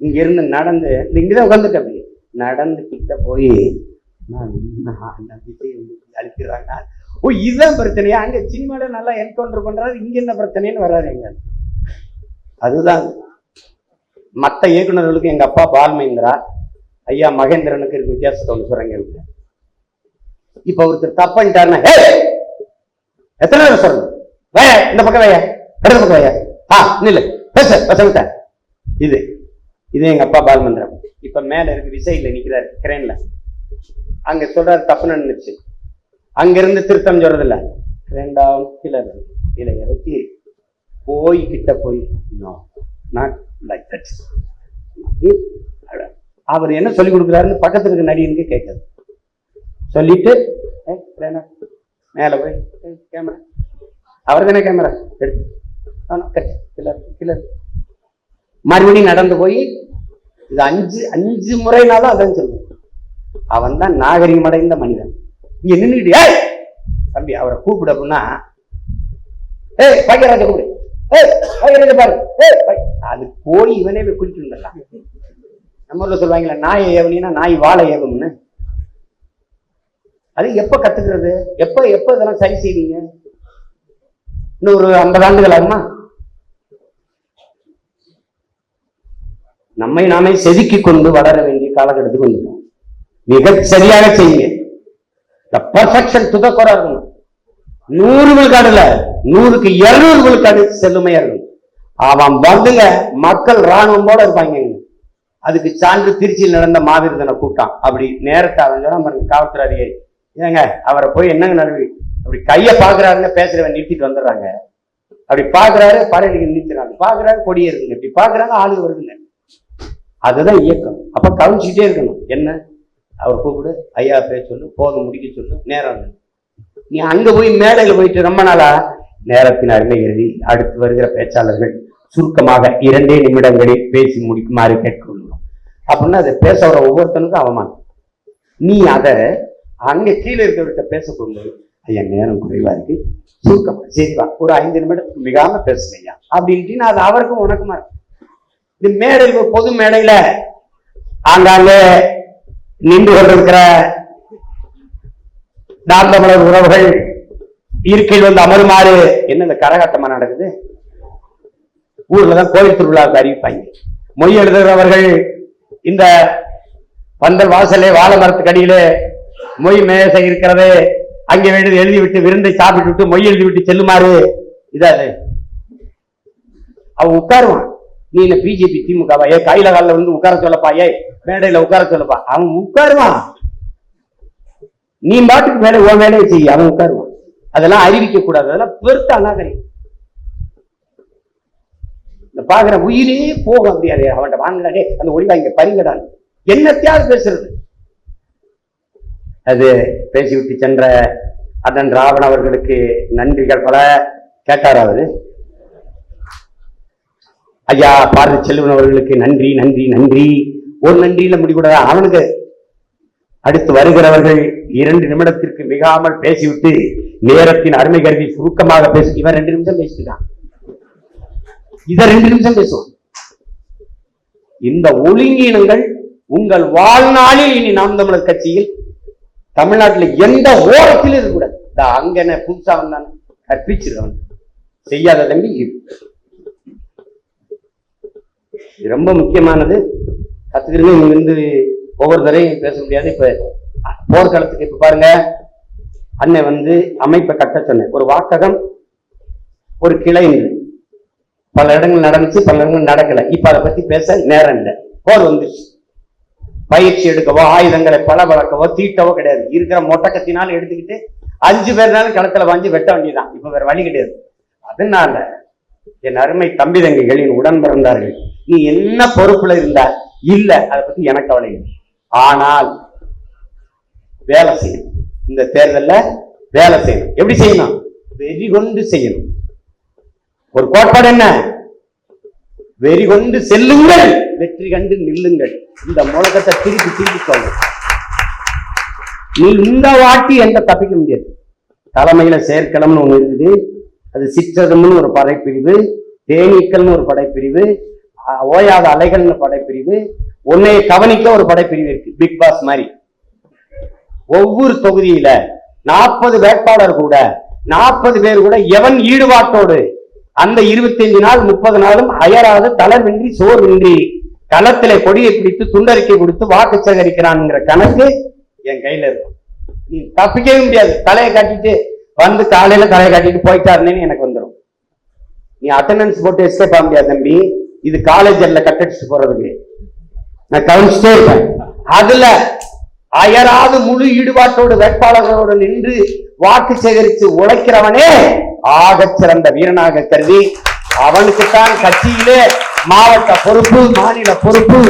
இங்க இருந்து நடந்து இங்கதான் உட்காந்துட்டு அப்படி நடந்து கிட்ட போய் விஜய் அழுத்திடுறாங்க. ஓ இதுதான் பிரச்சனையா? அங்க சினிமால நல்லா என்கவுண்டர் பண்றாரு, இங்க என்ன பிரச்சனைன்னு வர்றாரு எங்க. அதுதான் மற்ற இயக்குநர்களுக்கு எங்க அப்பா பால்மேந்திரா, ஐயா மகேந்திரனுக்கு இருக்கு வித்தியாசத்தை ஒன்று சொல்றேங்க. இப்ப ஒருத்தர் தப்பிட்டாருன்னா எத்தனை நேரம் சொல்லணும், வய இந்த பக்கம் வய, இடது பக்கம் வய, இல்ல பேச பேச. இது எங்க அப்பா பால்மந்திரம். இப்ப மேல இருக்கு விசையில நிக்கிறாரு கிரேன்ல, அங்க சொல்றாரு தப்பு நினைச்சு, அங்க இருந்து திருத்தம் சொல்றது இல்ல, 2வது கீழே இறக்கி போய் கிட்ட போய் அவர் என்ன சொல்லி கொடுக்குறாருன்னு பக்கத்துல இருக்க நடிகனுக்கு கேட்காது. சொல்லிட்டு மேல போய் கேமரா, அவர் தானே கேமரா எடுத்து மறுபடியும் நடந்து போய் இது 5 முறைனாலும் அதான் சொல்லுவோம். அவன் தான் நாகரிகம் அடைந்த மனிதன். இங்க நின்றுட்டு தம்பி அவரை கூப்பிடு அப்படின்னா, பாக்கியராஜ கூப்பிடு, பாக்கியராஜ பாரு, அது போய் இவனே போய் குளிச்சு வந்துடலாம். நம்ம ஊர்ல சொல்லுவாங்களே நாயை ஏவனின்னா நாய் வாழை ஏவம்னு. அது எப்ப கத்துக்கிறது? எப்ப இதெல்லாம் சரி செய்வீங்க? இன்னும் ஒரு 50 ஆண்டுகள் ஆகுமா? நம்மை நாமே செதுக்கி கொண்டு வளர வேண்டிய காலகட்டத்துக்கு வந்துட்டோம். மிக சரியாக செய்யுங்க. பெர்ஃபெக்ஷன் துதக்குறா இருக்கணும். 100 விழுக்காடு இல்ல, 100க்கு 200 விழுக்காடு செல்லுமையா இருக்கணும். அவன் வந்துங்க மக்கள் ராணுவம் போல இருப்பாங்க. அதுக்கு சான்று திருச்சியில் நடந்த மாவீர தின கூட்டம். அப்படி நேரத்தை அவன் காவல்துறை அதிகாரி, ஏங்க அவரை போய் என்னங்க நடவடிக்கை, அப்படி கையை பாக்குறாருங்க, பேசுறவன் நிறுத்திட்டு வந்துடுறாங்க. அப்படி பாக்குறாரு பறவை நிறுத்தினாங்க, பாக்குறாரு கொடியே இருக்குங்க, இப்படி பாக்குறாங்க ஆளுங்க வருதுங்க. அதுதான் இயக்கம். அப்ப கவனிச்சுட்டே இருக்கணும். என்ன அவர் கூப்பிடு, ஐயா பேச சொல்லு, போதும் முடிக்க சொல்லு, நேரம். நீ அங்க போய் மேடையில போயிட்டு ரொம்ப நாளா நேரத்தின் அருமை எழுதி அடுத்து வருகிற பேச்சாளர்கள் சுருக்கமாக 2 நிமிடங்களில் பேசி முடிக்குமாறு கேட்கணும் அப்படின்னா அதை பேச வர ஒவ்வொருத்தனுக்கும் அவமானம். நீ அதை அங்க கீழே இருக்கிறவர்கிட்ட பேச போகும்போது, ஐயா நேரம் குறைவா இருக்கு, சுருக்கமா சரிவா ஒரு 5 நிமிடத்துக்கு மிகாம பேசுனையா அப்படின்ட்டு அது அவருக்கும் உனக்குமா இருக்கு. இது மேடையில், பொது மேடையில ஆங்காங்கே நின்று கொண்டிருக்கிற நாம் தமிழர் உறவுகள் இருக்கையில் வந்து அமருமாறு. என்ன இந்த கரகாட்டமா நடக்குது? ஊர்லதான் கோயில் திருவிழாவுக்கு அறிவிப்பாங்க. மொய் எழுதுகிறவர்கள் இந்த பந்தல் வாசலே வாழை மரத்துக்கு அடியிலே மொய் மேசை இருக்கிறது, அங்கே வேண்டியது எழுதிவிட்டு விருந்தை சாப்பிட்டு விட்டு மொய் எழுதி விட்டு செல்லுமாறு. இதாது அவன் உட்காருவான். நீ என்ன பிஜேபி திமுகவா? கையில காலில் வந்து உட்கார சொல்லப்பா, மேடையில உட்கார சொல்லப்பா. அவன் உட்காருவான். நீ பாட்டுக்கு மேலே உன் வேலையை செய்ய, அவன் உட்காருவான். அதெல்லாம் அறிவிக்க கூடாது, அதெல்லாம் பெருத்த அநாகரிகம். பாக்குற உயிரே போகும் அப்படியாரு அவன்கிட்ட வாங்கடே, அந்த ஒளி வாங்க பறிங்கடான், என்னத்தையாவது பேசுறது. அது பேசிவிட்டு சென்ற அண்ணன் ராவணன் அவர்களுக்கு நன்றிகள் பல கேட்டார். அவரு ஐயா பாரதி செல்வன் அவர்களுக்கு நன்றி நன்றி நன்றி. ஒரு நன்றியில முடிக்கூடாது. அவனுக்கு அடுத்து வருகிறவர்கள் 2 நிமிடத்திற்கு மிகாமல் பேசிவிட்டு நேரத்தின் அருமை கருதி சுருக்கமாக பேசி, இவன் 2 நிமிஷம் பேசிட்டான், இத 2 நிமிஷம் பேசுவான். இந்த ஒழுங்கீனங்கள் உங்கள் வாழ்நாளில் இனி நாம் தமிழர் கட்சியில் தமிழ்நாட்டில் எந்த ஓரத்திலும் இருக்கக்கூடாது. அங்க என்ன புதுசா வந்தான் கற்பிச்சிருக்கவன் செய்யாத தம்பி. இது ரொம்ப முக்கியமானது. கத்துக்கிறீங்க. நீங்க வந்து ஒவ்வொரு தரையும் பேச முடியாது. இப்ப போர்க்காலத்துக்கு இப்ப பாருங்க, அண்ணன் வந்து அமைப்பை கட்ட சொன்ன ஒரு வாக்ககம், ஒரு கிளை, பல இடங்கள் நடந்துச்சு, பல இடங்கள் நடக்கல. இப்ப அதை பத்தி பேச நேரம் இல்லை, போர் வந்துச்சு. பயிற்சி எடுக்கவோ ஆயுதங்களை பளபளக்கவோ தீட்டவோ கிடையாது. இருக்கிற மொட்டக்கத்தினாலும் எடுத்துக்கிட்டு 5 பேர்னாலும் களத்துல வாங்கி வெட்ட வேண்டியதான். இப்ப வேற வழி கிடையாது. அதனால என் அருமை தம்பி தங்கைகளின் உடன் பிறந்தார்கள், நீ என்ன பொறுப்புல இருந்தா இல்ல, அதை பத்தி எனக்கு கவலை இல்லை. ஆனால் வேலை செய்யணும். இந்த தேர்தல்ல வேலை செய்யணும். எப்படி செய்யணும்? வெறி கொண்டு செய்யணும். ஒரு கோட்பாடு என்ன? வெறி கொண்டு செல்லுங்கள், வெற்றி கண்டு நில்லுங்கள். இந்த முழக்கத்தை திருப்பி திருப்பி சொல்லுங்க. நீ இந்த வாட்டி எந்த தப்பிக்க முடியாது. தலைமையில செயற்களம்னு ஒண்ணு இருக்குது, அது சிற்றதம்னு ஒரு படைப்பிரிவு, தேனீக்கள்னு ஒரு படைப்பிரிவு, ஓயாத அலைகள்னு படைப்பிரிவு, உன்னைய கவனிக்க ஒரு படைப்பிரிவு இருக்கு. பிக் பாஸ் மாதிரி ஒவ்வொரு தொகுதியில 40 வேட்பாளர் கூட 40 பேர் கூட எவன் ஈடுபாட்டோடு அந்த 25 நாள் 30 நாளும் அயராது தளர்வின்றி சோர்வின்றி களத்திலே கொடியை பிடித்து துண்டறிக்கை கொடுத்து வாக்கு சேகரிக்கிறான்ங்கிற கணக்கு என் கையில இருக்கும். நீ தப்பிக்கவே முடியாது. தலையை காட்டிட்டு வந்து காலையில தலையை காட்டிட்டு போயிட்டாருன்னு எனக்கு வந்துடும். நீ அட்டெண்டன்ஸ் போட்டு எஸ்கேப் ஆக முடியாது தம்பி. இது காலேஜ்ல கட்டடிச்சு போறதுக்கு நான் கவனிச்சுட்டே இருப்பேன். அதுல அயராது முழு ஈடுபாட்டோடு வேட்பாளர்களோடு நின்று வாக்கு சேகரித்து உழைக்கிறவனே ஆகச் சிறந்த வீரனாக கருதி அவனுக்குத்தான் கட்சியிலே மாவட்ட பொறுப்பு, மாநில பொறுப்பு,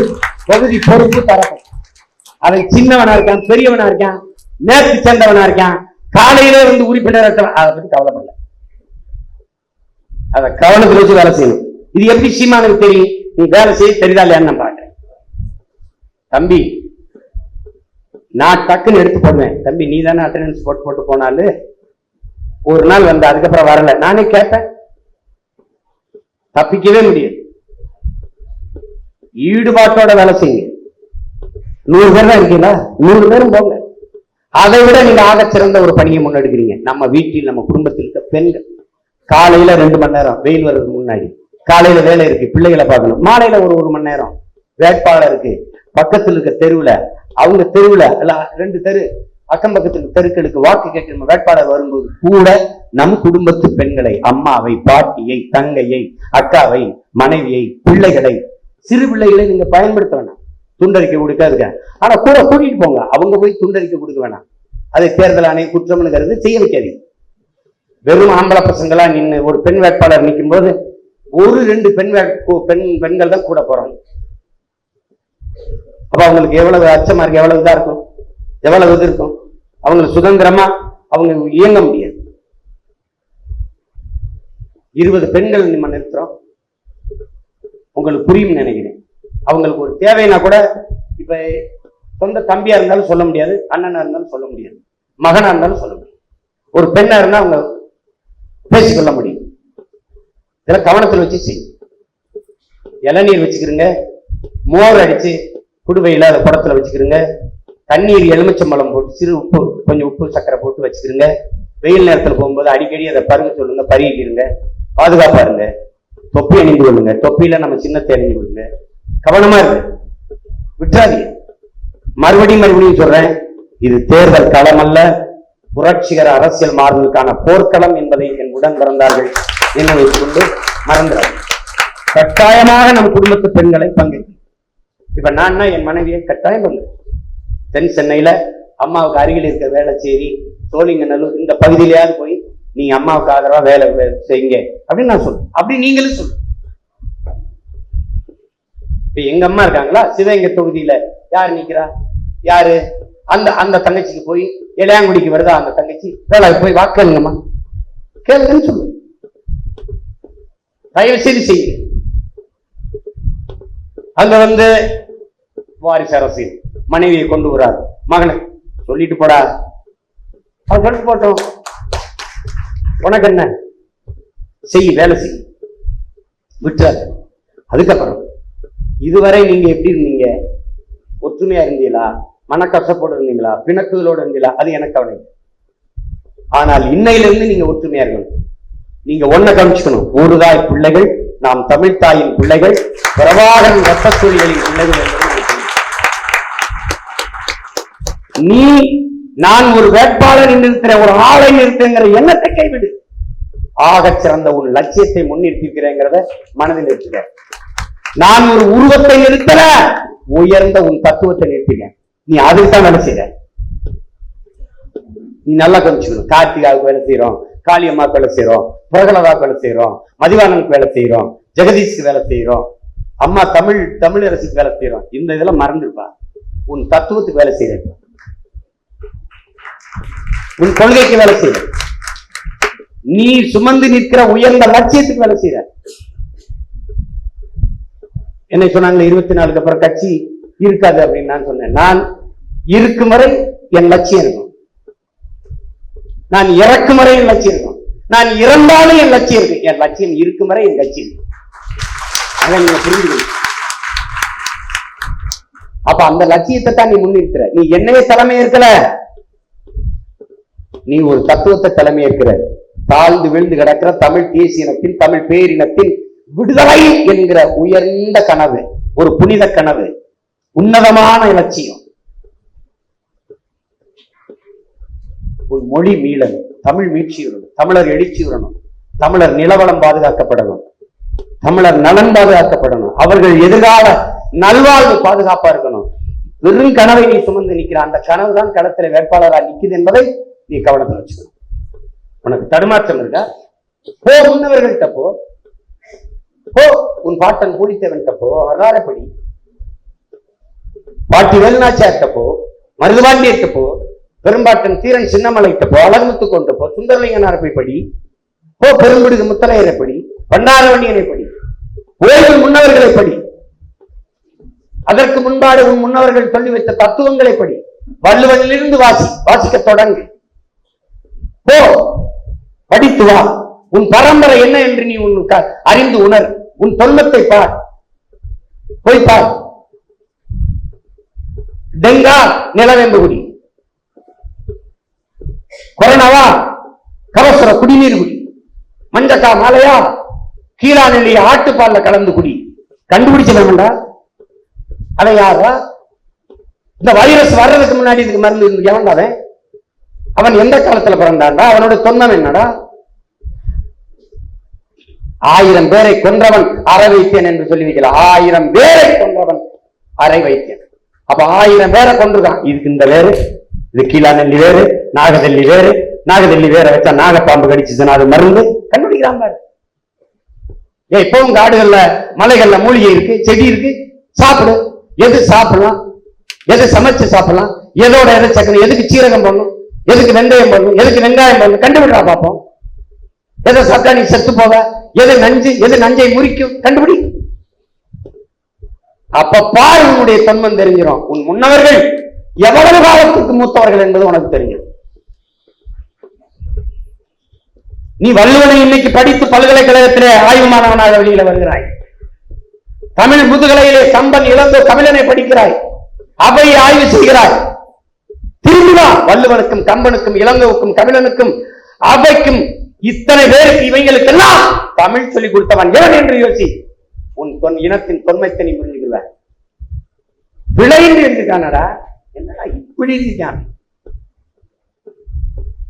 தொகுதி பொறுப்பு தரணும். அவன் சின்னவனா இருக்கான், பெரியவனா இருக்கான், நேர்த்து சேர்ந்தவனா இருக்கான், காலையிலே வந்து உறுப்பினர் அதை பத்தி கவலைப்படல. அதை கவனத்தில் வச்சு வேலை செய்யணும். இது எப்படி சீமானுக்கு தெரியும்? நீ வேலை செய்ய தெரியுதா இல்லையான்னு நான் பாக்குறேன். தம்பி நான் டக்குன்னு எடுத்து போடுவேன். தம்பி நீ தானே அட்டெண்டன்ஸ் போட்டு போனாலும் ஒரு நாள் வந்து அதுக்கப்புறம் வரல, நானே கேட்பேன். தப்பிக்கவே முடியாது. ஈடுபாட்டோட வேலை செய்யுங்க. 100 பேர் தான் இருக்கீங்களா, 100 பேரும் போங்க. அதை விட நீங்க ஆக சிறந்த ஒரு பணியை முன்னெடுக்கிறீங்க. நம்ம வீட்டில் நம்ம குடும்பத்தில் இருக்க பெண்கள் காலையில 2 மணி நேரம் வெயில் வர்றதுக்கு முன்னாடி காலையில வேலை இருக்கு, பிள்ளைகளை பார்க்கணும். மாலையில ஒரு மணி நேரம் வேட்பாளர் இருக்கு. பக்கத்தில் இருக்க தெருவுல, அவங்க தெருவுல 2 தெரு அக்கம் பக்கத்துக்கு தெருக்களுக்கு வாக்கு கேட்கிற வேட்பாளர் வரும்போது கூட நம் குடும்பத்து பெண்களை, அம்மாவை, பாட்டியை, தங்கையை, அக்காவை, மனைவியை, பிள்ளைகளை, சிறு பிள்ளைகளை நீங்க பயன்படுத்த வேணாம். துண்டறிக்கை கொடுக்காதுங்க, ஆனா கூட கூட்டிட்டு போங்க. அவங்க போய் துண்டறிக்கை கொடுக்க வேணாம். அதை தேர்தல் ஆணையம் குற்றம்னு கருது செய்ய வைக்காதீங்க. வெறும் ஆம்பளை பசங்களா நின்று ஒரு பெண் வேட்பாளர் நிற்கும் போது 1-2 பெண்கள் தான் கூட போறாங்க. அப்ப அவங்களுக்கு எவ்வளவு அச்சமா இருக்கு, எவ்வளவு இதா இருக்கும், எவ்வளவு இது இருக்கும். அவங்களுக்கு சுதந்திரமா அவங்க இயங்க முடியாது. 20 பெண்கள் நம்ம நிறுத்துறோம். உங்களுக்கு புரியும் நினைக்கிறேன். அவங்களுக்கு ஒரு தேவைன்னா கூட இப்ப சொந்த தம்பியா இருந்தாலும் சொல்ல முடியாது, அண்ணனா இருந்தாலும் சொல்ல முடியாது, மகனா இருந்தாலும் சொல்ல முடியாது. ஒரு பெண்ணா இருந்தா அவங்க பேசிக்கொள்ள முடியும். இதெல்லாம் கவனத்தில் வச்சு செய்யும். இளநீர் வச்சுக்கிறீங்க, மோர் அடிச்சு குடுவையில அதை குடத்துல வச்சுக்கிறீங்க, தண்ணீர் எலுமிச்சம்பழம் போட்டு சிறு உப்பு, கொஞ்சம் உப்பு சக்கரை போட்டு வச்சுக்கிறீங்க. வெயில் நேரத்தில் போகும்போது அடிக்கடி அதை பருக சொல்லுங்க, பருகிக்கிறீங்க, பாதுகாப்பா இருங்க. தொப்பி அணிந்து கொள்ளுங்க, தொப்பியில நம்ம சின்னத்தை அணிந்து கொள்ளுங்க. கவனமா இருக்கு, விட்டுறாதீங்க. மறுபடியும் சொல்றேன், இது தேர்தல் களம் அல்ல, புரட்சிகர அரசியல் மாறுதலுக்கான போர்க்களம் என்பதை என் உடன் பிறந்தார்கள் என்ன வைத்துக் கொண்டு மறந்துறாங்க. கட்டாயமாக நம் குடும்பத்து பெண்களை பங்கேற்கும். இப்ப நான் என் மனைவியை கட்டாயம் வந்து தென் சென்னையில அம்மாவுக்கு அருகில் இருக்க வேளச்சேரி, சோழிங்கநல்லூர் இந்த பகுதியிலேயாவது போய் நீங்க அம்மாவுக்கு ஆதரவா வேலை செய்யுங்க அப்படின்னு நான் சொல்றேன். அப்படி நீங்களும் சொல்லுங்க. இப்ப எங்க அம்மா இருக்காங்களா, சிவகங்கை தொகுதியில யாரு நிக்கிறா, யாரு அந்த தங்கச்சிக்கு போய் இளையாங்குடிக்கு வருதா அந்த தங்கச்சி, வேலை போய் வாக்குங்கம்மா கேளுங்கன்னு சொல்லு. தயவு செய்து செய்யுங்க. அங்க வந்து வாரிசு அரசியல் மனைவியை கொண்டு வரார், மகனை சொல்லிட்டு போடா, அவன் சொல்லிட்டு போட்டோம், உனக்கு என்ன செய், வேலை செய், விட்டுறாரு. அதுக்கப்புறம் இதுவரை நீங்க எப்படி இருந்தீங்க? ஒற்றுமையா இருந்தீங்களா, மனக்கசப்போடு இருந்தீங்களா, பிணக்குகளோடு இருந்தீங்களா? அது எனக்கு கவலை. ஆனால் இன்னையிலிருந்து நீங்க ஒற்றுமையா இருக்கணும். நீங்க ஒன்ன கவனிச்சுக்கணும், ஊருதாய் பிள்ளைகள், நாம் தமிழ் தாயின் பிள்ளைகள், பிரபாகரன் ரத்தத்தூளிகளின் பிள்ளைகள் என்பது நான் ஒரு வேட்பாளர் நிறுத்துறேன், ஒரு ஆளை நிறுத்துங்கிற எண்ணத்தை கைவிடு. ஆக சிறந்த உன் லட்சியத்தை முன்னிறுத்திருக்கிறேங்கிறத மனதில் இருக்கிற. நான் ஒரு உருவத்தை நிறுத்தல, உயர்ந்த உன் தத்துவத்தை நிறுத்தினேன். நீ அதுதான் வேலை செய்யற. நீ நல்லா கொஞ்சிக்கணும். கார்த்திகாவுக்கு வேலை செய்யறோம், காளியம்மாவுக்கு வேலை செய்யறோம், பிரகலதாவுக்கு வேலை செய்யறோம், மதிவானனுக்கு வேலை செய்யறோம், ஜெகதீஷ்க்கு வேலை செய்யறோம், அம்மா தமிழரசுக்கு வேலை செய்யறோம். இந்த இதெல்லாம் மறந்துருப்பா. உன் தத்துவத்துக்கு வேலை செய்யற, உன் கொள்கைக்கு வேலை செய்யற, நீ சுமந்து நிற்கிற உயர்ந்த லட்சியத்துக்கு வேலை செய்யற. என்ன சொன்னாங்க, 24 அப்புறம் கட்சி இருக்காது அப்படின்னு நான் சொன்னேன். நான் இருக்கும் வரை என் லட்சியம் இருக்கும், நான் இறக்கும் வரை என் லட்சியம் இருக்கும், நான் இறந்தாலும் என் லட்சியம் இருக்கு. என் லட்சியம் இருக்கும் வரை என் லட்சியம் இருக்கும். அதை நீங்க புரிஞ்சுக்கணும். அப்ப அந்த லட்சியத்தை தான் நீ முன்னிறுக்கிற. நீ என்னையே தலைமை இருக்கல, நீ ஒரு தத்துவத்தை தலைமை இருக்கிற. தாழ்ந்து விழுந்து கிடக்கிற தமிழ் தேசிய இனத்தின், தமிழ் பேரினத்தின் விடுதலை என்கிற உயர்ந்த கனவு, ஒரு புனித கனவு, உன்னதமான இலட்சியம். ஒரு மொழி மீளணும், தமிழ் மீட்சி வரணும், தமிழர் எழுச்சி வரணும், தமிழர் நிலவளம் பாதுகாக்கப்படணும், தமிழர் நலன் பாதுகாக்கப்படணும், அவர்கள் எதிர்கால நல்வாழ்வு பாதுகாப்பா இருக்கணும். வெறும் கனவை நீ சுமந்து நிற்கிற. அந்த கனவு தான் களத்தில் வேட்பாளராக நிற்குது என்பதை நீ கவனத்தில் வச்சுக்கணும். உனக்கு தடுமாற்றம் இருக்கா? போ, முன்னவர்கள்ட்ட போ, உன் பாட்டன் பூலித்தேவன்கிட்ட போ, வரலாறுப்படி பாட்டி வேலுநாச்சியார்கிட்ட போ, மருதுபாண்டியர்கிட்ட போ, பெரும்பாட்டன் தீரன் சின்னமலைகிட்ட போ, அழகுமுத்து கொண்டு போ, சுந்தரலிங்கனாரை போய் படி, போ, பெரும்புடுகு முத்தரையரை படி, பண்டாரவண்டியனை படி, ஓய்வு முன்னவர்களை படி, அதற்கு முன்பாடு உன் முன்னவர்கள் சொல்லி வைத்த தத்துவங்களை படி, வள்ளுவனிலிருந்து வாசிக்க தொடங்கு. போ, படித்து வா. உன் பரம்பரை என்ன என்று நீ அறிந்து உணர். உன் தொன்மத்தை பார், போய் பார். டெங்கா நிலவேம்புகுடி, கொரோனாவா கவசர குடிநீர் குடி, மஞ்சக்கா மாலையா கீழா நெல்லிய ஆட்டுப்பால்ல கலந்து குடி. கண்டுபிடிச்சவன்டா. அதை யாரா? இந்த வைரஸ் வர்றதுக்கு முன்னாடி இதுக்கு மருந்து எவன்டா? அவன் எந்த காலத்துல பிறந்தான்டா? அவனோட தொன்மம் என்னடா? 1000 பேரை கொன்றவன் அறை வைத்தேன் என்று சொல்லி வைக்கல. 1000 பேரை கொன்றவன் அறை வைத்தேன். அப்ப 1000 பேரை கொன்றுதான். இதுக்கு இந்த வேறு, இது கீழா நெல்லி வேறு, நாகதெல்லி வேறு. நாகதெல்லி வேற வச்சா நாகப்பாம்பு கடிச்சுதுன்னா அது மருந்து கண்டுபிடிக்கிறான் பாரு. இப்பவும் காடுகள்ல மலைகள்ல மூலிகை இருக்கு, செடி இருக்கு, சாப்பிடு. எது சாப்பிடலாம், எது சமைச்சு சாப்பிடலாம், எதோட எதை சேர்க்கணும், எதுக்கு சீரகம் பண்ணணும், எதுக்கு வெந்தயம் பண்ணணும், எதுக்கு வெங்காயம் பண்ணணும், கண்டுபிடிடா பார்ப்போம். எதை சாப்பிட்டா நீ செத்து போக, எது நஞ்சு, எது நஞ்சை முறிக்கும், கண்டுபிடி. அப்ப பாரு, உன்னுடைய தொன்மம் தெரிஞ்சிடும். உன் முன்னவர்கள் எவ்வளவு காலத்துக்கு மூத்தவர்கள் என்பது உனக்கு தெரியும். நீ வள்ளுவனை இன்னைக்கு படித்து பல்கலைக்கழகத்திலே ஆய்வு மாணவனாக வெளியில வருகிறாய். தமிழ் முதுகலையிலே கம்பன் இளந்தோ தமிழனை படிக்கிறாய், அவையை ஆய்வு செய்கிறாய். திரும்பிவா, வள்ளுவனுக்கும் கம்பனுக்கும் இளங்கோவுக்கும் தமிழனுக்கும் அவைக்கும் இத்தனை பேருக்கு இவைங்களுக்கெல்லாம் தமிழ் சொல்லிக் கொடுத்தவன் எவன் என்று யோசி. உன் இனத்தின் தொன்மைத்தை நீ புரிஞ்சுக்குவ. பிழை என்று இருக்கானடா, என்னடா இப்படி இருக்கான்?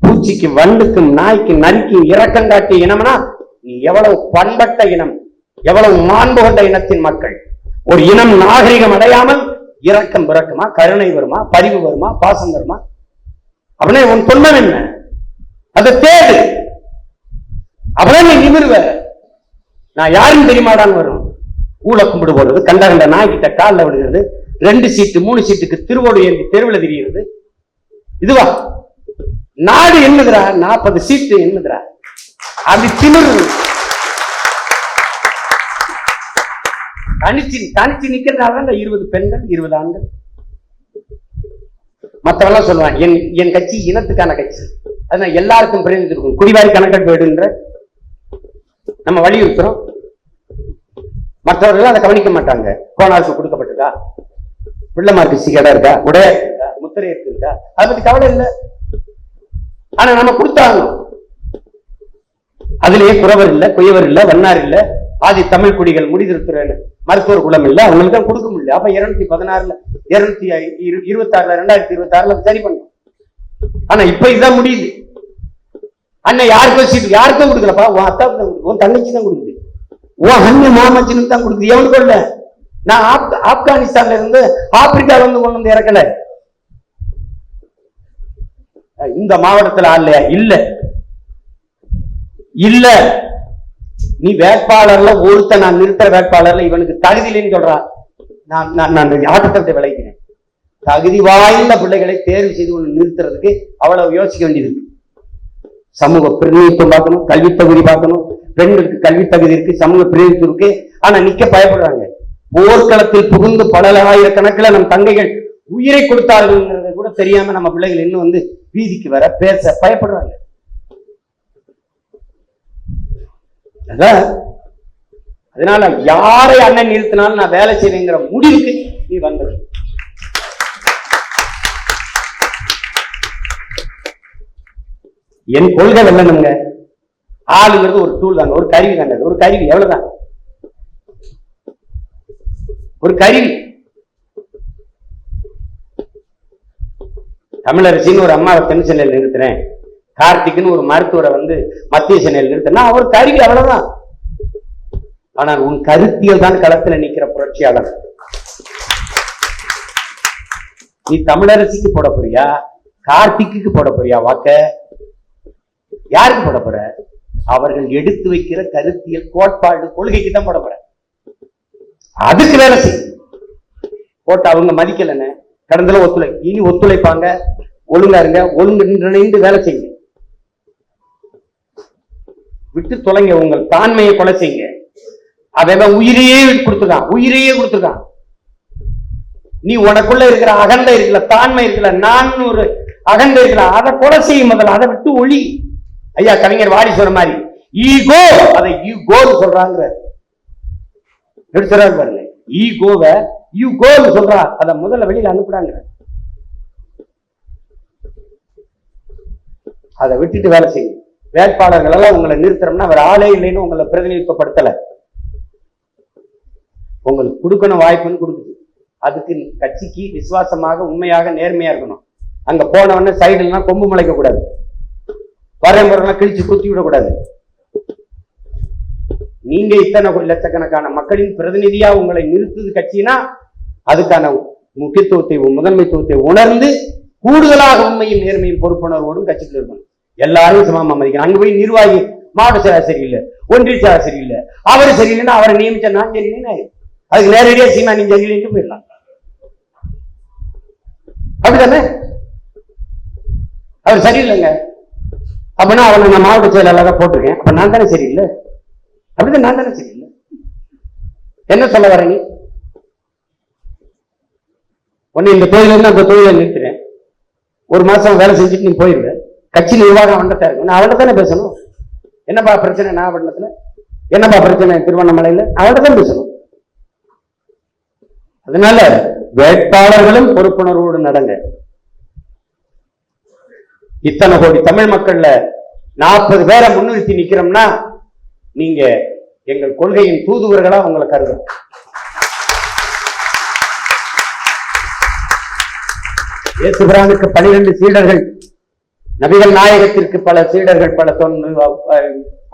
பூச்சிக்கும் வண்டுக்கும் நாய்க்கும் நரிக்கும் இரக்கம் காட்டிய இனம்னா நீ எவ்வளவு பண்பட்ட இனம், எவ்வளவு மாண்பு கொண்ட இனத்தின் மக்கள். ஒரு இனம் நாகரிகம் அடையாமல் இரக்கம் பிறக்குமா, கருணை வருமா, பரிவு வருமா, பாசம் வருமா? அப்படின்னா உன் தொன்மம் என்ன? அதை தேடு. அப்படியே நீ நிமிர்வ. நான் யாரும் தெரியுமாடான்னு வரும். ஊழ கும்பிடு போடுறது, கண்ட கண்ட நாய்கிட்ட காலில் விடுகிறது, 2 சீட்டு 3 சீட்டுக்கு திருவோடு ஏந்தி தெருவில் திரிகிறது. இதுவா நாடு? என்னதுரா 40 சீட்டு என்னதுரா? அப்படி திமிரு. தனிச்சு நிக்கிறதால 20 பெண்கள் 20 ஆண்கள். மற்றவெல்லாம் சொல்லுவான் என் கட்சி இனத்துக்கான கட்சி, அதனால எல்லாருக்கும் பிரதிநிதி இருக்கும். குடிவாரி கணக்கெடுப்பு எடுன்ற நம்ம வலியுறுத்துறோம். மற்றவர்கள் அதை கவனிக்க மாட்டாங்க. கோனாருக்கு கொடுக்கப்பட்டிருக்கா, பிள்ளைமாருக்கு சிகடா இருக்கா, உடைய இருக்கா, முத்திரை இருக்கா, அதை பத்தி கவலை இல்லை. ஆனா நம்ம கொடுத்தாங்க. அதுலயே குறவர் இல்ல, குயவர் இல்ல, வண்ணார் இல்ல, ஆதி தமிழ் குடிகள் முடிதிருத்துற மருத்துவர் குலம் இல்ல, அவங்களுக்கு தான் கொடுக்க முடியல. அப்ப 216ல 226ல 2026ல சரி பண்ணும். ஆனா இப்ப இதுதான் முடியுது. அண்ணன் யாருக்கும் சீட்டு யாருக்கும் கொடுக்கலப்பா, உன் அத்தாவுக்கு தான் கொடுக்குது, உன் தங்கச்சி தான் கொடுக்குது, உன் அண்ணன் மாமச்சனுக்கு தான் கொடுக்குது. எவனுக்கு இல்ல. நான் ஆப்கானிஸ்தான்ல இருந்து ஆப்பிரிக்கால இருந்து கொண்டு வந்து இறக்கல. இந்த மாவட்டத்தில் ஆள்லையா? இல்ல இல்ல. நீ வேட்பாளர்ல ஒருத்த நான் நிறுத்துற வேட்பாளர்ல இவனுக்கு தகுதி இல்லைன்னு சொல்றான். நான் ஆட்டத்தை விளைக்கிறேன். தகுதி வாய்ந்த பிள்ளைகளை தேர்வு செய்து கொண்டு நிறுத்துறதுக்கு அவ்வளவு யோசிக்க வேண்டியது. சமூக பிரதிநிதித்துவம் பார்க்கணும், கல்வி தகுதி பார்க்கணும், பெண்களுக்கு கல்வி தகுதி இருக்கு, சமூக பிரதிநிதித்துவம் இருக்கு. ஆனா நிக்க பயப்படுறாங்க. போர்க்களத்தில் புகுந்து பல ஆயிரக்கணக்கில் நம் தங்கைகள் உயிரை கொடுத்தார்கள் கூட தெரியாம நம்ம பிள்ளைகள் இன்னும் வந்து வீதிக்கு வர பேச பயப்படுறாங்க. அதனால யாரை அண்ணன் நிறுத்தினாலும் நான் வேலை செய்வேங்கிற முடிவுக்கு நீ வந்தது. என் கொள்கை வெல்லணுங்க. ஆளுங்கிறது ஒரு டூல் தாங்க, ஒரு கருவி தாங்க. ஒரு கருவி, எவ்வளவுதான் ஒரு கருவி. தமிழரசின்னு ஒரு அம்மாவை தென் சென்னையில் நிறுத்தினேன், கார்த்திக்னு ஒரு மருத்துவரை வந்து மத்திய சென்னையில் நிறுத்தினா ஒரு கருவி, அவ்வளவுதான். ஆனால் உன் கருத்தியல் தான் களத்துல நிக்கிற புரட்சியாளர். நீ தமிழரசிக்கு போட போறியா, கார்த்திக்கு போட போறியா வாக்க? யாருக்கு போட போற? அவர்கள் எடுத்து வைக்கிற கருத்தியல் கோட்பாடு கொள்கைக்கு தான் போட போற. அதுக்கு வேலை செய்யும். போட்டு அவங்க மதிக்கலன்னு கடந்தல இனி ஒத்துழைப்பாங்க. ஒழுங்கா இருங்க, ஒழுங்கு நினைந்து வேலை செய்யுங்க. விட்டு தொலைங்க, உங்கள் தாண்மையை கொலை செய்யுங்க. அவன் உயிரையே கொடுத்துருக்கான், உயிரையே கொடுத்துருக்கான். நீ உனக்குள்ள இருக்கிற அகந்தை இருக்கல, தாண்மை இருக்கல, நான் ஒரு அகந்தை இருக்கல, அதை கொலை செய்யும். முதல்ல அதை விட்டு ஒளி. ஐயா கவிஞர் வாடி சொல்ற மாதிரி ஈகோ, அதை ஈகோன்னு சொல்றாங்க. எடுத்துறாரு பாருங்க, ஈகோவை யூகோன்னு சொல்றா, அதை முதல்ல வெளியில அனுப்புறாங்க. அதை விட்டுட்டு வேலை செய்யும். வேட்பாளர்கள் எல்லாம் உங்களை நிறுத்துறோம்னா அவர் ஆளே இல்லைன்னு உங்களை பிரதிநிதித்துவப்படுத்தல. உங்களுக்கு கொடுக்கணும் வாய்ப்புன்னு கொடுக்குது. அதுக்கு கட்சிக்கு விசுவாசமாக உண்மையாக நேர்மையா இருக்கணும். அங்க போனவொடனே சைடுலாம் கொம்பு முளைக்க கூடாது, வரம்புறெல்லாம் கிழிச்சு குத்தி விடக்கூடாது. நீங்க இத்தனை லட்சக்கணக்கான மக்களின் பிரதிநிதியா உங்களை நிறுத்துது கட்சினா அதுக்கான முக்கியத்துவத்தை முதன்மைத்துவத்தை உணர்ந்து கூடுதலாக உண்மையும் நேர்மையும் பொறுப்புணர்வோடும் கட்சிக்குள்ள இருக்கணும். எல்லாரும் சமமா மதிக்கணும். அங்க போய் நிர்வாகி மாவட்ட செயலர் சரியில்லை, ஒன்றிய செயலர் சரியில்லை, அவரு சரியில்லைன்னா அவரை நியமிச்ச நான் சரியில்லைன்னு அதுக்கு நேரடியா சீமா நீ சரியில்லைன்னு போயிடலாம். அப்படித்தானே? அவர் சரியில்லைங்க அப்படின்னா அவனை நான் மாவட்ட செயலாளராக போட்டிருக்கேன், அப்ப நான் தானே சரியில்லை? அப்படிதான் நான் தானே சரியில்லை? என்ன சொல்ல வரீங்க? ஒன்னு இந்த தொழில இருந்து அந்த தொழிலை நிறுத்துறேன், ஒரு மாசம் வேலை செஞ்சுட்டு நீ போயிருக்க, கட்சி நிர்வாகம் அவன்கிட்ட இருக்கு, நான் அவன்கிட்ட தானே பேசணும். என்னப்பா பிரச்சனை நாகப்பட்டினத்துல, என்னப்பா பிரச்சனை திருவண்ணாமலையில, அவன்கிட்ட தான் பேசணும். அதனால வேட்பாளர்களும் பொறுப்புணர்வோடு நடங்க. இத்தனை கோடி தமிழ் மக்கள்ல 40 பேரை முன்னிறுத்தி நிக்கிறோம்னா நீங்க எங்கள் கொள்கையின் தூதுவர்களா உங்களை கருதும். இயேசுபிரானுக்கு 12 சீடர்கள், நபிகள் நாயகத்திற்கு பல சீடர்கள், பல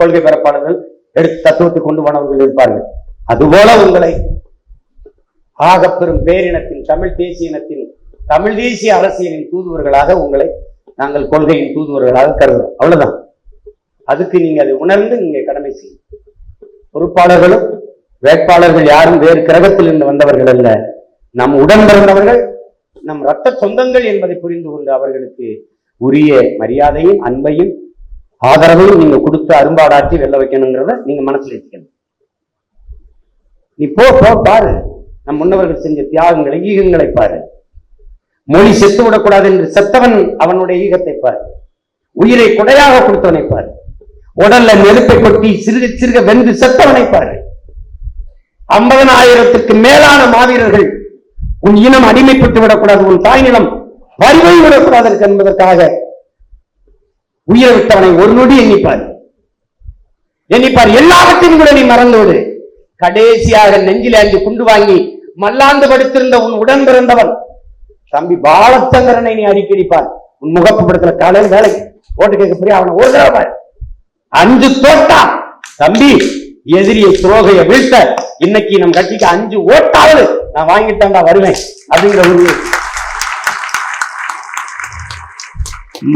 கொள்கை பரப்பாளர்கள் எடுத்து தத்துவத்தை கொண்டு போனவர்கள் இருப்பார்கள். அதுபோல உங்களை ஆகப்பெரும் பேரினத்தின் தமிழ் தேசிய இனத்தின் தமிழ் தேசிய அரசியலின் தூதுவர்களாக உங்களை நாங்கள் கொள்கையின் தூதுவர்களாக கருதுறோம். அவ்வளவுதான். அதுக்கு நீங்க அதை உணர்ந்து நீங்க கடமை செய்யும். பொறுப்பாளர்களும் வேட்பாளர்கள் யாரும் வேறு கிரகத்தில் இருந்து வந்தவர்கள் அல்ல, நம் உடன் பிறந்தவர்கள், நம் இரத்த சொந்தங்கள் என்பதை புரிந்து கொண்டு அவர்களுக்கு உரிய மரியாதையும் அன்பையும் ஆதரவையும் நீங்க கொடுத்து அரும்பாடாற்றி வெல்ல வைக்கணுங்கிறத நீங்க மனசுல வச்சுக்கணும். நீ போ பாரு, நம் முன்னவர்கள் செஞ்ச தியாகங்களை ஈகங்களை பாரு. மொழி செத்து விடக்கூடாது என்று செத்தவன் அவனுடைய ஈகத்தை பாரு. உயிரை கொடையாக கொடுத்தவனை பாரு. உடல்ல நெருப்பை கொட்டி சிறுக சிறுக வென்று செத்தவனை பாரு. 50,000க்கு மேலான மாவீரர்கள் உன் இனம் அடிமைப்பட்டு விடக்கூடாது, உன் தாய் நிலம் பறிவை விடக்கூடாது என்பதற்காக உயிரை விட்டவனை ஒரு நொடி எண்ணிப்பார். எல்லாவற்றையும் கூட நீ மறந்துவிடு. கடைசியாக நெஞ்சில் அஞ்சு குண்டு வாங்கி மல்லாந்து படுத்திருந்த உன் உடன் பிறந்தவன் தம்பி பாலச்சந்திரனை நீ அடிக்கடிப்பார். உன் முகப்பு படத்துல காலையில் வேலைக்கு ஓட்டு கேட்க போய் அவனை ஒரு தடவை 5 தோட்டா தம்பி, எதிரியை துரோகைய வீழ்த்த இன்னைக்கு நம் கட்சிக்கு 5 ஓட்டாவது நான் வாங்கிட்டா வருவேன் அப்படிங்கிற ஒரு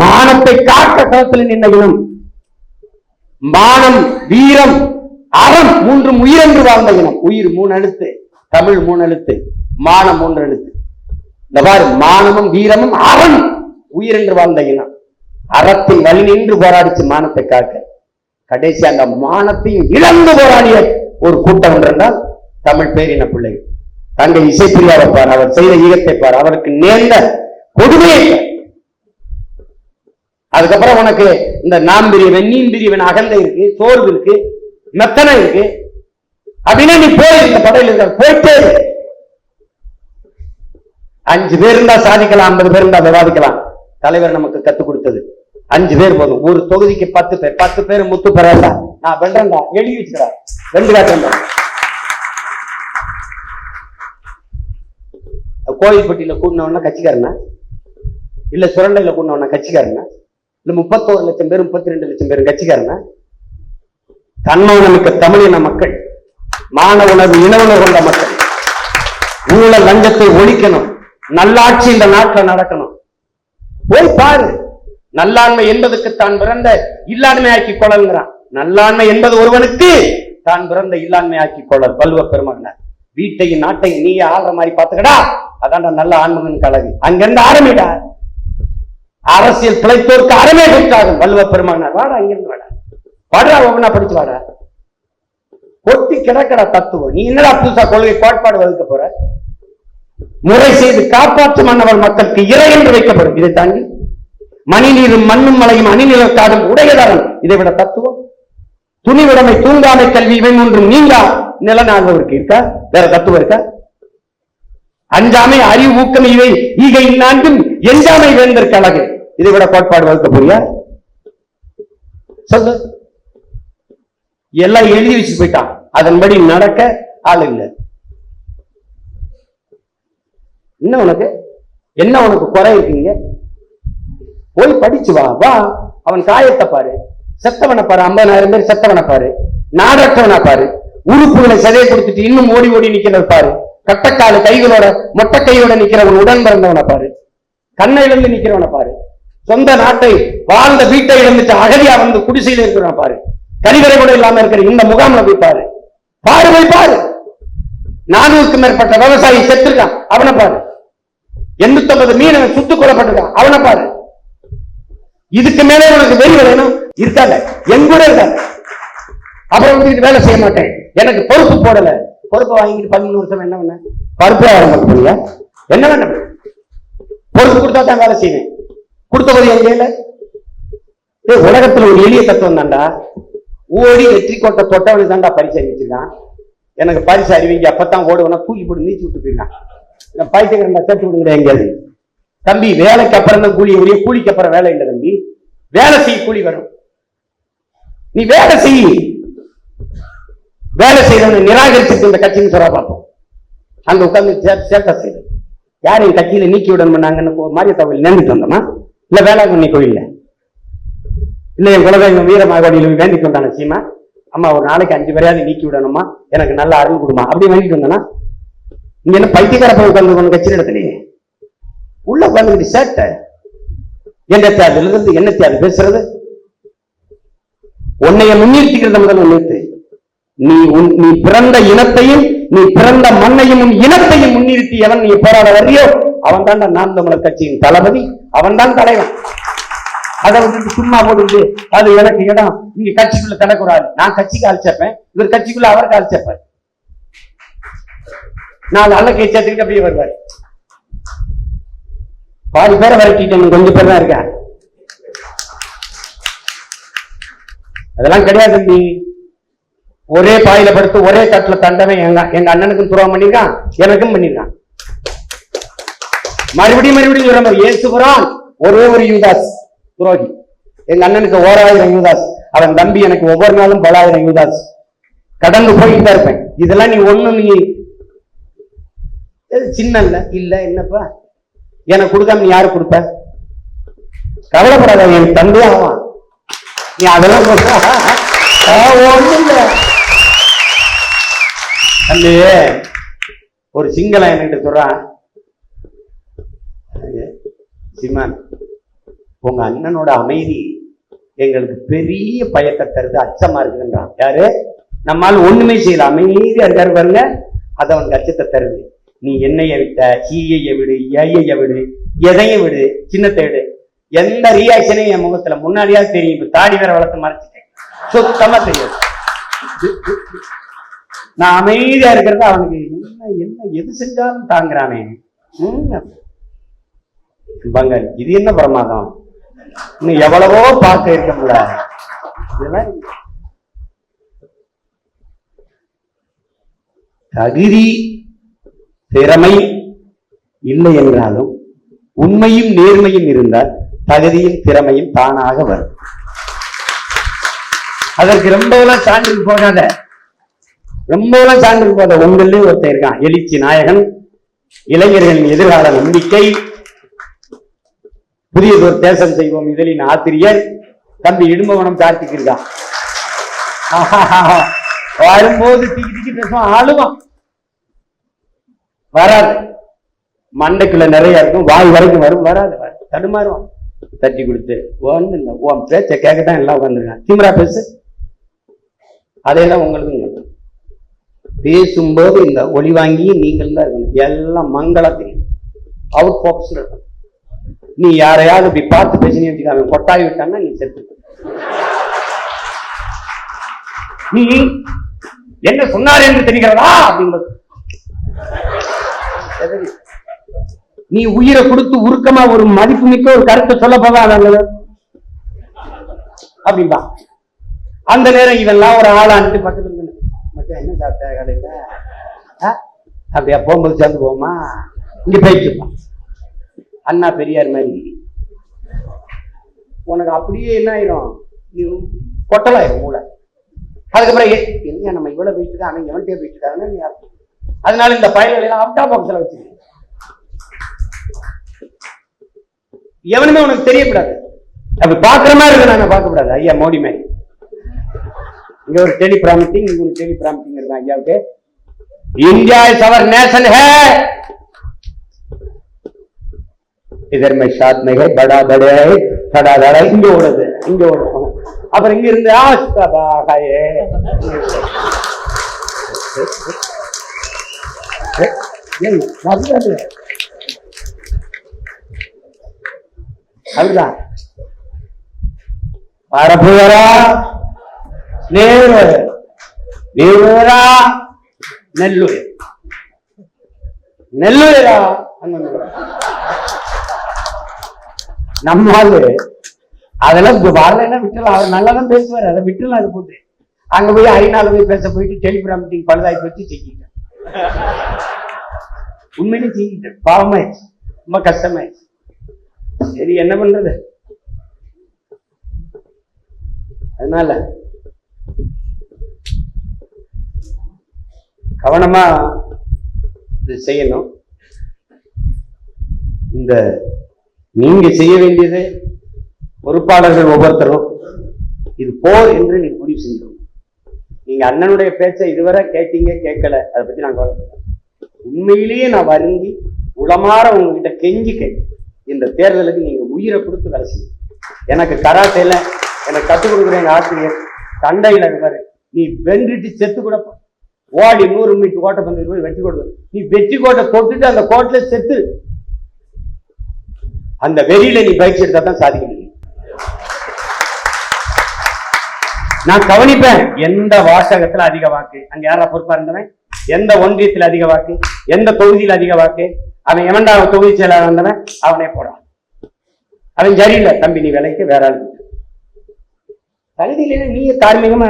மானத்தை காட்ட களத்தில் நின்ற இனம். மானம், வீரம், அறம் 3 உயிரென்று வாழ்ந்த இனம். உயிர் 3 எழுத்து, தமிழ் 3 எழுத்து, மானம் 3 எழுத்து. இந்த பாரு, மானமும் வீரமும் அறம் உயிர் என்று வாழ்ந்த இனம். அறத்தின் வழி நின்று போராடிச்சு மானத்தை காக்க. கடைசி அந்த மானத்தையும் இழந்து போராடிய ஒரு கூட்டம் என்றால் தமிழ் பேரின பிள்ளைகள். தங்கை இசைப்பிரியாவை பார், அவர் செய்த ஈகத்தை பார், அவருக்கு நேர்ந்த கொடுமையை. அதுக்கப்புறம் உனக்கு இந்த நாம் பிரியவன் நீன் பிரியவன் அகந்தை இருக்கு, சோர்வு இருக்கு, மெத்தனை இருக்கு அப்படின்னா நீ போய் இந்த படையில் இருக்க போயிட்டே 5 பேர் இருந்தா சாதிக்கலாம், 50 பேர் இருந்தா விவாதிக்கலாம். தலைவர் நமக்கு கத்துக் கொடுத்தது 5 பேர் போதும். ஒரு தொகுதிக்கு 10 பேர், 10 பேர் முத்து பெறா நான் வென்றா எழுதி வச்சுக்கிறா 2 காட்டுறேன். கோயில்பட்டியில கூடினவனா கட்சிக்காரனா, இல்ல சுரண்டையில கூடினவனா கட்சிக்காரனா, இல்ல 31 லட்சம் பேர் 32 லட்சம் பேரும் கட்சிக்காரனா? தன்னோனமிக்க தமிழின மக்கள், மான உணர்வு இன உணர்வு கொண்ட மக்கள். ஊழல் லஞ்சத்தை ஒழிக்கணும், நல்லாட்சி இந்த நாட்டில் நடக்கணும். போய் பாரு. நல்லாண்மை என்பதுக்கு தான் பிறந்த இல்லாண்மை ஆக்கி கொள்ளல்கிறான். நல்லாண்மை என்பது ஒருவனுக்கு தான் பிறந்த இல்லாண்மை ஆக்கி கொள்ளல். வள்ளுவ பெருமகனார். வீட்டையும் நாட்டையும் நீயே ஆள்ற மாதிரி பாத்துக்கடா, அதான்டா நல்ல ஆன்மகன் கழகு. அங்கிருந்து ஆரம்பிடா. அரசியல் பிழைத்தோருக்கு அறமே கொடுத்தாகும். வள்ளுவ பெருமகனார். வாடா, அங்கிருந்து வாடா, வாடா, ஒவ்வொன்னா படிச்சு வாடா. கொட்டி கிடக்கடா தத்துவம். நீ என்னடா புதுசா கொள்கை கோட்பாடு வகுக்க போற? முறை செய்து காப்பாற்றும் மன்னவர் மக்களுக்கு இறை என்று வைக்கப்படும். இதை தாண்டி மணிநீரும் மண்ணும் மலையும் அணிநிலக்காடும் உடையதாரன். இதை விட தத்துவம்? துணிவுடைமை, தூங்காமை, கல்வி, இவை 3 நீங்கா நிலநாள்வதற்கு இருக்கா? வேற தத்துவம் இருக்கா? அஞ்சாமை, அறிவு, ஊக்கம், இவை ஈகை 4 எஞ்சாமை வேந்தற்கு அழகு. இதை விட கோட்பாடு வகுக்க போறியா? சொல்லு. எல்லாம் எழுதி வச்சு போயிட்டான். அதன்படி நடக்க ஆள் இல்லை. என்ன உனக்கு குறை இருக்கீங்க? போய் படிச்சு வா. வா, அவன் காயத்தை பாரு, செத்தவனை பாரு, 50,000 பேர் செத்தவனை பாரு, நாடற்றவனை பாரு, உறுப்புகளை சதையை கொடுத்துட்டு இன்னும் ஓடி ஓடி நிக்கிறத பாரு, கட்டக்கால கைகளோட மொட்டை கையோட நிக்கிறவன் உடன் பிறந்தவனை பாரு, கண்ணை இழந்து நிக்கிறவனை பாரு, சொந்த நாட்டை வாழ்ந்த வீட்டை இழந்துட்டு அகதியா வந்து குடிசையில் இருக்கிறவனை பாரு, கழிவறை கூட இல்லாம இருக்கிற இந்த முகாம்ல போய் பாரு. போய் பாரு. 400க்கும் மேற்பட்ட விவசாயி செத்துருக்கான், அவனை பாரு. 850 மீனவன் சுட்டுக் கொல்லப்பட்டிருக்கான், அவனை பாரு. இதுக்கு மேலே உனக்கு வெறி வேணும் இருக்காங்க, எங்கூட இருக்காங்க. அப்புறம் வந்து வேலை செய்ய மாட்டேன், எனக்கு பொறுப்பு போடல. பொறுப்பை வாங்கிட்டு 11 வருஷம் என்ன பண்ண? பருப்பே ஆரம்பியா? என்ன பண்ண? பொறுப்பு கொடுத்தா தான் வேலை செய்வேன். கொடுத்த போது எங்க இல்ல? உலகத்துல ஒரு எளிய தத்துவம் தாண்டா. ஓடி வெற்றி கோட்டை தொட்டவனுக்கு தாண்டா பரிசு அறிவிச்சிருக்கான். எனக்கு பரிசு அறிவிங்க அப்பதான் ஓடுவனா தூக்கி போட்டு நீச்சு விட்டு போயிருக்கான். பைத்தியக்காரன் சேர்த்து விடுங்க எங்கேயாவது. தம்பி, வேலைக்கு அப்புறம் தான் கூலி வரும், கூலிக்கு அப்புறம் வேலை இல்லை தம்பி. வேலை செய்ய கூலி வரும். நீ வேலை செய்ய. வேலை செய்யறவனை நிராகரிச்சுட்டு இந்த கட்சின்னு சொல்ல பார்ப்போம். அங்க உட்கார்ந்து சேர்த்தா செய்யுது. யார் என் கட்சியில நீக்கி விடணும் நாங்கன்னு மாரியத்தா கோயில் நேர்ந்துட்டு வந்தோமா? இல்ல வேளாங்கண்ணி கோயில்ல, இல்ல என் குலதெய்வம் வீரமாகோடியில வேண்டிட்டு வந்தான சீமா, அம்மா ஒரு நாளைக்கு 5 பேரையாவது நீக்கி விடணுமா, எனக்கு நல்ல அருள் கொடுமா அப்படி வேண்டிட்டு வந்தானா? இங்க என்ன பைத்தியக்கார போய் உட்கார்ந்து கட்சி இடத்துலயே உள்ள உட்கார்ந்துக்கிட்டு சேட்டை என்னத்தையாவது எழுதுறது, என்னத்தையாவது பேசுறது. உன்னைய முன்னிறுத்திக்கிறத முதல்ல நிறுத்து. நீ பிறந்த இனத்தையும் நீ பிறந்த மண்ணையும் இனத்தையும் முன்னிறுத்தி எவன் நீ போராட வரையோ அவன் தான் நாம் தமிழர் கட்சியின் தளபதி, அவன் தான் தலைவன். அதை விட்டுட்டு சும்மா போட்டு அது எனக்கு இடம், இங்க கட்சிக்குள்ள தலைக்கூடாது. நான் கட்சிக்கு அழிச்சப்பேன், இவர் கட்சிக்குள்ள அவருக்கு அழிச்சப்பேன். நான் நல்ல சேர்த்துக்கிட்டு அப்படியே வருவார். பாதி பேரை விரட்டிட்டேன், கொஞ்சம் பேர் தான் இருக்கேன். அதெல்லாம் கிடையாது. நீ ஒரே பாயில படுத்து ஒரே தட்டுல தண்டவன் எங்க அண்ணனுக்கும் துரோகம் பண்ணிருக்கான், எனக்கும் பண்ணிருக்கான். மறுபடியும் சொல்ற இயேசுபுரான் ஒரே ஒரு யூதாஸ் துரோகி. எங்க அண்ணனுக்கு 1000 யூதாஸ், அவன் தம்பி எனக்கு ஒவ்வொரு நாளும் 1000 யூதாஸ். கடந்து போயிட்டு இருப்பேன். இதெல்லாம் நீ ஒண்ணு நீ சின்ன இல்ல என்னப்பா எனக்கு கொடுக்காம நீ யாரு கொடுப்ப? கவலைப்படாத, என் தந்தையே ஆவான். நீ அதெல்லாம் ஒண்ணு இல்ல. அந்த ஒரு சிங்களம் என்கிட்ட சொல்றான், சீமான் உங்க அண்ணனோட அமைதி எங்களுக்கு பெரிய பயத்தை தருது, அச்சமா இருக்குன்றான். யாரு? நம்மால் ஒண்ணுமே செய்யல, அமைதியா இருக்காரு பாருங்க, அது அவனுக்கு அச்சத்தை தருது. நீ என்னைய விட்ட, ஈய விடு, ஐய விடு, எதையும் விடு, சின்னத்தை விடு, எந்த ரியாக்ஷனையும் என் முகத்துல முன்னாடியா தெரியும். இப்ப தாடி வேற வளர்த்து மறைச்சிட்டேன், சுத்தமா தெரியாது. நான் அமைதியா இருக்கிறது அவனுக்கு என்ன என்ன எது செஞ்சாலும் தாங்குறானே. பங்காளி இது என்ன பிரமாதம், இன்னும் எவ்வளவோ பார்க்க இருக்க முடியாது. இதெல்லாம் தகுதி திறமை இல்லை என்றாலும் உண்மையும் நேர்மையும் இருந்தால் தகுதியும் திறமையும் தானாக வரும். அதற்கு ரொம்பலாம் சான்றுக்கு போகாத, ரொம்பலாம் சான்றுக்கு போகாத. உங்களே ஒருத்தர் இருக்கான், எழுச்சி நாயகன், இளைஞர்களின் எதிர்கால நம்பிக்கை, புதியதொரு தேசம் செய்வோம் இதழின் ஆசிரியர் தம்பி இடும்பவனம் கார்த்திக் இருக்கான். வரும்போது திக்கி திக்கி பேசுவான், ஆளுவான், வராது. மண்டைக்குள்ள நிறைய இருக்கும், வாய் வரைக்கும் வரும், வராது, தடுமாறுவான். தட்டி கொடுத்து ஒண்ணு இல்லை, உன் பேச்ச கேட்கத்தான் எல்லாம் உட்காந்துருக்கான், திமிரா பேசு. அதையெல்லாம் உங்களுக்கு பேசும்போது இந்த ஒளி வாங்கி நீங்கள் தான் இருக்கணும், எல்லாம் மங்களத்தையும் அவுட் போக்ஸ்ல இருக்கணும். நீ யாரையாவது இப்படி பார்த்து பேசினே வச்சுக்காம கொட்டாய் விட்டான்னா நீ செத்து. நீ என்ன சொன்னார் என்று தெரிகிறதா அப்படிங்கிறது. நீ உயிரை கொடுத்து உருக்கமா ஒரு மதிப்பு மிக்க ஒரு கருத்தை சொல்ல போகாத அப்படின்பா. அந்த நேரம் இதெல்லாம் ஒரு ஆளான்ட்டு பக்கத்துல என்ன சாப்பிட்ட கடையில அப்படியா போகும்போது சேர்ந்து போமா, இங்க போயிட்டுருப்பான். அண்ணா பெரியார் மாதிரி உனக்கு அப்படியே என்ன ஆயிரும், கொட்டலாயிரும் மூளை. அதுக்கப்புறம் என்ன நம்ம இவ்வளவு போயிட்டு இருக்கா, அவன் எவன்டே போயிட்டு இருக்காருன்னு நீ. அதனால இந்த பயல்கள் எல்லாம் அப்டா பாக்ஸ்ல வச்சு எவனுமே உனக்கு தெரியக்கூடாது. அப்படி பாக்குற மாதிரி இருக்கு, நாங்க பார்க்க கூடாது. ஐயா மோடி மாதிரி இங்க ஒரு டெலி பிராமிட்டிங், இங்க ஒரு டெலி பிராமிட்டிங் இருக்கான் ஐயாவுக்கு. இந்தியா இஸ் அவர் நேஷன் है, इधर में साथ में है, बड़ा बड़े है, खड़ा खड़ा இங்க ஓடுது, இங்க ஓடும். அப்புறம் இங்க இருந்து அதுதான் பரப்புவரா நேரு நேருவரா நெல்லுயிர் நெல்லுயிரா நம்மாலு அதெல்லாம் வரலன்னா விட்டுலாம். அவர் நல்லாதான் பேசுவாரு, அதை விட்டுலாம். அதை போட்டு அங்க போய் ஐநாள் போய் பேச போயிட்டு டெலிகிராம் மீட்டிங் பழுதாக்கி வச்சு சிக்கிட்டேன். உண்மையிலே சிக்கிட்டேன், பாவமாயிடுச்சு, ரொம்ப கஷ்டமாயிடுச்சு. சரி என்ன பண்றது. அதனால கவனமா இது செய்யணும். இந்த நீங்க செய்ய வேண்டியது பொறுப்பாளர்கள் ஒவ்வொருத்தரும் இது போர் என்று நீ முடிவு செஞ்சோம். நீங்க அண்ணனுடைய பேச்சை இதுவரை கேட்டீங்க, கேட்கல, அதை பத்தி நான் கவலைப்படுறேன். உண்மையிலேயே நான் வருந்தி உளமாற உங்ககிட்ட கெஞ்சி இந்த தேர்தலுக்கு நீங்க உயிரை கொடுத்து வேலை செய்யும். எனக்கு கராத்தையில எனக்கு கற்றுக் கொடுக்குற எங்க ஆசிரியர் சண்டையில இருக்காரு, நீ வென்றுட்டு செத்து கூட ஓடி 100 மீட்டர் கோட்டை பந்து போய் வெற்றி கோட்டை, நீ வெற்றி கோட்டை தொட்டுட்டு அந்த கோட்டையில செத்து, அந்த வெறியில நீ பயிற்சி எடுத்தா தான் சாதிக்க முடியும். நான் கவனிப்பேன் எந்த வாசகத்துல அதிக வாக்கு, அங்க யாரா பொறுப்பா இருந்தவன், எந்த ஒன்றியத்தில் அதிக வாக்கு, எந்த தொகுதியில் அதிக வாக்கு, அவன் எவன்டா தொகுதி செயலாளர் வந்தவன் அவனே போடான். அவன் சரியில்லை தம்பி, நீ விலைக்கு வேற ஆள் தகுதி இல்லைன்னா நீ தார்மீகமா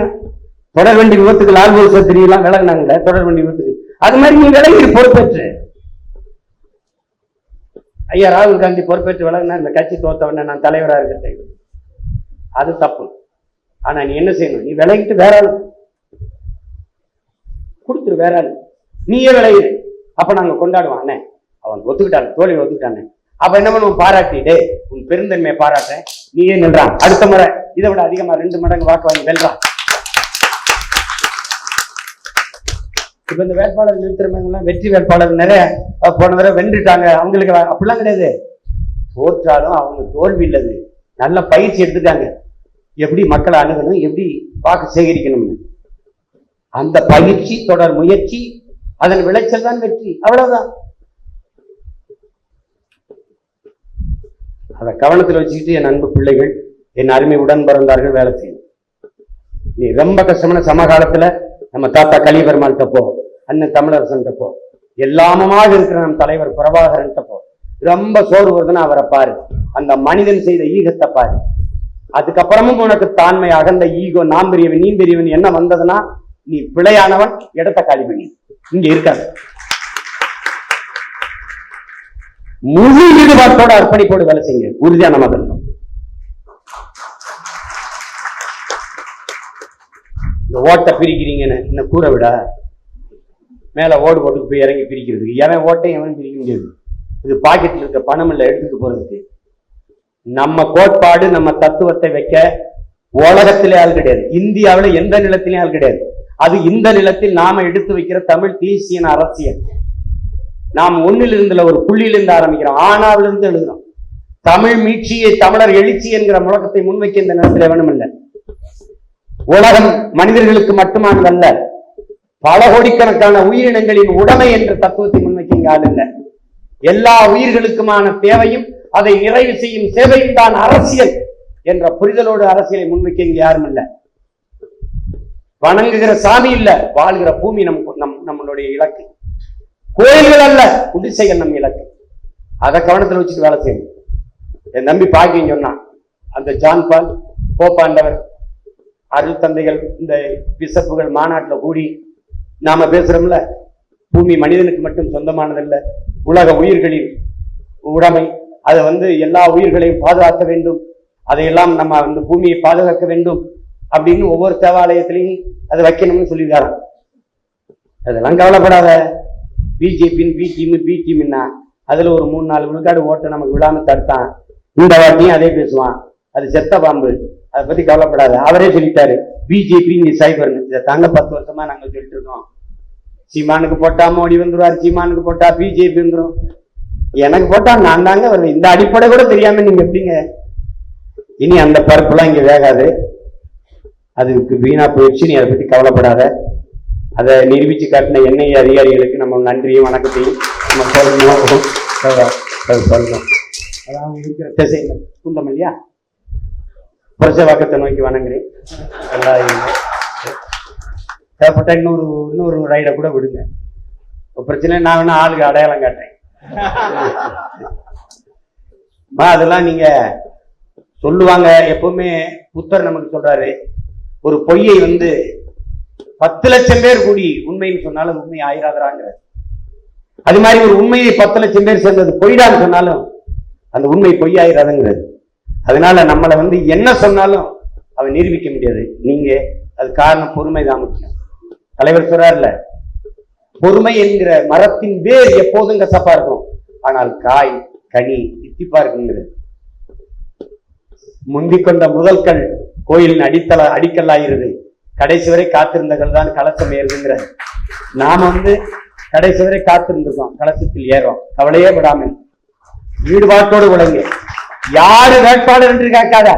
தொடர் வண்டி விபத்துக்கு லால் பகதூர் தெரியலாம் விலகினாங்கல்ல, தொடர் வண்டி விபத்துக்கு அது மாதிரி நீ விலகி பொறுப்பேற்று. ஐயா ராகுல் காந்தி பொறுப்பேற்று விலகினா இந்த கட்சி தோத்தவன நான் தலைவராக இருக்க, அது தப்பு. ஆனா நீ என்ன செய்யணும், நீ விலகிட்டு வேற ஆளு கொடுத்துரு, வேற ஆளு நீயே விலகிடு. அப்ப நாங்க கொண்டாடுவோம், அண்ணே அவன் ஒத்துக்கிட்டான், தோல்வி ஒத்துக்கிட்டானே. அப்ப என்ன பண்ணுவோம், பாராட்டிட்டே உன் பெருந்தன்மையை பாராட்ட நீயே நின்றான், அடுத்த முறை இதை விட அதிகமா 2 மடங்கு வாக்கு வாங்கி வெல்றான். இப்ப இந்த வேட்பாளர் நிறுத்துறவங்க வெற்றி வேட்பாளர் நிறைய போன தடவை வென்றுட்டாங்க, அவங்களுக்கு அப்படிலாம் கிடையாது. தோற்றாலும் அவங்க தோல்வி இல்லது, நல்ல பயிற்சி எடுத்துட்டாங்க, எப்படி மக்களை அணுகணும், எப்படி வாக்கு சேகரிக்கணும்னு. அந்த பயிற்சி, தொடர் முயற்சி, அதன் விளைச்சல் தான் வெற்றி, அவ்வளவுதான். அதை கவனத்தில் வச்சுக்கிட்டு என் அன்பு பிள்ளைகள், என் அருமை உடன் பிறந்தார்கள் வேலை செய்யணும். நீ ரொம்ப கஷ்டமான சமகாலத்துல நம்ம தாத்தா கலிபெருமாள்கிட்ட போ, அண்ணன் தமிழரசன் போ, எல்லாமமாக இருக்கிற நம் தலைவர் பிரபாகரன் போ. ரொம்ப சோறு வருதுன்னா அவரை பாரு, அந்த மனிதன் செய்த ஈகத்தை பாரு. அதுக்கப்புறமும் உனக்கு தாண்மை, அகந்த ஈகோ, நான் பெரியவன் நீ பெரியவன் என்ன வந்ததுன்னா நீ பிழையானவன், இடத்த காலி பண்ணி இங்க இருக்காது. முழு ஈடுபாட்டோட அர்ப்பணிப்போடு வேலை செய்யுங்க, உறுதியான மகன். இந்த ஓட்டை பிரிக்கிறீங்கன்னு இந்த கூரை விட மேல ஓடு போட்டு போய் இறங்கி பிரிக்கிறதுக்கு எவன் ஓட்டை எவன் பிரிக்க முடியாது. இது பாக்கெட்ல இருக்க பணம் இல்லை எடுத்துட்டு போறதுக்கு. நம்ம கோட்பாடு நம்ம தத்துவத்தை வைக்க உலகத்திலே ஆள் கிடையாது, இந்தியாவில எந்த நிலத்திலே ஆள் கிடையாது. அது இந்த நிலத்தில் நாம எடுத்து வைக்கிற தமிழ் தேசிய அரசியல். நாம் ஒன்னிலிருந்துல ஒரு புள்ளியிலிருந்து ஆரம்பிக்கிறோம், ஆனாவிலிருந்து எழுதுறோம். தமிழ் மீட்சியை, தமிழர் எழுச்சி என்கிற முழக்கத்தை முன்வைக்க இந்த நிலத்தில் வேணும் இல்லை. உலகம் மனிதர்களுக்கு மட்டுமானதல்ல, பல கோடிக்கணக்கான உயிரினங்களின் உடைமை என்ற தத்துவத்தை முன்வைக்க இங்க ஆள் இல்லை. எல்லா உயிர்களுக்குமான தேவையும் அதை நிறைவு செய்யும் சேவையும் தான் அரசியல் என்ற புரிதலோடு அரசியலை முன்வைக்க இங்க யாரும் இல்லை. வணங்குகிற சாமி இல்ல, வாழ்கிற பூமி நம்மளுடைய இலக்கு. கோயில்கள் அல்ல, குடிசைகள் நம் இலக்கு. அதை கவனத்தில் வச்சுட்டு வேலை செய்யணும். என் நம்பி பாக்கின்னு சொன்னான், அந்த ஜான் பால், போப்பாண்டவர், அருள் தந்தைகள், இந்த பிசப்புகள் மாநாட்டில் கூடி நாம பேசுறோம்ல, பூமி மனிதனுக்கு மட்டும் சொந்தமானதல்ல, உலக உயிர்களின் உடைமை. அதை எல்லா உயிர்களையும் பாதுகாக்க வேண்டும், அதையெல்லாம் நம்ம பூமியை பாதுகாக்க வேண்டும் அப்படின்னு ஒவ்வொரு தேவாலயத்திலையும் அதை வைக்கணும்னு சொல்லியிருக்காராம். அதெல்லாம் கவலைப்படாத. பிஜேபின்னு பி டீம்னா அதுல ஒரு 3-4 விழுக்காடு ஓட்டு நமக்கு விழாம தடுத்தான். இந்த வாட்டியும் அதே பேசுவான், அது செத்த பாம்பு, அதை பத்தி கவலைப்படாத. அவரே சொல்லிட்டாரு, பிஜேபி நீ சைபர்னு. இதை தாங்க 10 வருஷமா நாங்க சொல்லிட்டு இருக்கோம். சீமானுக்கு போட்டா மோடி வந்துருவார், சீமானுக்கு போட்டா பிஜேபி வந்துடும், எனக்கு போட்டா நான் தாங்க வருவேன். இந்த அடிப்படை கூட தெரியாம நீங்க எப்படிங்க? இனி அந்த பருப்புலாம் இங்க வேகாது, அதுக்கு வீணா போயிடுச்சு. நீ அதை பத்தி கவலைப்படாத. அதை நிரூபிச்சு காட்டின எண்ணெய் அதிகாரிகளுக்கு நம்ம நன்றியும் வணக்கத்தையும் நம்ம சொல்லணும். அதாவது இருக்கிற திசை குந்தம் இல்லையா, புரட்சவாக்கத்தை நோக்கி வணங்குறேன். தேவைப்பட்ட இன்னொரு ரைடை கூட விடுங்க, பிரச்சனை. நான் வேணா ஆளுக்கு அடையாளம் காட்டுறேன். அதெல்லாம் நீங்க சொல்லுவாங்க. எப்பவுமே புத்தர் நமக்கு சொல்றாரு, ஒரு பொய்யை 10 லட்சம் பேர் கூடி உண்மைன்னு சொன்னாலும் உண்மை ஆயிராதராங்க. அது மாதிரி ஒரு உண்மையை 10 லட்சம் பேர் சேர்ந்தது பொய்டான்னு சொன்னாலும் அந்த உண்மை பொய்யாயிராதுங்கிறது. அதனால நம்மளை என்ன சொன்னாலும் அவன் நிரூபிக்க முடியாது. நீங்க அது காரணம் பொறுமை தான் முக்கியம். தலைவர் சொல்றாருல, பொறுமை என்கிற மரத்தின் வேர் எப்போதும் கசப்பா இருக்கும், ஆனால் காய் கனி தித்திப்பா இருக்குங்கிறது. முந்திக்கொண்ட முதல்கள் கோயிலின் அடிக்கல்லாயிருது, கடைசி வரை காத்திருந்தவர்கள் தான் கலசம் ஏறுதுங்கிற. நாம கடைசி வரை காத்திருந்திருக்கோம், கலசத்தில் ஏறோம். கவலையே விடாமல் ஈடுபாட்டோடு விளங்க. யாரு வேட்பாளர் என்று கேட்காத,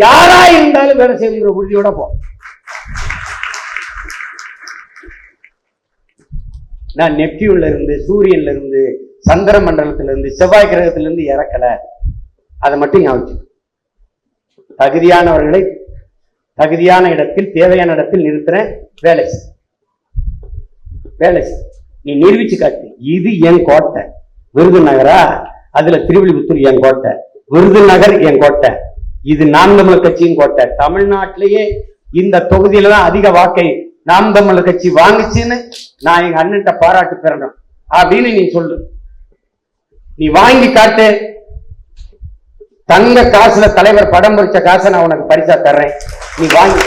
யாரா இருந்தாலும் வேலை செய்யுங்கிற உறுதியோட போ. நான் நெப்டியூன்ல இருந்து, சூரியன்ல இருந்து, சந்திர மண்டலத்தில இருந்து, செவ்வாய் கிரகத்திலிருந்து இறக்கல. அதை மட்டும் ஞாபகம். தகுதியானவர்களை தகுதியான இடத்தில், தேவையான இடத்தில் நிறுத்துறேன். வேலை நீ நிரூபிச்சு காட்டு. இது என் கோட்டை. விருதுநகரா, அதுல திருவிழிபுத்தூர் என் கோட்டை, விருதுநகர் என் கோட்டை, இது நாம் தமிழர் கட்சியின் கோட்டை. தமிழ்நாட்டிலேயே இந்த தொகுதியில தான் அதிக வாக்கை நாம் தமிழர் கட்சி வாங்குச்சுன்னு நான் எங்க அண்ணன்ட்ட பாராட்டு பெறணும் அப்படின்னு நீ சொல்லு. நீ வாங்கி காட்டு. தங்க காசுல தலைவர் படம் பொறிச்ச காசை நான் உனக்கு பரிசா தர்றேன், நீ வாங்கி.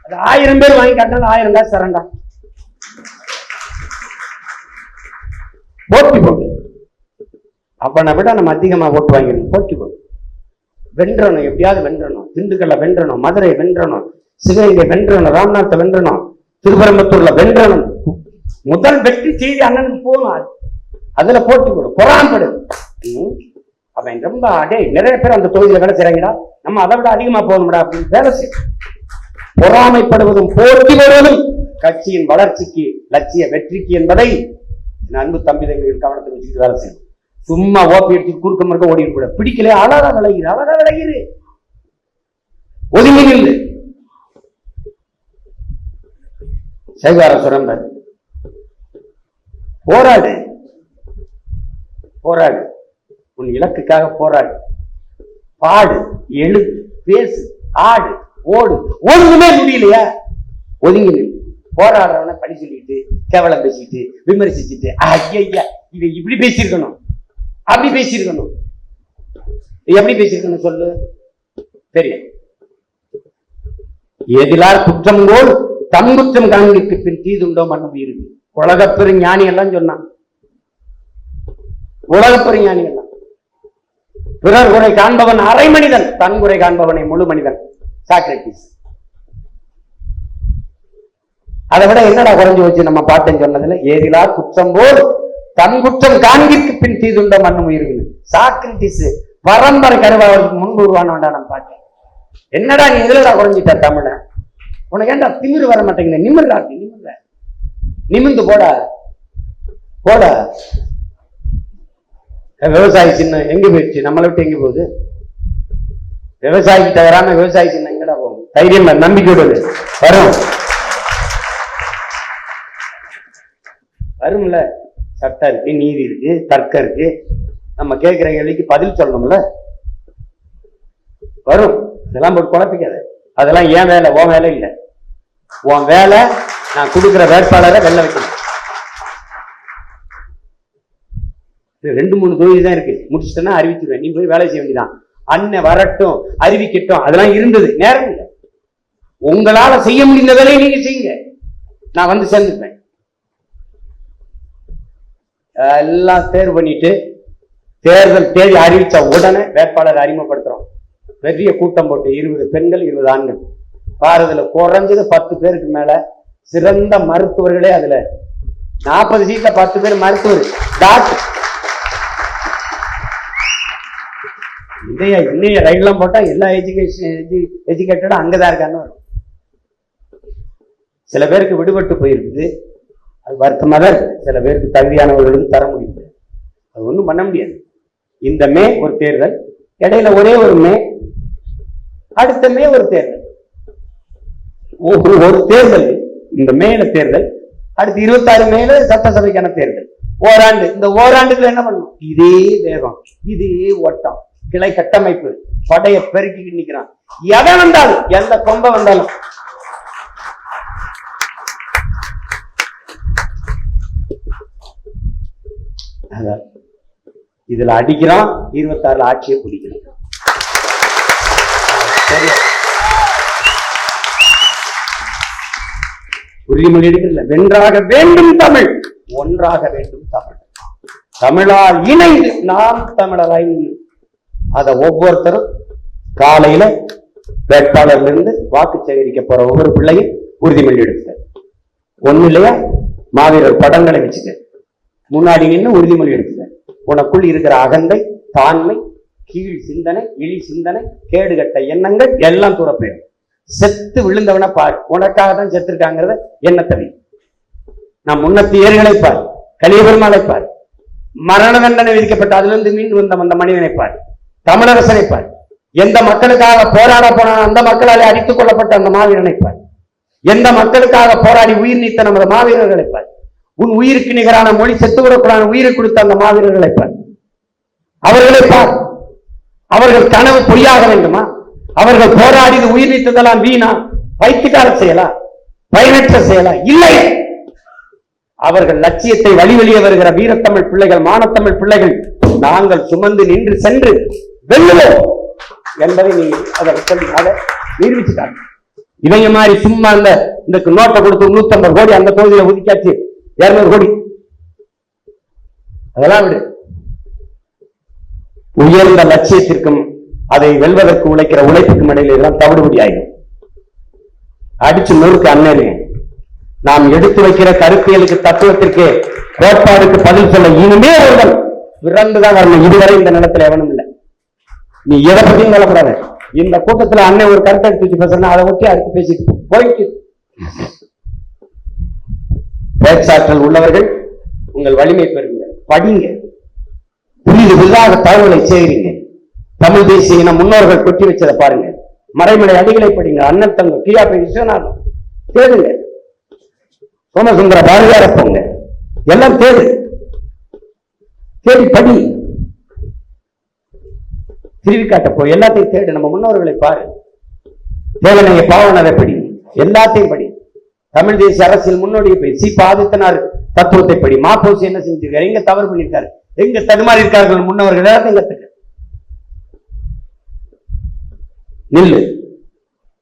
அது 1000 பேர் வாங்கி காட்டினாலும் 1000 காசு தரண்டா. போட்டி போடு. அப்பனை விட நம்ம அதிகமா ஓட்டு வாங்கிடணும், போட்டிக்கணும், வென்றணும், எப்படியாவது வென்றணும், திண்டுக்கல்ல வென்றணும், மதுரை வென்றணும், சிவகங்கை வென்றணும், ராமநாதத்தை வென்றணும், திருப்பரம்பத்தூர்ல வென்றணும். முதல் வெற்றி செய்தி அண்ணனுக்கு போகணும். அதுல போட்டி போடும், பொறாம்படு. அவன் ரொம்ப அடே நிறைய பேர் அந்த தொகுதியில வேலை செய்றாங்கடா, நம்ம அதை விட அதிகமா போகணும்டா அப்படின்னு வேலை செய்யும். பொறாமைப்படுவதும் போட்டி வருவதும் கட்சியின் வளர்ச்சிக்கு, லட்சிய வெற்றிக்கு என்பதை அன்பு தம்பிதங்கள் கவனத்தை வச்சுக்கிட்டு வேலை செய்யணும். சும்மா ஓப்பி எடுத்து குறுக்க மறுக்க ஓடி கூட பிடிக்கல, அழகா விளையுது, அழகா விளையுது, ஒதுங்கி நில்லு. சைவார சுரம்பர் போராடு, போராடு, உன் இலக்குக்காக போராடு, பாடு, எழு, பேசு, ஆடு, ஓடு. ஒழுங்குமே முடியலையா, ஒதுங்கி நில்லு. போராடுறவன பழி சொல்லிட்டு, கேவலம் பேசிட்டு, விமர்சிச்சுட்டு, ஐயா இவன் இப்படி பேசியிருக்கணும், அப்படி பேசியிருக்கணும், எப்படி பேசியிருக்கணும் சொல்லு. தெரியும். எதிலார் குற்றம் போல் தம் குற்றம் காண்பிற்கு பின் தீதுண்டோ மண்ணும் இருக்கு. உலகப்பெரு ஞானி எல்லாம் சொன்னான், உலகப்பெரு ஞானி எல்லாம். பிறர் குறை காண்பவன் அரை மனிதன், தன் குறை காண்பவனை முழு மனிதன். சாக்ரட்டிஸ். அதை விட என்னடா குறைஞ்சு வச்சு நம்ம பாட்டேன்னு சொன்னதுல, ஏதிலா குற்றம் போல் தன் குற்றம் காண்கிற்கு பின் தீதுண்ட மண்ணும் உயிர்கள். சாக்ரட்டிஸ் பரம்பரை கருவாவதுக்கு முன்பு உருவானவன்டா நம்ம பாட்டேன். என்னடா நீ எதுலடா குறைஞ்சிட்ட தமிழ, உனக்கு ஏன்டா திமிரு வர மாட்டேங்குது, நிமிர்றா, நிமிர்ற, நிமிர்ந்து போடா, போடா. விவசாய சின்னம் எங்க போயிடுச்சு, நம்மளை விட்டு எங்க போகுது? விவசாயிக்கு தகராம விவசாய சின்னம் எங்கடா போகும்? தைரியம் நம்பிக்கையோடு வரும், வரும்ல. சட்டம் இருக்கு, நீதி இருக்கு, தர்க்கம் இருக்கு, நம்ம கேட்கிற கேள்விக்கு பதில் சொல்லணும்ல, வரும். இதெல்லாம் போட்டு குழப்பிக்காத. அதெல்லாம் ஏன் வேலை, உன் வேலை இல்லை. உன் வேலை நான் கொடுக்குற வேட்பாளரை வெல்ல வைக்கணும். 2-3 தொகுதி தான் இருக்கு, முடிச்சுட்டேன்னா அறிவிச்சிருவேன், நீ போய் வேலை செய்ய வேண்டியதான். அண்ணன் வரட்டும், அறிவிக்கட்டும், அதெல்லாம் இருந்தது, நேரம் இல்லை. உங்களால செய்ய முடிந்த வேலையை நீங்க செய்யுங்க, நான் வந்து சேர்ந்துப்பேன். எல்லாம் தேர்வு பண்ணிட்டு தேர்தல் தேதி அறிவிச்ச உடனே வேட்பாளர் அறிமுகப்படுத்துறோம். பெரிய கூட்டம் போட்டு 20 பெண்கள் 20 ஆண்கள். பாரதில குறைஞ்சது 10 பேருக்கு மேல சிறந்த மருத்துவர்களே. அதுல 40 சீட்ல 10 பேர் மருத்துவர், டாக்டர். இன்னைய ரயில்லாம் போட்டா எல்லா எஜுகேட்டடும் அங்கதான் இருக்கான்னு வரும். சில பேருக்கு விடுபட்டு போயிருக்குது, அது வருத்தமா தான் இருக்கு. சில பேருக்கு தகுதியானவர்களுக்கு தர முடியல, அது ஒண்ணும் பண்ண முடியாது. இந்த மே ஒரு தேர்தல், இடையில ஒரே ஒரு மே, அடுத்த மே ஒரு தேர்தல், ஒரு தேர்தல். இந்த மேல தேர்தல், அடுத்து 26 மேல சட்டசபைக்கான தேர்தல். ஓராண்டு. இந்த ஓராண்டுக்குள்ள என்ன பண்ணணும்? இதே வேகம், இதே ஓட்டம், கிளை கட்டமைப்பு, படையை பெருக்கிட்டு நிக்கிறான். எதை வந்தாலும், எந்த கொம்ப வந்தாலும் இதுல அடிக்கிறான், 26 ஆட்சியை பிடிக்கிறான். உறுதிமொழி எடுக்கல, வென்றாக வேண்டும் தமிழ், ஒன்றாக வேண்டும் தமிழ், தமிழால் இணைந்து நாம் தமிழராய். அத ஒவ்வொருத்தரும் காலையில வேட்பாளர்ல இருந்து வாக்கு சேகரிக்க போற ஒவ்வொரு பிள்ளையும் உறுதிமொழி எடுக்க. ஒண்ணு இல்லையா, மாவீரர் படங்களை வச்சுக்க, முன்னாடி நின்று உறுதிமொழி எடுக்க. உனக்குள் இருக்கிற அகந்தை, தாண்மை, கீழ் சிந்தனை, இழி சிந்தனை, கேடுகட்ட எண்ணங்கள் எல்லாம் தூரப்போயிடும். செத்து விழுந்தவனை பாரு, உனக்காக தான் செத்துருக்காங்கிறத எண்ணத்தவி. நான் முன்னத்து ஏர்களை பார், கலியபெருமாளை பார், மரண தண்டனை விதிக்கப்பட்ட அதுல இருந்து மீண்டு வந்த அந்த மனிதனை பார், தமிழரசனை பார், எந்த மக்களுக்காக போராட போன அந்த மக்களாலே அடித்துக் கொள்ளப்பட்ட அந்த மாவீரனை பார், எந்த மக்களுக்காக போராடி உயிர் நீத்த நமது மாவீரர்களை பார், உன் உயிருக்கு நிகரான மொழி செத்துவிடக்கூடாத உயிரை கொடுத்த அந்த மாவீரர்களை பார், அவர்களை பார். அவர்கள் கனவு பொய்யாக வேண்டுமா? அவர்கள் போராடி உயிர் நீத்ததெல்லாம் வீணா, பைத்தியக்கார செயலா, பயனற்ற செயலா? இல்லை. அவர்கள் லட்சியத்தை வழி வெளியே வருகிற வீரத்தமிழ் பிள்ளைகள், மானத்தமிழ் பிள்ளைகள். நாங்கள் சுமந்து நின்று சென்று வெல்லுவோம் என்பதை நீ அதை நிரூபிச்சுட்டாங்க. இவங்க மாதிரி சும்மா இந்த நோட்டை கொடுத்து 150 கோடி அந்த தொகுதியில ஒதுக்காச்சு, 200 கோடி, அதெல்லாம் விடு. உயர்ந்த லட்சியத்திற்கும் அதை வெல்வதற்கு உழைக்கிற உழைப்புக்கும் இடையில இதெல்லாம் தவிடுபடி ஆகும். அடிச்சு நூறுக்கு அண்ணன் நாம் எடுத்து வைக்கிற கருத்தியலுக்கு, தத்துவத்திற்கு, கோட்பாடுக்கு பதில் சொல்ல இனிமே ஒருவன் பிறந்துதான் வரணும். இதுவரை இந்த நிலத்துல எவனும் இல்லை. நீ எதை பத்தியும் கலப்படாத. இந்த கூட்டத்துல அண்ணன் ஒரு கருத்தை எடுத்து வச்சு பேசுறா, அதை ஒட்டி அடுத்து பேசிட்டு போயிட்டு. பேச்சாற்றல் உள்ளவர்கள் உங்கள் வலிமை பெறுங்க, படிங்க, புதிதாக தகவலை சேருங்க. தமிழ் தேசிய இன முன்னோர்கள் கொட்டி வச்சதை பாருங்க. மறைமலை அடிகளை படிங்க, அண்ணன் தங்க கியாபி விஸ்வநாதன் தேடுங்க, சோமசுந்தர பாரதியார போங்க, எல்லாம் தேடு, தேடி படி, திருவிக்காட்ட போய் எல்லாத்தையும் தேடு. நம்ம முன்னோர்களை பாரு, தேவனைய பாவனரை படி, எல்லாத்தையும் படி. தமிழ் தேசிய அரசியல் முன்னோடியை போய் சி. ஆதித்தனார் தத்துவத்தை படி. மாப்போசி என்ன செஞ்சிருக்காரு, எங்க தவறு பண்ணிருக்காரு, எங்க தடுமாறி இருக்கார்கள் முன்னவர்கள், எல்லாத்தையும் கத்துக்க. நில்லு.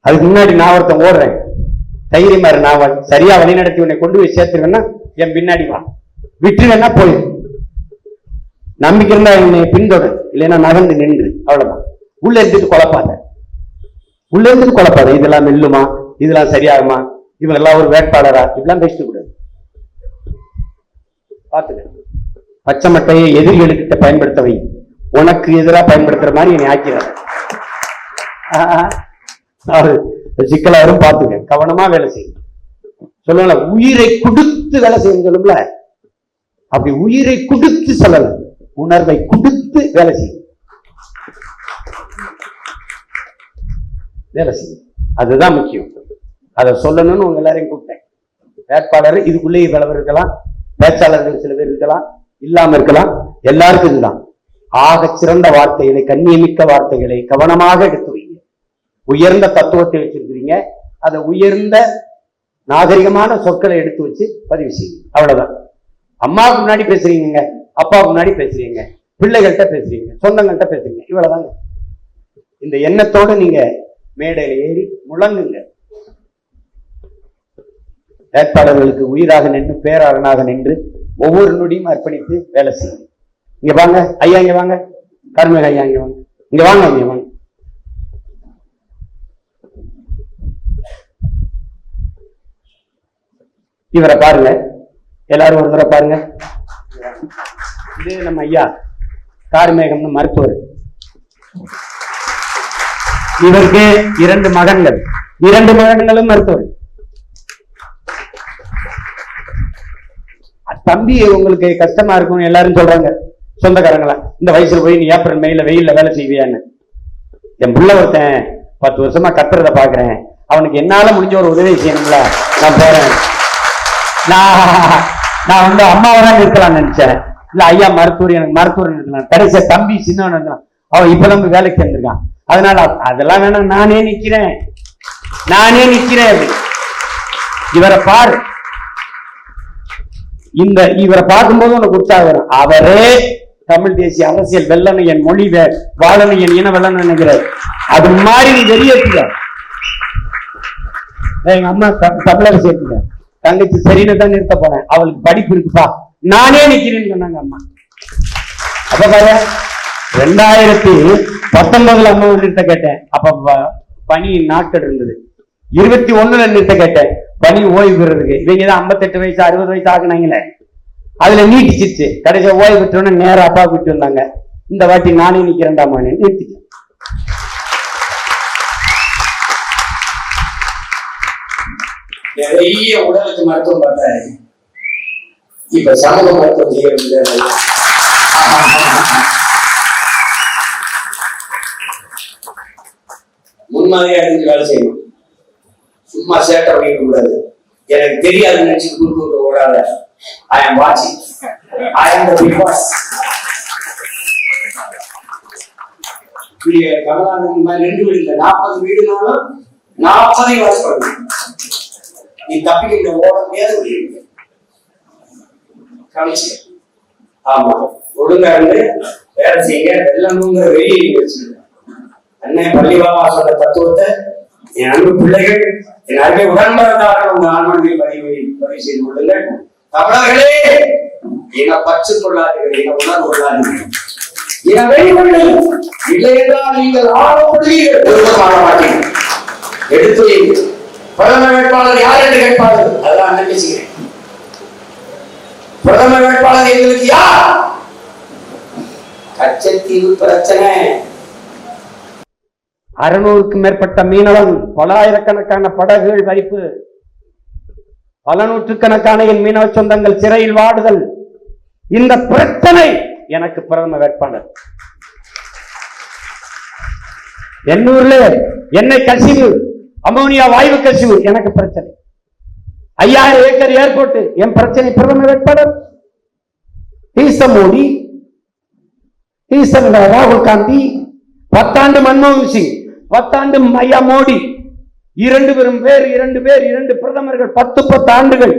அதுக்கு முன்னாடி நான் ஒருத்தன் ஓடுறேன், தைரியமா இரு, நான் சரியா வழிநடத்தி உன்னை கொண்டு போய் சேர்த்துருவேன்னா என் பின்னாடி வா, விட்டுருவேன்னா போயிரு. நம்பிக்கை இருந்தா என்னை பின்தொடர், இல்லைன்னா நகர்ந்து நின்று, அவ்வளவுதான். உள்ள இருந்துட்டு குழப்பாத, உள்ள இருந்துட்டு குழப்பாத. இதெல்லாம் மெல்லுமா, இதெல்லாம் சரியாகுமா, இவங்கெல்லாம் ஒரு வேட்பாளரா, இதெல்லாம் பேசிட்டு கூடாது. பார்த்துக்க. பச்சை மட்டையை எதிரிகளுக்கிட்ட பயன்படுத்தவை, உனக்கு எதிராக பயன்படுத்துற மாதிரி என்னை ஆக்கிறார். சிக்கலாரும் பார்த்துக்க, கவனமா வேலை செய்யும். சொல்லுவாங்க உயிரை கொடுத்து வேலை செய்யும் சொல்லுங்கள, அப்படி உயிரை கொடுத்து சொல்லல, உணர்வை கொடுத்து வேலை செய்யும். வேலை செய்யும், அதுதான் முக்கியம். அதை சொல்லணும்னு உங்க எல்லாரையும் கூப்பிட்டேன். வேட்பாளர் இதுக்குள்ளேயே பலவர் இருக்கலாம், பேச்சாளர்கள் சில பேர் இருக்கலாம், இல்லாம இருக்கலாம். எல்லாருக்கும் இதுதான். ஆக சிறந்த வார்த்தைகளை, கண்ணியமிக்க வார்த்தைகளை கவனமாக எடுத்து வைங்க. உயர்ந்த தத்துவத்தை வச்சிருக்கிறீங்க, அதை உயர்ந்த நாகரிகமான சொற்களை எடுத்து வச்சு பதிவு செய்யுங்க. அவ்வளவுதான். அம்மாவுக்கு முன்னாடி பேசுறீங்க, அப்பாவுக்கு முன்னாடி பேசுறீங்க, பிள்ளைகள்கிட்ட பேசுறீங்க, சொந்தங்கள்கிட்ட பேசுறீங்க, இவ்வளவுதாங்க. இந்த எண்ணத்தோடு நீங்க மேடையில ஏறி முழங்குங்க. வேட்பாளர்களுக்கு உயிராக நின்று, பேராளனாக நின்று, ஒவ்வொரு நொடியும் அர்ப்பணித்து வேலை செய்யும். இங்க வாங்க ஐயா, இங்க வாங்க, கருமேக ஐயா, இங்க வாங்க, இங்க வாங்க, இங்க வாங்க. இவரை பாருங்க, எல்லாரும் ஒரு தடவை பாருங்க. இது நம்ம ஐயா கார்மேகம்னு மருத்துவர். இவருக்கு 2 மகன்கள், 2 மகன்களும் மருத்துவர். தம்பி உங்களுக்கு கஷ்டமா இருக்கும் எல்லாரும் சொல்றாங்க, சொந்தக்காரங்களா, இந்த வயசுல போய் நீ ஏப்ரல் மேல வெயில்ல வேலை செய்வியான்னு. என் புள்ள ஒருத்தன் 10 வருஷமா கத்துறத பாக்குறேன், அவனுக்கு என்னால முடிஞ்ச ஒரு உதவி செய்யணுங்களா, நான் போறேன். நான் வந்து அம்மாவதான் இருக்கலாம்னு நினைச்சேன். இல்ல ஐயா மருத்துவர், எனக்கு மருத்துவர் இருக்கலாம். கடைசியா தம்பி சின்னவன் இருக்கலாம், அவன் இப்பதான் வேலைக்கு சேர்ந்திருக்கான். அதனால அதெல்லாம் வேணாம், நானே நிக்கிறேன். இவரை பாரு, இவரை பார்க்கும்போது உனக்கு உற்சாகம். அவரே தமிழ் தேசிய அரசியல் வெள்ளணும், என் மொழி வாழணும், என் இன வெள்ளணும் நினைக்கிறார். அது மாதிரி நீ வெளியேற்றுங்க. எங்க அம்மா தமிழரை சேர்த்துங்க, தங்கச்சி சரின்னு தான் நிறுத்த போறேன், அவளுக்கு படிப்பு இருக்குப்பா, நானே நிக்கிறேன்னு சொன்னாங்க அம்மா. அப்ப பாரு, 2019 அம்மா நிறுத்த கேட்டேன், அப்ப பணி நாட்கள் இருந்தது. 21 நிறுத்த கேட்டேன், பணி ஓய்வு பெறதுக்கு. இவங்கதான் 58 வயசு 60 வயசு ஆகுனாங்களே, அதுல நீட்டிச்சிருச்சு. கடைசியா ஓய்வு பெற்றோன்னு நேரம் அப்பா விட்டு வந்தாங்க. இந்த வாட்டி நானே நிக்கிறேன்டாமா நிறுத்திட்டேன். நிறைய உடலுக்கு மருத்துவம் பார்த்தாரு, இப்ப சமூக மருத்துவம் செய்ய முன்மாதிரியா எடுத்து வேலை செய்யணும். சும்மா சேட்டை பண்ணிக்க கூடாது. எனக்கு தெரியாதுன்னு நினைச்சு குறுக்கு ஓடாத. I am watching. I am the big boss. கமலானந்தி மாதிரி 2 வீடு இல்லை, 40 வீடுனாலும் 40 வாட்ச் பண்ணணும். நீ தப்பிக்க ஓட முடியாது. கவனிச்சு ஆமா ஒழுங்கா இருந்து வேலை செய்யுங்க. வெள்ளணுங்கிற வெளியே வச்சுருங்க. அண்ணன் பள்ளிவாமா சொன்ன தத்துவத்தை என் அன்பு பிள்ளைகள், என் அருமை உடன்பிறந்தார்கள் உங்க ஆன்மீக பதிவு செய்து கொள்ளுங்கள். தமிழர்களே, இன பற்று கொள்ளாதீர்கள், இன உணர்வு கொள்ளாதீர்கள். இல்லை என்றால் நீங்கள் ஆள மாட்டீங்க. எடுத்து பிரதம வேட்பாளர் யார் என்று கேட்பார்கள். அதெல்லாம் பேசுகிறேன். பிரதம வேட்பாளர் எங்களுக்கு யார்? கச்சத்தீவு பிரச்சனை. 600க்கும் மேற்பட்ட மீனவன், பலாயிரக்கணக்கான படகுகள் வைப்பு, பல நூற்றுக்கணக்கான என் மீனவ சொந்தங்கள் சிறையில் வாடுதல், இந்த பிரச்சனை எனக்கு பிரதம வேட்பாளர். எண்ணூர்ல எண்ணெய் கசிவு, அமோனியா வாயு கசிவு எனக்கு பிரச்சனை. 5000 ஏக்கர் ஏர்போர்ட் என் பிரச்சனை. பிரதம வேட்பாளர் மோடி, ராகுல் காந்தி, 10 ஆண்டு மன்மோகன் சிங், 10 ஆண்டு ஐயா மோடி, 2 பேர் 2 பிரதமர்கள் 10 ஆண்டுகள்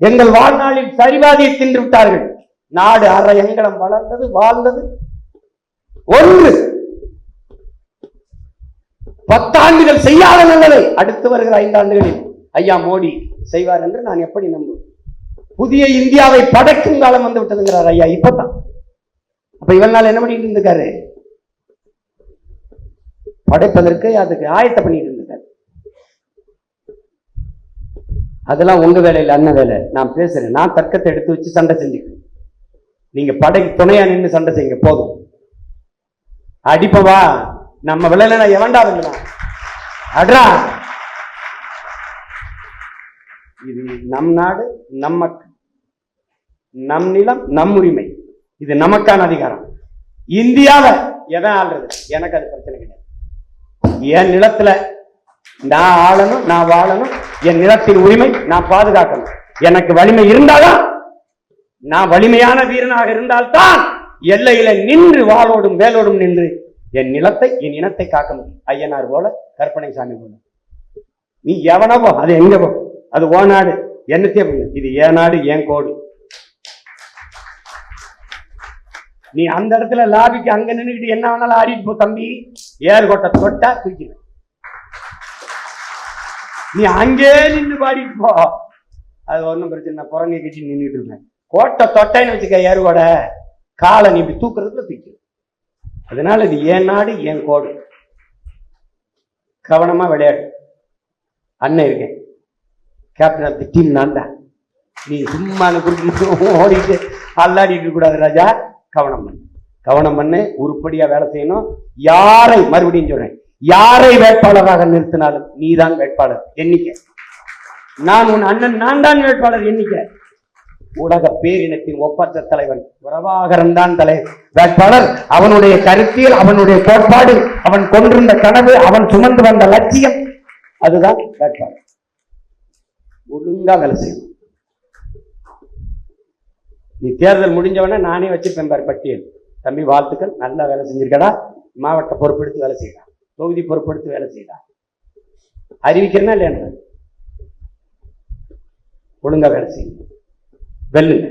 எங்கள் வாழ்நாளில் சரிவாதியை தின்று விட்டார்கள். நாடு அரை எங்கலம் வளர்ந்தது, வாழ்ந்தது. 10 ஆண்டுகள் செய்யாத நல்லதை அடுத்து வருகிற 5 ஆண்டுகளில் ஐயா மோடி செய்வார் என்று நான் எப்படி நம்புவேன்? புதிய இந்தியாவை படைக்கும் காலம் வந்து விட்டதுங்கிறார் ஐயா. இப்பதான் அப்ப இவள் நாள் என்ன பண்ணிட்டு இருந்திருக்காரு? படைப்பதற்கு அதுக்கு ஆயத்த பண்ணிட்டு இருந்திருக்காரு. அதெல்லாம் உங்க வேலையில் அண்ணன் வேலை. நான் பேசுறேன். நான் தர்க்கத்தை எடுத்து வச்சு சண்டை செஞ்சுக்கிறேன். நீங்க படைக்கு துணையா நின்று சண்டை செய்யுங்க. போதும். அடிப்பவா நம்ம விளையில எவன்டா இருக்கலாம் அட்ரா. இது நம் நாடு, நம் மக்கள், நம் நிலம், நம் உரிமை. இது நமக்கான அதிகாரம். இந்தியாவை எவன் ஆள்றது? எனக்கு அது பிரச்சனை கிடையாது. என் நிலத்துல நான் ஆளணும், நான் வாழணும். என் நிலத்தின் உரிமை நான் பாதுகாக்கணும். எனக்கு வலிமை இருந்தால்தான், நான் வலிமையான வீரனாக இருந்தால்தான் எல்லையில நின்று வாளோடும் வேலோடும் நின்று என் நிலத்தை, என் இனத்தை காக்க முடியும். ஐயனார் போல, கற்பனை சாமி போல. நீ எவனவோ அது எங்க போ, அது ஓ நாடு, என்னத்தையே பண்ணு. இது ஏன் நாடு, ஏன் கோடு. நீ அந்த இடத்துல லாபிக்கு அங்க நின்றுக்கிட்டு என்ன வேணாலும் ஆடிட்டு போ தம்பி. ஏர்கோட்டை தொட்டா தூக்கி நீ அங்கே நின்று பாடிட்டு போ. அது ஒன்றும் பிரச்சனை. புறங்கை கட்டி நின்றுட்டு இருக்கேன். கோட்டை தொட்டைன்னு வச்சுக்க, ஏர்கோட காலை நீ இப்படி தூக்குறதுல தூக்கி. அதனால இது ஏன் நாடு, ஏன் கோடு. கவனமா விளையாடு. அண்ணன் இருக்கேன், கேப்டன் ஆஃப் தி டீம் நான் தான். நீ சும்மா ஓடிட்டு அல்லாடிட்டு இருக்க கூடாது ராஜா. கவனம் பண்ணு, கவனம் பண்ணு. உருப்படியா வேலை செய்யணும். யாரை, மறுபடியும் சொல்றேன், யாரை வேட்பாளராக நிறுத்தினாலும் நீதான் வேட்பாளர் எண்ணிக்கை. நான் உன் அண்ணன், நான் தான் வேட்பாளர் எண்ணிக்கை. உலக பேரினத்தின் ஒப்பற்ற தலைவன் பிரபாகரன் தான் வேட்பாளர். அவனுடைய கருத்தியல், அவனுடைய கோட்பாடு, அவன் கொண்டிருந்த கனவு, அவன் சுமந்து வந்த லட்சியம், அதுதான் வேட்பாளர். ஒழுங்கா வேலை செய்யணும். நீ தேர்தல் முடிஞ்சவன நானே வச்சிருப்பேன் பாரு பட்டியல். தம்பி வாழ்த்துக்கள், நல்லா வேலை செஞ்சிருக்கடா. மாவட்ட பொறுப்பெடுத்து வேலை செய்யலாம், தொகுதி பொறுப்பெடுத்து வேலை செய்யலாம். அறிவிக்கிறேன்னா இல்லையா? ஒழுங்கா வேலை செய்யுங்க, வெல்லுங்க.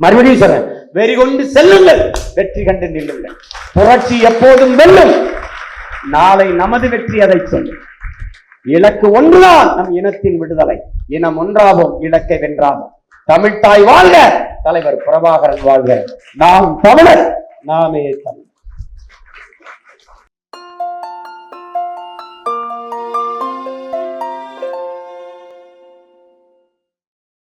மறுபடியும் சொல்றேன், வெறி கொண்டு செல்லுங்கள், வெற்றி கண்டு நில்லுங்கள். புரட்சி எப்போதும் வெல்லும். நாளை நமது வெற்றி அதை சொல்லும். இலக்கு ஒன்றுதான், நம் இனத்தின் விடுதலை. இனம் ஒன்றாகும், இலக்கை வென்றாகும். தமிழ்தாய் வாழ்க, தலைவர் பிரபாகரன் வாழ்க. நாம் தமிழர், நாமே தமிழ்.